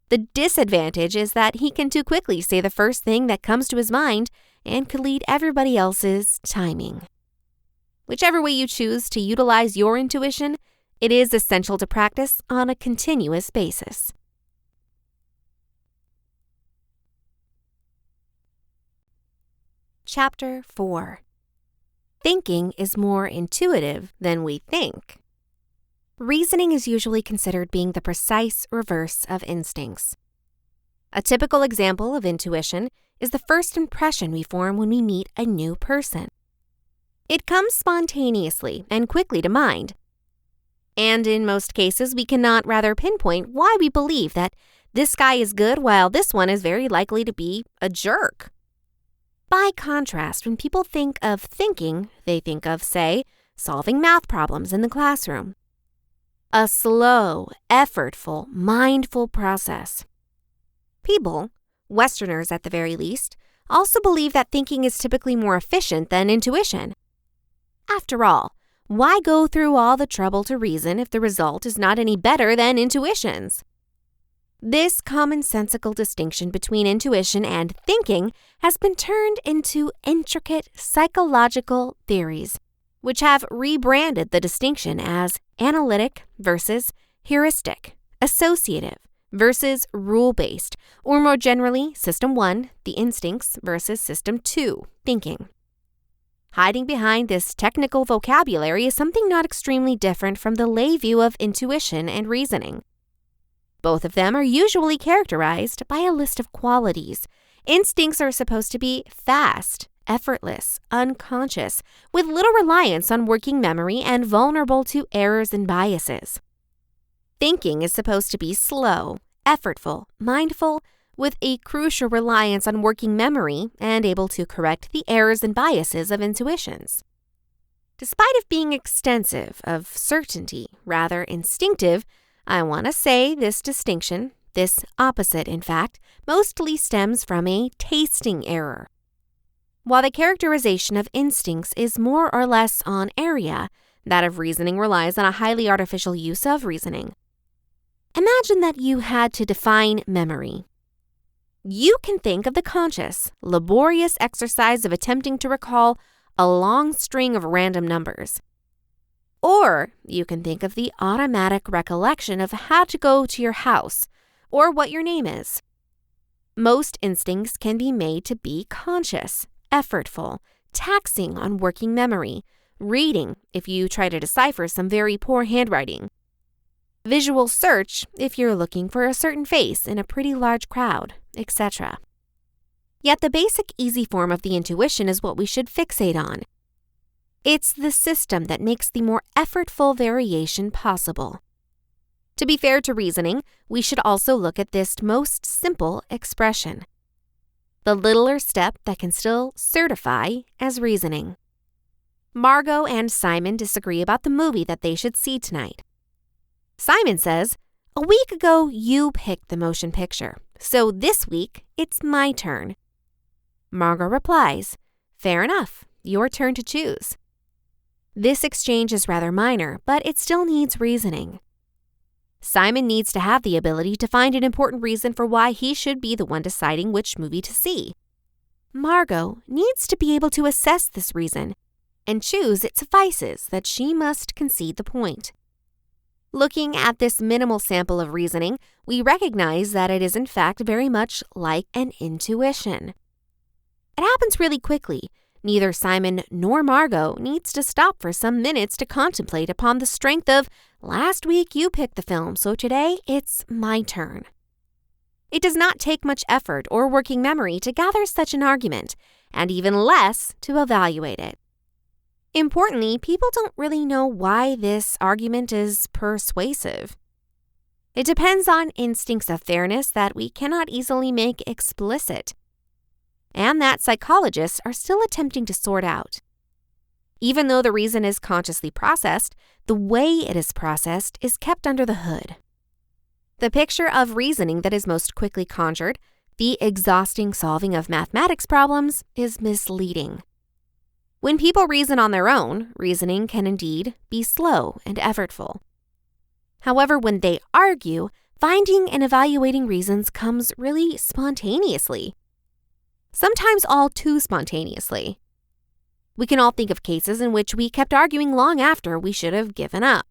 The disadvantage is that he can too quickly say the first thing that comes to his mind and could lead everybody else's timing. Whichever way you choose to utilize your intuition, it is essential to practice on a continuous basis. Chapter 4. Thinking is more intuitive than we think. Reasoning is usually considered being the precise reverse of instincts. A typical example of intuition is the first impression we form when we meet a new person. It comes spontaneously and quickly to mind. And in most cases, we cannot rather pinpoint why we believe that this guy is good while this one is very likely to be a jerk. By contrast, when people think of thinking, they think of, say, solving math problems in the classroom. A slow, effortful, mindful process. People, Westerners at the very least, also believe that thinking is typically more efficient than intuition. After all, why go through all the trouble to reason if the result is not any better than intuition's? This commonsensical distinction between intuition and thinking has been turned into intricate psychological theories, which have rebranded the distinction as analytic versus heuristic, associative versus rule-based, or more generally, System 1, the instincts, versus System 2, thinking. Hiding behind this technical vocabulary is something not extremely different from the lay view of intuition and reasoning. Both of them are usually characterized by a list of qualities. Instincts are supposed to be fast, effortless, unconscious, with little reliance on working memory and vulnerable to errors and biases. Thinking is supposed to be slow, effortful, mindful, with a crucial reliance on working memory and able to correct the errors and biases of intuitions. Despite it being extensive, of certainty, rather instinctive, I want to say this distinction, this opposite in fact, mostly stems from a tasting error. While the characterization of instincts is more or less on area, that of reasoning relies on a highly artificial use of reasoning. Imagine that you had to define memory. You can think of the conscious, laborious exercise of attempting to recall a long string of random numbers. Or you can think of the automatic recollection of how to go to your house or what your name is. Most instincts can be made to be conscious, effortful, taxing on working memory, reading if you try to decipher some very poor handwriting, visual search if you're looking for a certain face in a pretty large crowd, etc. Yet the basic easy form of the intuition is what we should fixate on. It's the system that makes the more effortful variation possible. To be fair to reasoning, we should also look at this most simple expression, the littler step that can still certify as reasoning. Margot and Simon disagree about the movie that they should see tonight. Simon says, "A week ago, you picked the motion picture. So this week, it's my turn. Margot replies, "Fair enough, your turn to choose." This exchange is rather minor, but it still needs reasoning. Simon needs to have the ability to find an important reason for why he should be the one deciding which movie to see. Margot needs to be able to assess this reason and choose it suffices that she must concede the point. Looking at this minimal sample of reasoning, we recognize that it is in fact very much like an intuition. It happens really quickly. Neither Simon nor Margot needs to stop for some minutes to contemplate upon the strength of, "Last week you picked the film, so today it's my turn." It does not take much effort or working memory to gather such an argument, and even less to evaluate it. Importantly, people don't really know why this argument is persuasive. It depends on instincts of fairness that we cannot easily make explicit, and that psychologists are still attempting to sort out. Even though the reason is consciously processed, the way it is processed is kept under the hood. The picture of reasoning that is most quickly conjured, the exhausting solving of mathematics problems, is misleading. When people reason on their own, reasoning can indeed be slow and effortful. However, when they argue, finding and evaluating reasons comes really spontaneously. Sometimes all too spontaneously. We can all think of cases in which we kept arguing long after we should have given up.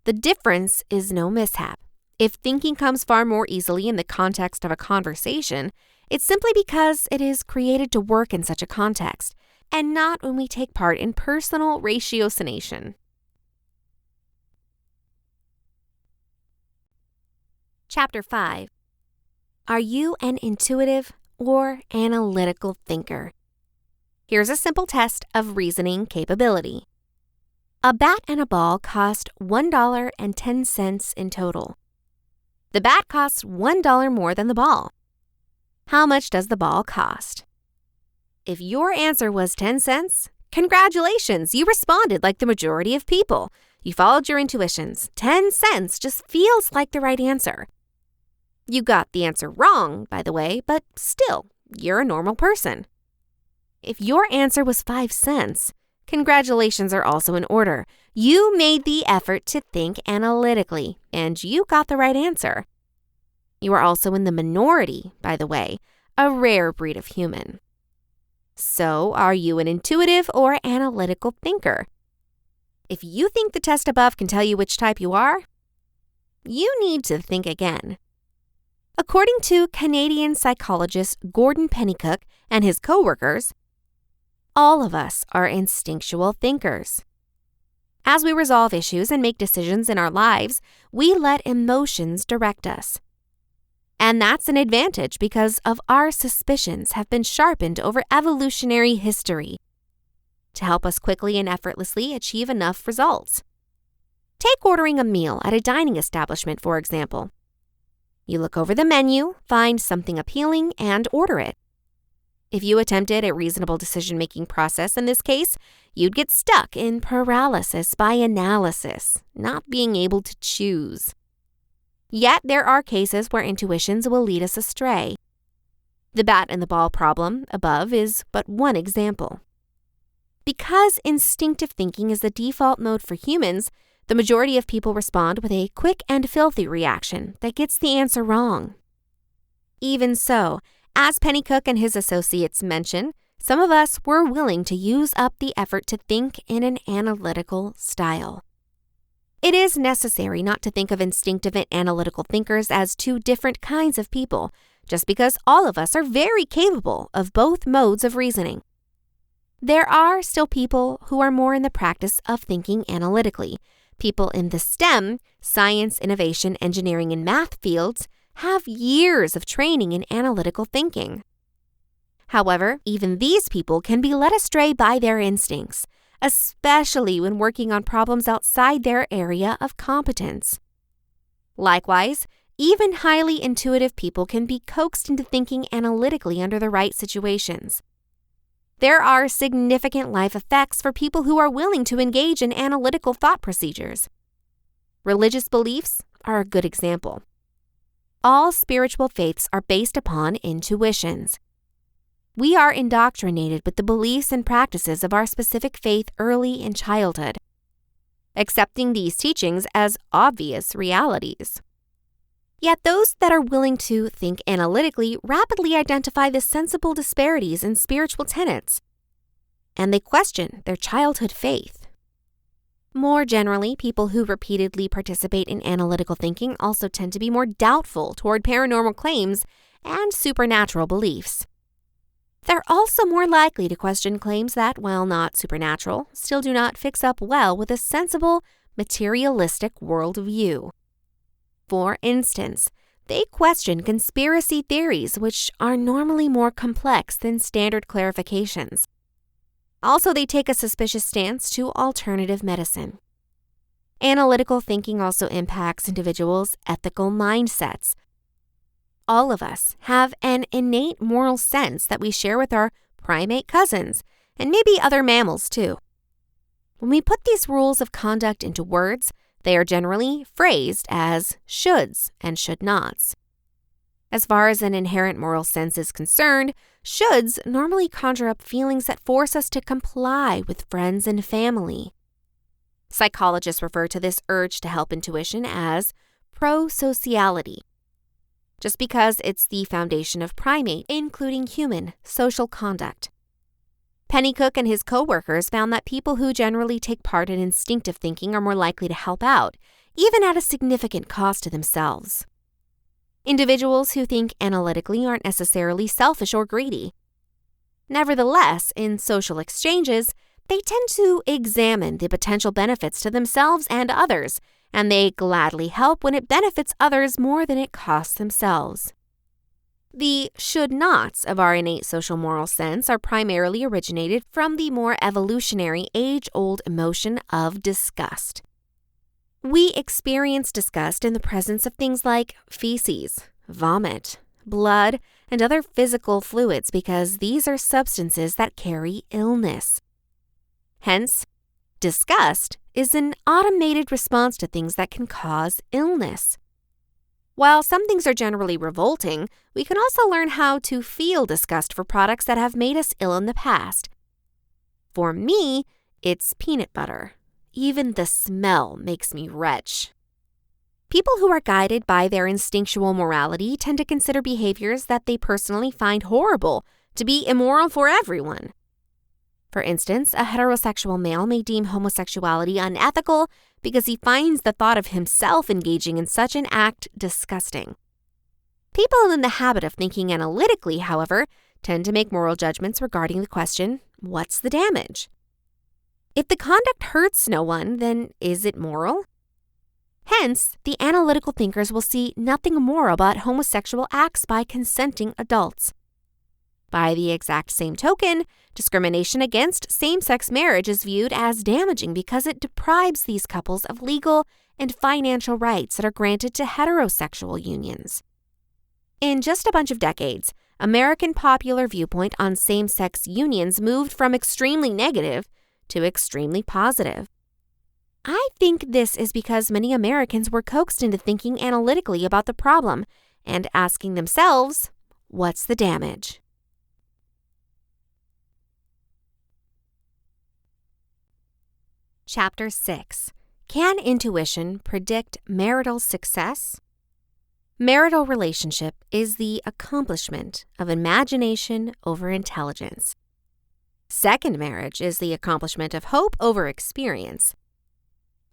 The difference is no mishap. If thinking comes far more easily in the context of a conversation, it's simply because it is created to work in such a context, and not when we take part in personal ratiocination. Chapter 5. Are you an intuitive or analytical thinker? Here's a simple test of reasoning capability. A bat and a ball cost $1.10 in total. The bat costs $1 more than the ball. How much does the ball cost? If your answer was 10 cents, congratulations, you responded like the majority of people. You followed your intuitions. 10 cents just feels like the right answer. You got the answer wrong, by the way, but still, you're a normal person. If your answer was 5 cents, congratulations are also in order. You made the effort to think analytically, and you got the right answer. You are also in the minority, by the way, a rare breed of human. So, are you an intuitive or analytical thinker? If you think the test above can tell you which type you are, you need to think again. According to Canadian psychologist Gordon Pennycook and his co-workers, all of us are instinctual thinkers. As we resolve issues and make decisions in our lives, we let emotions direct us. And that's an advantage because of our suspicions have been sharpened over evolutionary history to help us quickly and effortlessly achieve enough results. Take ordering a meal at a dining establishment, for example. You look over the menu, find something appealing, and order it. If you attempted a reasonable decision-making process in this case, you'd get stuck in paralysis by analysis, not being able to choose. Yet there are cases where intuitions will lead us astray. The bat and the ball problem above is but one example. Because instinctive thinking is the default mode for humans, the majority of people respond with a quick and filthy reaction that gets the answer wrong. Even so, as Pennycook and his associates mention, some of us were willing to use up the effort to think in an analytical style. It is necessary not to think of instinctive and analytical thinkers as two different kinds of people, just because all of us are very capable of both modes of reasoning. There are still people who are more in the practice of thinking analytically. People in the STEM, science, innovation, engineering, and math fields have years of training in analytical thinking. However, even these people can be led astray by their instincts, especially when working on problems outside their area of competence. Likewise, even highly intuitive people can be coaxed into thinking analytically under the right situations. There are significant life effects for people who are willing to engage in analytical thought procedures. Religious beliefs are a good example. All spiritual faiths are based upon intuitions. We are indoctrinated with the beliefs and practices of our specific faith early in childhood, accepting these teachings as obvious realities. Yet those that are willing to think analytically rapidly identify the sensible disparities in spiritual tenets, and they question their childhood faith. More generally, people who repeatedly participate in analytical thinking also tend to be more doubtful toward paranormal claims and supernatural beliefs. They're also more likely to question claims that, while not supernatural, still do not fix up well with a sensible, materialistic worldview. For instance, they question conspiracy theories, which are normally more complex than standard clarifications. Also, they take a suspicious stance to alternative medicine. Analytical thinking also impacts individuals' ethical mindsets. All of us have an innate moral sense that we share with our primate cousins, and maybe other mammals too. When we put these rules of conduct into words, they are generally phrased as shoulds and should nots. As far as an inherent moral sense is concerned, shoulds normally conjure up feelings that force us to comply with friends and family. Psychologists refer to this urge to help intuition as prosociality, just because it's the foundation of primate, including human, social conduct. Pennycook and his co-workers found that people who generally take part in instinctive thinking are more likely to help out, even at a significant cost to themselves. Individuals who think analytically aren't necessarily selfish or greedy. Nevertheless, in social exchanges, they tend to examine the potential benefits to themselves and others, and they gladly help when it benefits others more than it costs themselves. The should-nots of our innate social moral sense are primarily originated from the more evolutionary age-old emotion of disgust. We experience disgust in the presence of things like feces, vomit, blood, and other physical fluids because these are substances that carry illness. Hence, disgust is an automated response to things that can cause illness. While some things are generally revolting, we can also learn how to feel disgust for products that have made us ill in the past. For me, it's peanut butter. Even the smell makes me retch. People who are guided by their instinctual morality tend to consider behaviors that they personally find horrible to be immoral for everyone. For instance, a heterosexual male may deem homosexuality unethical because he finds the thought of himself engaging in such an act disgusting. People in the habit of thinking analytically, however, tend to make moral judgments regarding the question, what's the damage? If the conduct hurts no one, then is it moral? Hence, the analytical thinkers will see nothing immoral about homosexual acts by consenting adults. By the exact same token, discrimination against same-sex marriage is viewed as damaging because it deprives these couples of legal and financial rights that are granted to heterosexual unions. In just a bunch of decades, American popular viewpoint on same-sex unions moved from extremely negative to extremely positive. I think this is because many Americans were coaxed into thinking analytically about the problem and asking themselves, what's the damage? Chapter 6. Can intuition predict marital success? Marital relationship is the accomplishment of imagination over intelligence. Second marriage is the accomplishment of hope over experience.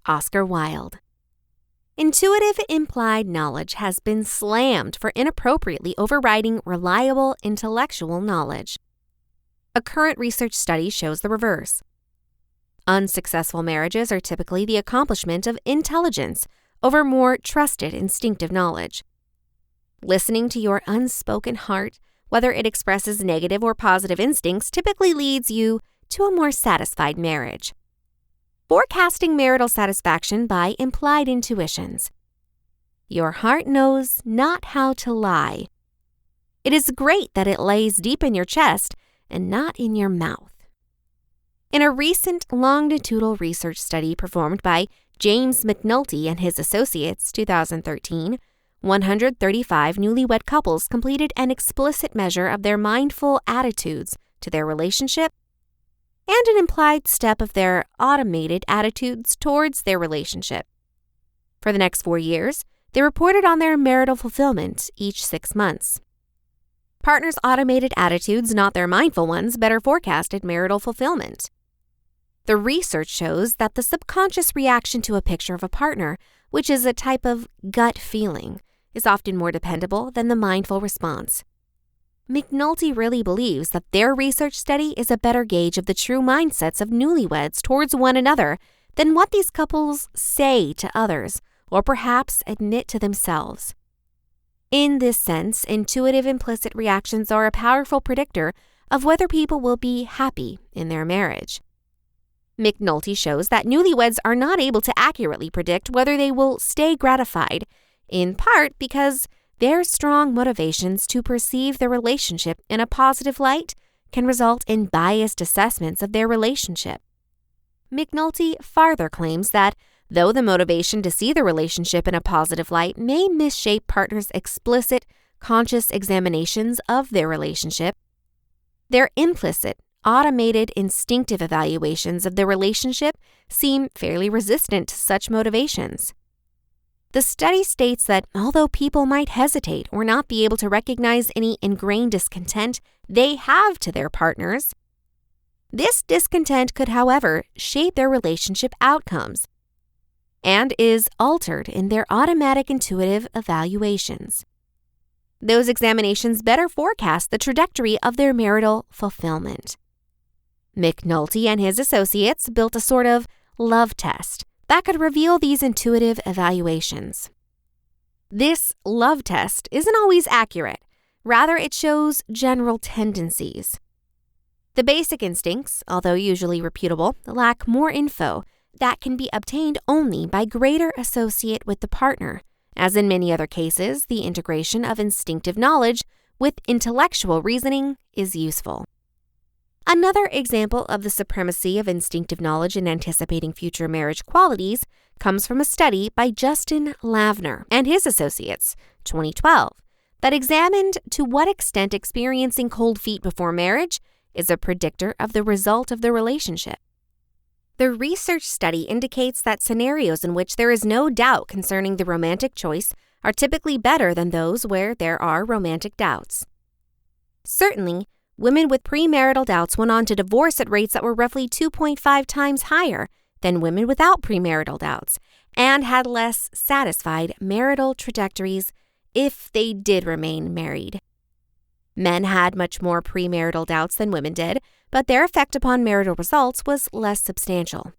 Oscar Wilde. Intuitive implied knowledge has been slammed for inappropriately overriding reliable intellectual knowledge. A current research study shows the reverse. Unsuccessful marriages are typically the accomplishment of intelligence over more trusted instinctive knowledge. Listening to your unspoken heart, whether it expresses negative or positive instincts, typically leads you to a more satisfied marriage. Forecasting marital satisfaction by implied intuitions. Your heart knows not how to lie. It is great that it lays deep in your chest and not in your mouth. In a recent longitudinal research study performed by James McNulty and his associates, 2013, 135 newlywed couples completed an explicit measure of their mindful attitudes to their relationship and an implied step of their automated attitudes towards their relationship. For the next 4 years, they reported on their marital fulfillment each 6 months. Partners' automated attitudes, not their mindful ones, better forecasted marital fulfillment. The research shows that the subconscious reaction to a picture of a partner, which is a type of gut feeling, is often more dependable than the mindful response. McNulty really believes that their research study is a better gauge of the true mindsets of newlyweds towards one another than what these couples say to others or perhaps admit to themselves. In this sense, intuitive implicit reactions are a powerful predictor of whether people will be happy in their marriage. McNulty shows that newlyweds are not able to accurately predict whether they will stay gratified, in part because their strong motivations to perceive the relationship in a positive light can result in biased assessments of their relationship. McNulty farther claims that though the motivation to see the relationship in a positive light may misshape partners' explicit, conscious examinations of their relationship, their implicit, automated, instinctive evaluations of the relationship seem fairly resistant to such motivations. The study states that although people might hesitate or not be able to recognize any ingrained discontent they have to their partners, this discontent could, however, shape their relationship outcomes and is altered in their automatic intuitive evaluations. Those examinations better forecast the trajectory of their marital fulfillment. McNulty and his associates built a sort of love test that could reveal these intuitive evaluations. This love test isn't always accurate. Rather, it shows general tendencies. The basic instincts, although usually reputable, lack more info that can be obtained only by greater associate with the partner. As in many other cases, the integration of instinctive knowledge with intellectual reasoning is useful. Another example of the supremacy of instinctive knowledge in anticipating future marriage qualities comes from a study by Justin Lavner and his associates, 2012, that examined to what extent experiencing cold feet before marriage is a predictor of the result of the relationship. The research study indicates that scenarios in which there is no doubt concerning the romantic choice are typically better than those where there are romantic doubts. Certainly, women with premarital doubts went on to divorce at rates that were roughly 2.5 times higher than women without premarital doubts and had less satisfied marital trajectories if they did remain married. Men had much more premarital doubts than women did, but their effect upon marital results was less substantial.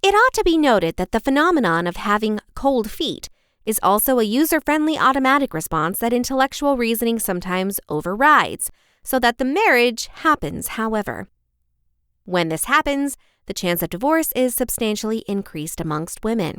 It ought to be noted that the phenomenon of having cold feet is also a user-friendly automatic response that intellectual reasoning sometimes overrides, so that the marriage happens, however. When this happens, the chance of divorce is substantially increased amongst women.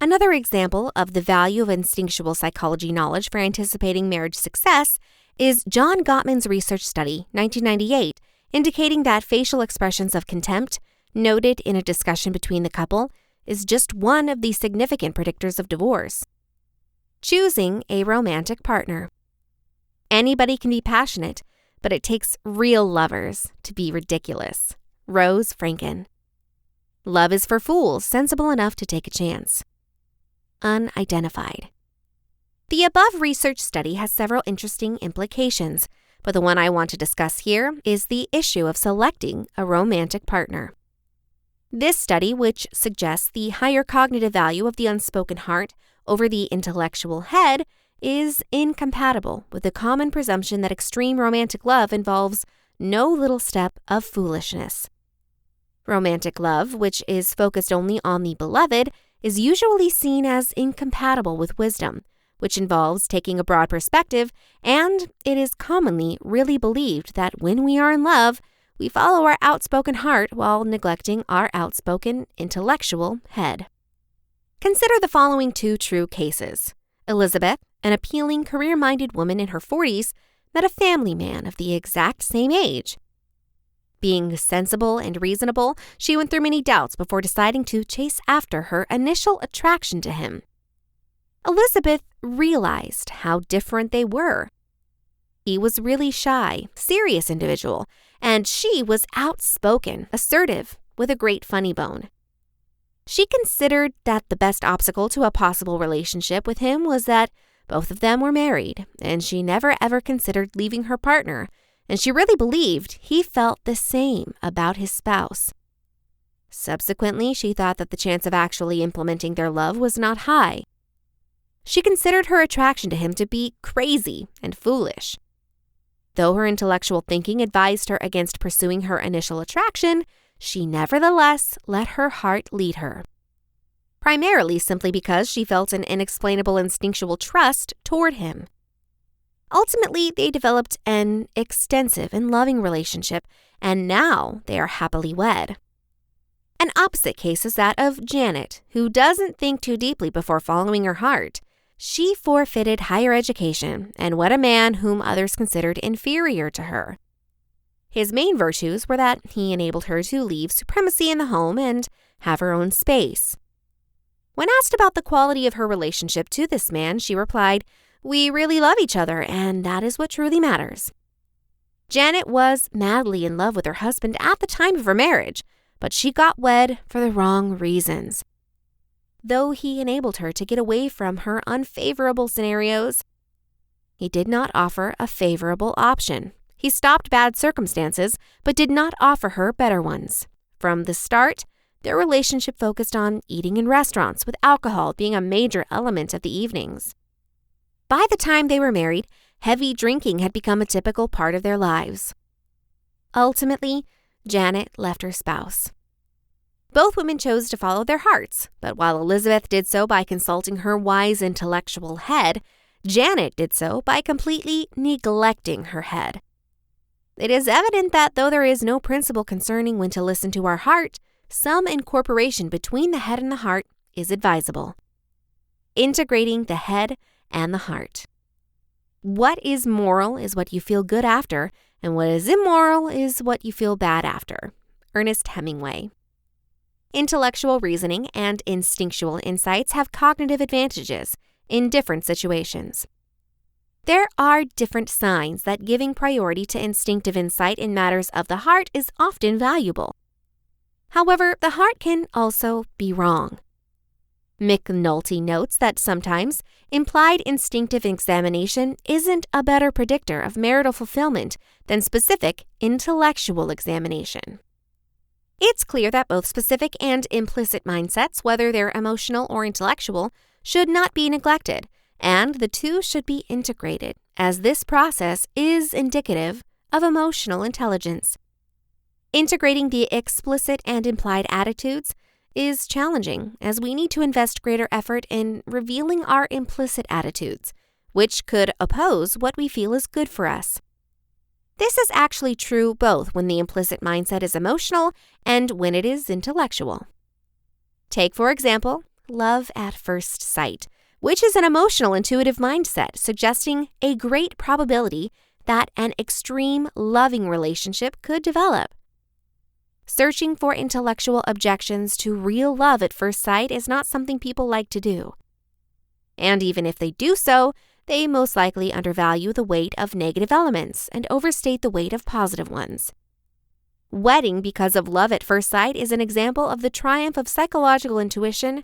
Another example of the value of instinctual psychology knowledge for anticipating marriage success is John Gottman's research study, 1998, indicating that facial expressions of contempt, noted in a discussion between the couple, is just one of the significant predictors of divorce. Choosing a romantic partner. Anybody can be passionate, but it takes real lovers to be ridiculous. Rose Franken. Love is for fools sensible enough to take a chance. Unidentified. The above research study has several interesting implications, but the one I want to discuss here is the issue of selecting a romantic partner. This study, which suggests the higher cognitive value of the unspoken heart over the intellectual head, is incompatible with the common presumption that extreme romantic love involves no little step of foolishness. Romantic love, which is focused only on the beloved, is usually seen as incompatible with wisdom, which involves taking a broad perspective, and it is commonly really believed that when we are in love, we follow our outspoken heart while neglecting our outspoken intellectual head. Consider the following two true cases. Elizabeth, an appealing, career-minded woman in her 40s, met a family man of the exact same age. Being sensible and reasonable, she went through many doubts before deciding to chase after her initial attraction to him. Elizabeth realized how different they were. He was really shy, serious individual, and she was outspoken, assertive, with a great funny bone. She considered that the best obstacle to a possible relationship with him was that both of them were married, and she never ever considered leaving her partner, and she really believed he felt the same about his spouse. Subsequently, she thought that the chance of actually implementing their love was not high. She considered her attraction to him to be crazy and foolish. Though her intellectual thinking advised her against pursuing her initial attraction, she nevertheless let her heart lead her. Primarily simply because she felt an inexplainable instinctual trust toward him. Ultimately, they developed an extensive and loving relationship, and now they are happily wed. An opposite case is that of Janet, who doesn't think too deeply before following her heart. She forfeited higher education and wed a man whom others considered inferior to her. His main virtues were that he enabled her to leave supremacy in the home and have her own space. When asked about the quality of her relationship to this man, she replied, "We really love each other, and that is what truly matters." Janet was madly in love with her husband at the time of her marriage, but she got wed for the wrong reasons. Though he enabled her to get away from her unfavorable scenarios, he did not offer a favorable option. He stopped bad circumstances, but did not offer her better ones. From the start, their relationship focused on eating in restaurants, with alcohol being a major element of the evenings. By the time they were married, heavy drinking had become a typical part of their lives. Ultimately, Janet left her spouse. Both women chose to follow their hearts, but while Elizabeth did so by consulting her wise intellectual head, Janet did so by completely neglecting her head. It is evident that though there is no principle concerning when to listen to our heart, some incorporation between the head and the heart is advisable. Integrating the head and the heart. What is moral is what you feel good after, and what is immoral is what you feel bad after. Ernest Hemingway. Intellectual reasoning and instinctual insights have cognitive advantages in different situations. There are different signs that giving priority to instinctive insight in matters of the heart is often valuable. However, the heart can also be wrong. McNulty notes that sometimes implied instinctive examination isn't a better predictor of marital fulfillment than specific intellectual examination. It's clear that both specific and implicit mindsets, whether they're emotional or intellectual, should not be neglected, and the two should be integrated, as this process is indicative of emotional intelligence. Integrating the explicit and implied attitudes is challenging, as we need to invest greater effort in revealing our implicit attitudes, which could oppose what we feel is good for us. This is actually true both when the implicit mindset is emotional and when it is intellectual. Take, for example, love at first sight, which is an emotional intuitive mindset suggesting a great probability that an extreme loving relationship could develop. Searching for intellectual objections to real love at first sight is not something people like to do. And even if they do so, they most likely undervalue the weight of negative elements and overstate the weight of positive ones. Wedding because of love at first sight is an example of the triumph of psychological intuition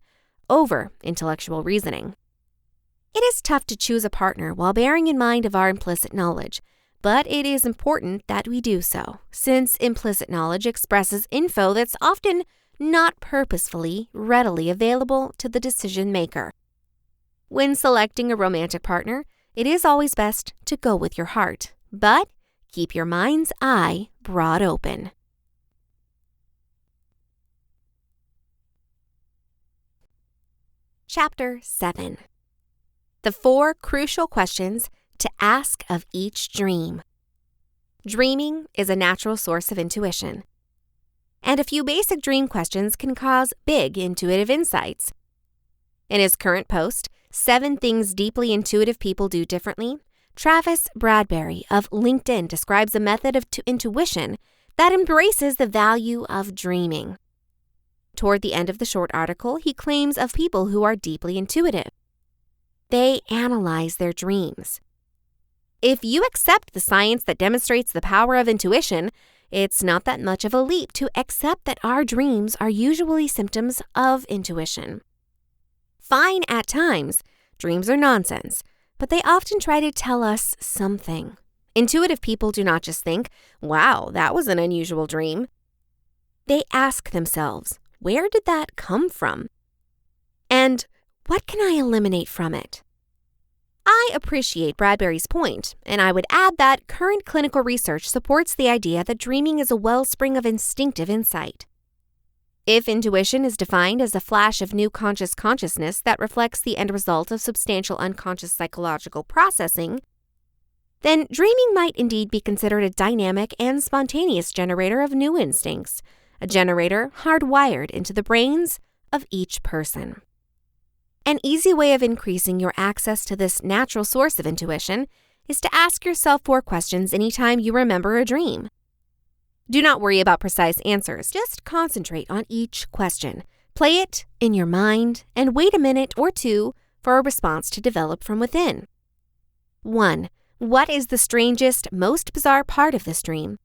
over intellectual reasoning. It is tough to choose a partner while bearing in mind of our implicit knowledge, but it is important that we do so, since implicit knowledge expresses info that's often not purposefully readily available to the decision maker. When selecting a romantic partner, it is always best to go with your heart, but keep your mind's eye broad open. Chapter 7. The 4 crucial questions to ask of each dream. Dreaming is a natural source of intuition, and a few basic dream questions can cause big intuitive insights. In his current post, 7 Things Deeply Intuitive People Do Differently, Travis Bradberry of LinkedIn describes a method of intuition that embraces the value of dreaming. Toward the end of the short article, he claims of people who are deeply intuitive. They analyze their dreams. If you accept the science that demonstrates the power of intuition, it's not that much of a leap to accept that our dreams are usually symptoms of intuition. Fine at times, dreams are nonsense, but they often try to tell us something. Intuitive people do not just think, wow, that was an unusual dream. They ask themselves, where did that come from? And what can I eliminate from it? I appreciate Bradbury's point, and I would add that current clinical research supports the idea that dreaming is a wellspring of instinctive insight. If intuition is defined as a flash of new conscious consciousness that reflects the end result of substantial unconscious psychological processing, then dreaming might indeed be considered a dynamic and spontaneous generator of new instincts, a generator hardwired into the brains of each person. An easy way of increasing your access to this natural source of intuition is to ask yourself 4 questions anytime you remember a dream. Do not worry about precise answers, just concentrate on each question. Play it in your mind and wait a minute or 2 for a response to develop from within. 1. What is the strangest, most bizarre part of this dream?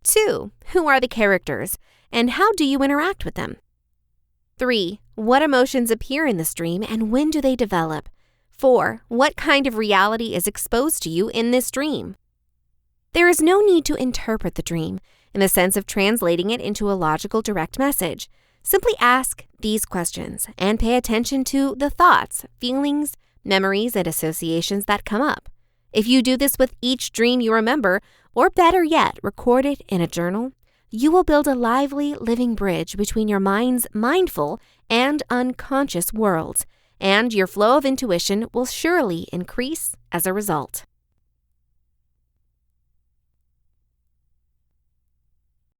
2. Who are the characters, and how do you interact with them? 3. What emotions appear in this dream, and when do they develop? 4. What kind of reality is exposed to you in this dream? There is no need to interpret the dream in the sense of translating it into a logical, direct message. Simply ask these questions and pay attention to the thoughts, feelings, memories, and associations that come up. If you do this with each dream you remember, or better yet, record it in a journal, you will build a lively, living bridge between your mind's mindful and unconscious worlds, and your flow of intuition will surely increase as a result.